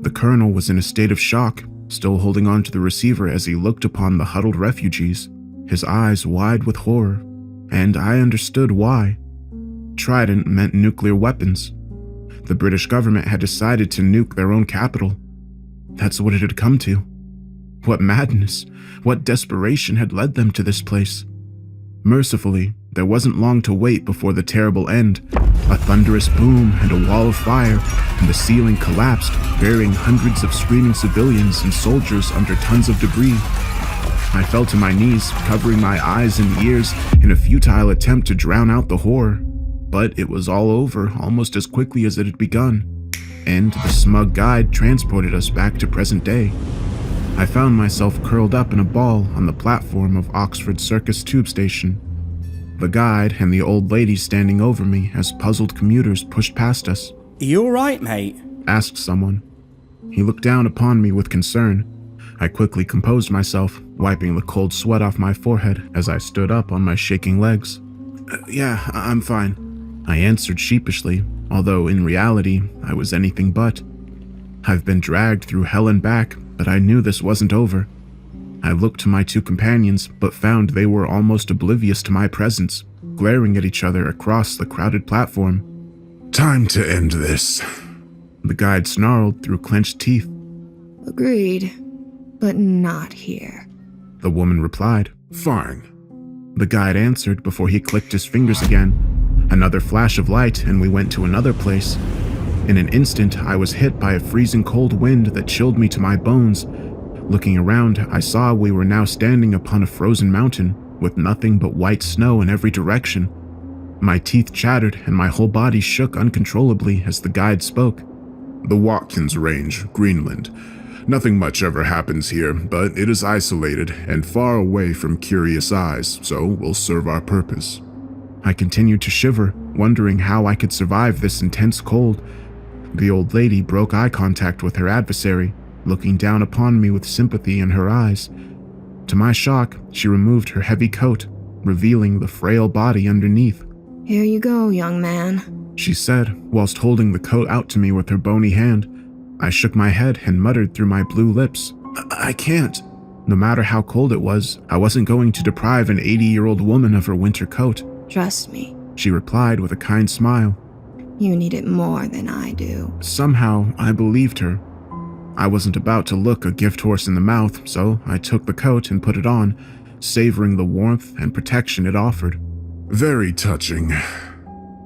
The colonel was in a state of shock, still holding on to the receiver as he looked upon the huddled refugees, his eyes wide with horror. And I understood why. Trident meant nuclear weapons. The British government had decided to nuke their own capital. That's what it had come to. What madness, what desperation had led them to this place. Mercifully, there wasn't long to wait before the terrible end. A thunderous boom and a wall of fire, and the ceiling collapsed, burying hundreds of screaming civilians and soldiers under tons of debris. I fell to my knees, covering my eyes and ears in a futile attempt to drown out the horror. But it was all over almost as quickly as it had begun, and the smug guide transported us back to present day. I found myself curled up in a ball on the platform of Oxford Circus tube station. The guide and the old lady standing over me as puzzled commuters pushed past us. You alright, mate? Asked someone. He looked down upon me with concern. I quickly composed myself, wiping the cold sweat off my forehead as I stood up on my shaking legs. Yeah, I'm fine, I answered sheepishly, although in reality, I was anything but. I've been dragged through hell and back, but I knew this wasn't over. I looked to my two companions, but found they were almost oblivious to my presence, glaring at each other across the crowded platform. Time to end this. The guide snarled through clenched teeth. Agreed, but not here. The woman replied. Fine. The guide answered before he clicked his fingers again. Another flash of light and we went to another place. In an instant, I was hit by a freezing cold wind that chilled me to my bones. Looking around, I saw we were now standing upon a frozen mountain with nothing but white snow in every direction. My teeth chattered and my whole body shook uncontrollably as the guide spoke. The Watkins Range, Greenland. Nothing much ever happens here, but it is isolated and far away from curious eyes, so will serve our purpose. I continued to shiver, wondering how I could survive this intense cold. The old lady broke eye contact with her adversary, looking down upon me with sympathy in her eyes. To my shock, she removed her heavy coat, revealing the frail body underneath. Here you go, young man, she said, whilst holding the coat out to me with her bony hand. I shook my head and muttered through my blue lips, I can't. No matter how cold it was, I wasn't going to deprive an 80-year-old woman of her winter coat. Trust me, she replied with a kind smile. You need it more than I do. Somehow, I believed her. I wasn't about to look a gift horse in the mouth, so I took the coat and put it on, savoring the warmth and protection it offered. Very touching.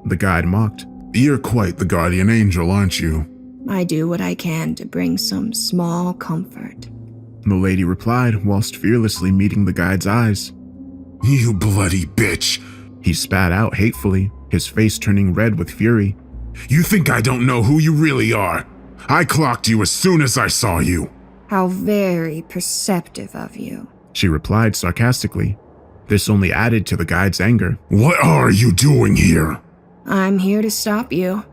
The guide mocked. You're quite the guardian angel, aren't you? I do what I can to bring some small comfort. The lady replied whilst fearlessly meeting the guide's eyes. You bloody bitch, he spat out hatefully, his face turning red with fury. You think I don't know who you really are? I clocked you as soon as I saw you. How very perceptive of you. She replied sarcastically. This only added to the guide's anger. What are you doing here? I'm here to stop you.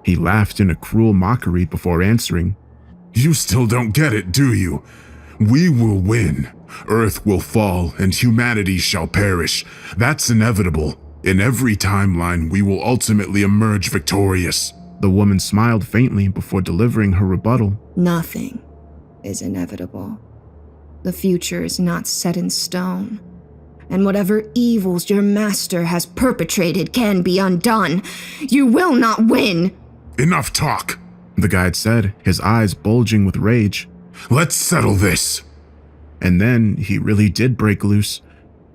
He laughed in a cruel mockery before answering. You still don't get it, do you? We will win. Earth will fall and humanity shall perish. That's inevitable. In every timeline, we will ultimately emerge victorious. The woman smiled faintly before delivering her rebuttal. Nothing is inevitable. The future is not set in stone. And whatever evils your master has perpetrated can be undone. You will not win. Enough talk, The guide said, his eyes bulging with rage. Let's settle this. And then he really did break loose.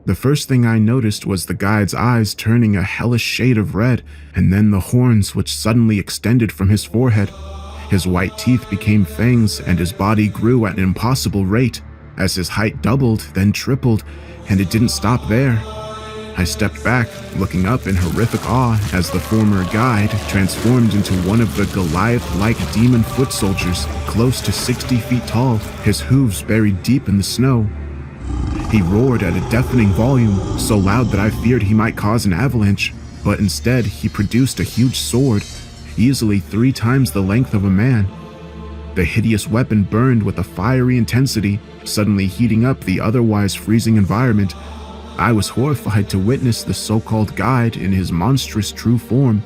The first thing I noticed was the guide's eyes turning a hellish shade of red, and then the horns which suddenly extended from his forehead. His white teeth became fangs, and his body grew at an impossible rate, as his height doubled, then tripled, and it didn't stop there. I stepped back, looking up in horrific awe as the former guide transformed into one of the Goliath-like demon foot soldiers, close to 60 feet tall, his hooves buried deep in the snow. He roared at a deafening volume, so loud that I feared he might cause an avalanche, but instead he produced a huge sword, easily 3 times the length of a man. The hideous weapon burned with a fiery intensity, suddenly heating up the otherwise freezing environment. I was horrified to witness the so-called guide in his monstrous true form,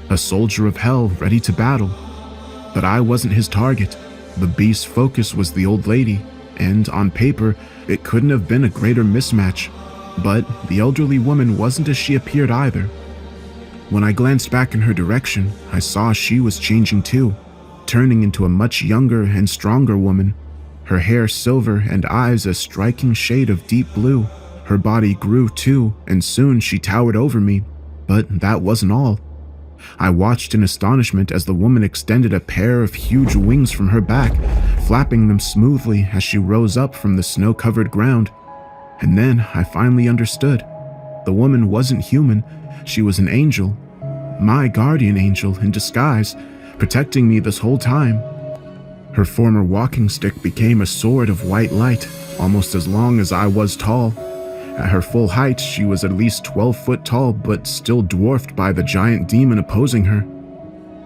a soldier of hell ready to battle. But I wasn't his target. The beast's focus was the old lady, and on paper, it couldn't have been a greater mismatch. But the elderly woman wasn't as she appeared either. When I glanced back in her direction, I saw she was changing too, turning into a much younger and stronger woman, her hair silver and eyes a striking shade of deep blue. Her body grew too, and soon she towered over me, but that wasn't all. I watched in astonishment as the woman extended a pair of huge wings from her back, flapping them smoothly as she rose up from the snow-covered ground. And then I finally understood. The woman wasn't human, she was an angel. My guardian angel in disguise, protecting me this whole time. Her former walking stick became a sword of white light, almost as long as I was tall. At her full height, she was at least 12 foot tall, but still dwarfed by the giant demon opposing her.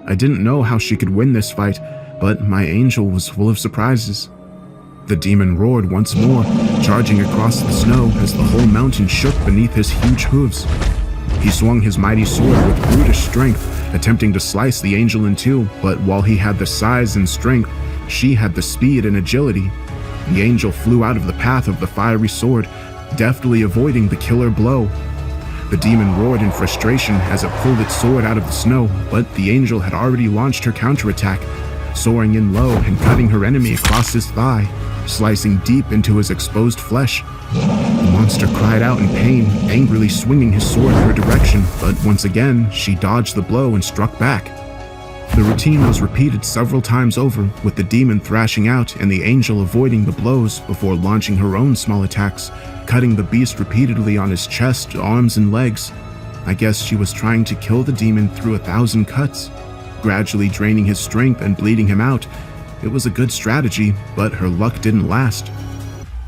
I didn't know how she could win this fight, but my angel was full of surprises. The demon roared once more, charging across the snow as the whole mountain shook beneath his huge hooves. He swung his mighty sword with brutish strength, attempting to slice the angel in two, but while he had the size and strength, she had the speed and agility. The angel flew out of the path of the fiery sword, deftly avoiding the killer blow. The demon roared in frustration as it pulled its sword out of the snow, but the angel had already launched her counterattack, soaring in low and cutting her enemy across his thigh, slicing deep into his exposed flesh. The monster cried out in pain, angrily swinging his sword in her direction, but once again, she dodged the blow and struck back. The routine was repeated several times over, with the demon thrashing out and the angel avoiding the blows before launching her own small attacks, cutting the beast repeatedly on his chest, arms, and legs. I guess she was trying to kill the demon through 1,000 cuts, gradually draining his strength and bleeding him out. It was a good strategy, but her luck didn't last.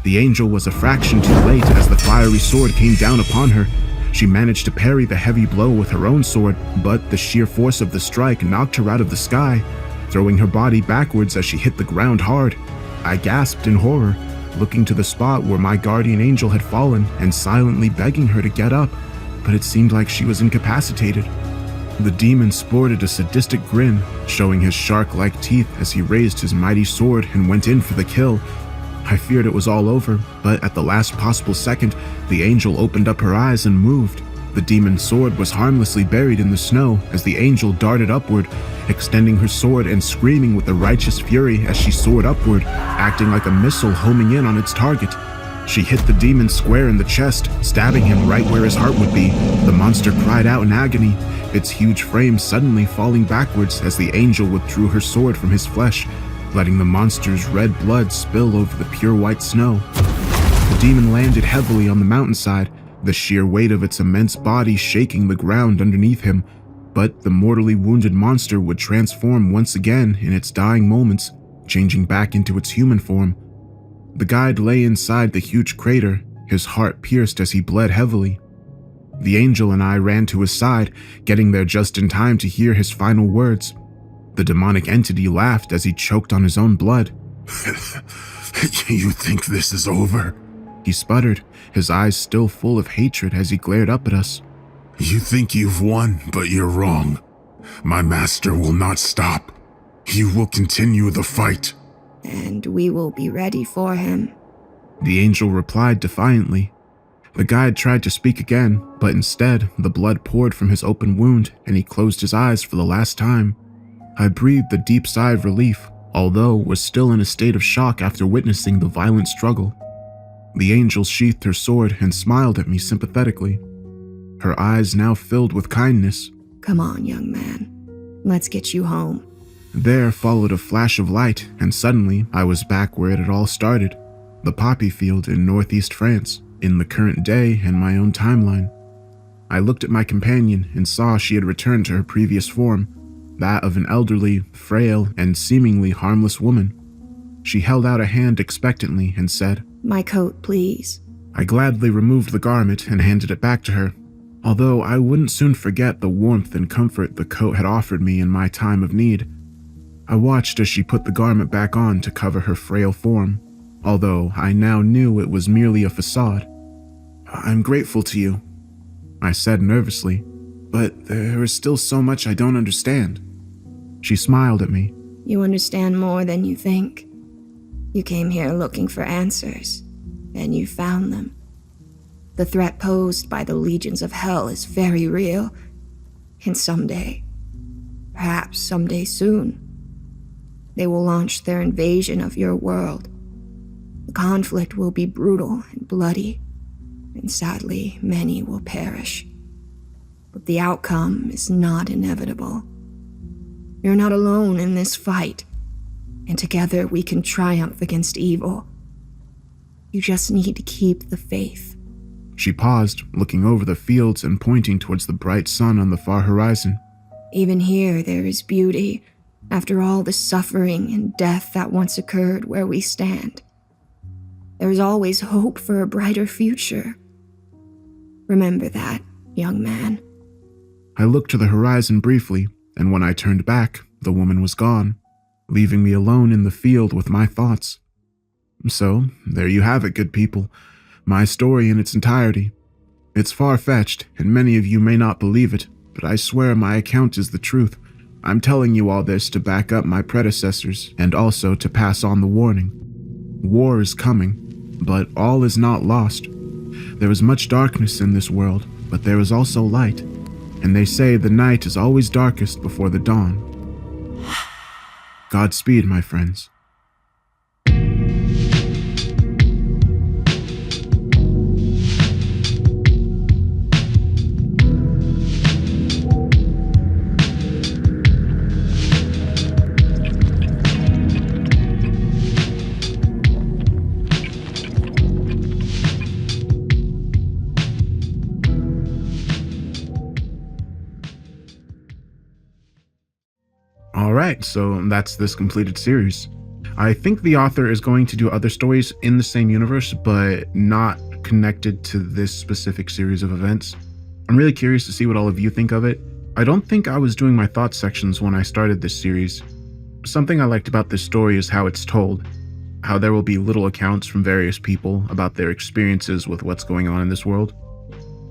The angel was a fraction too late as the fiery sword came down upon her. She managed to parry the heavy blow with her own sword, but the sheer force of the strike knocked her out of the sky, throwing her body backwards as she hit the ground hard. I gasped in horror, looking to the spot where my guardian angel had fallen and silently begging her to get up, but it seemed like she was incapacitated. The demon sported a sadistic grin, showing his shark-like teeth as he raised his mighty sword and went in for the kill. I feared it was all over, but at the last possible second, the angel opened up her eyes and moved. The demon's sword was harmlessly buried in the snow as the angel darted upward, extending her sword and screaming with a righteous fury as she soared upward, acting like a missile homing in on its target. She hit the demon square in the chest, stabbing him right where his heart would be. The monster cried out in agony, its huge frame suddenly falling backwards as the angel withdrew her sword from his flesh, letting the monster's red blood spill over the pure white snow. The demon landed heavily on the mountainside, the sheer weight of its immense body shaking the ground underneath him. but the mortally wounded monster would transform once again in its dying moments, changing back into its human form. The guide lay inside the huge crater, his heart pierced as he bled heavily. The angel and I ran to his side, getting there just in time to hear his final words. The demonic entity laughed as he choked on his own blood. You think this is over? He sputtered, his eyes still full of hatred as he glared up at us. You think you've won, but you're wrong. My master will not stop. He will continue the fight. And we will be ready for him. The angel replied defiantly. The guide tried to speak again, but instead, the blood poured from his open wound and he closed his eyes for the last time. I breathed a deep sigh of relief, although was still in a state of shock after witnessing the violent struggle. The angel sheathed her sword and smiled at me sympathetically. Her eyes now filled with kindness. Come on, young man. Let's get you home. There followed a flash of light, and suddenly I was back where it had all started, the poppy field in northeast France, in the current day and my own timeline. I looked at my companion and saw she had returned to her previous form, that of an elderly, frail, and seemingly harmless woman. She held out a hand expectantly and said, My coat, please. I gladly removed the garment and handed it back to her, although I wouldn't soon forget the warmth and comfort the coat had offered me in my time of need. I watched as she put the garment back on to cover her frail form, although I now knew it was merely a facade. I'm grateful to you, I said nervously, but there is still so much I don't understand. She smiled at me. You understand more than you think. You came here looking for answers, and you found them. The threat posed by the legions of hell is very real, and someday, perhaps someday soon, they will launch their invasion of your world. The conflict will be brutal and bloody, and sadly, many will perish. But the outcome is not inevitable. You're not alone in this fight, and together we can triumph against evil. You just need to keep the faith. She paused, looking over the fields and pointing towards the bright sun on the far horizon. Even here there is beauty, after all the suffering and death that once occurred where we stand. There is always hope for a brighter future. Remember that, young man. I looked to the horizon briefly, and when I turned back, the woman was gone, leaving me alone in the field with my thoughts. So, there you have it, good people. My story in its entirety. It's far-fetched, and many of you may not believe it, but I swear my account is the truth. I'm telling you all this to back up my predecessors, and also to pass on the warning. War is coming, but all is not lost. There is much darkness in this world, but there is also light, and they say the night is always darkest before the dawn. Godspeed, my friends. Alright, so that's this completed series. I think the author is going to do other stories in the same universe, but not connected to this specific series of events. I'm really curious to see what all of you think of it. I don't think I was doing my thoughts sections when I started this series. Something I liked about this story is how it's told, how there will be little accounts from various people about their experiences with what's going on in this world.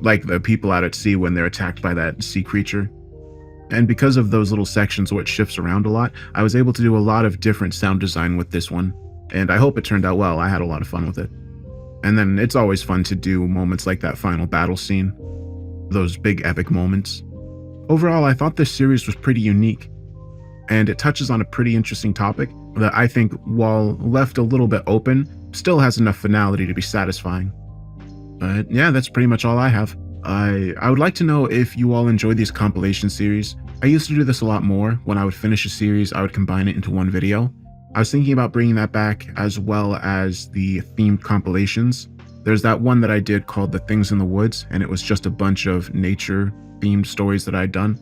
Like the people out at sea when they're attacked by that sea creature. And because of those little sections where it shifts around a lot, I was able to do a lot of different sound design with this one. And I hope it turned out well. I had a lot of fun with it. And then it's always fun to do moments like that final battle scene. Those big epic moments. Overall, I thought this series was pretty unique. And it touches on a pretty interesting topic that I think, while left a little bit open, still has enough finality to be satisfying. But yeah, that's pretty much all I have. I would like to know if you all enjoy these compilation series. I used to do this a lot more. When I would finish a series, I would combine it into one video. I was thinking about bringing that back, as well as the themed compilations. There's that one that I did called The Things in the Woods, and it was just a bunch of nature-themed stories that I'd done.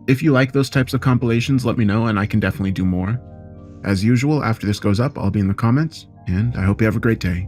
If you like those types of compilations, let me know and I can definitely do more. As usual, after this goes up, I'll be in the comments, and I hope you have a great day.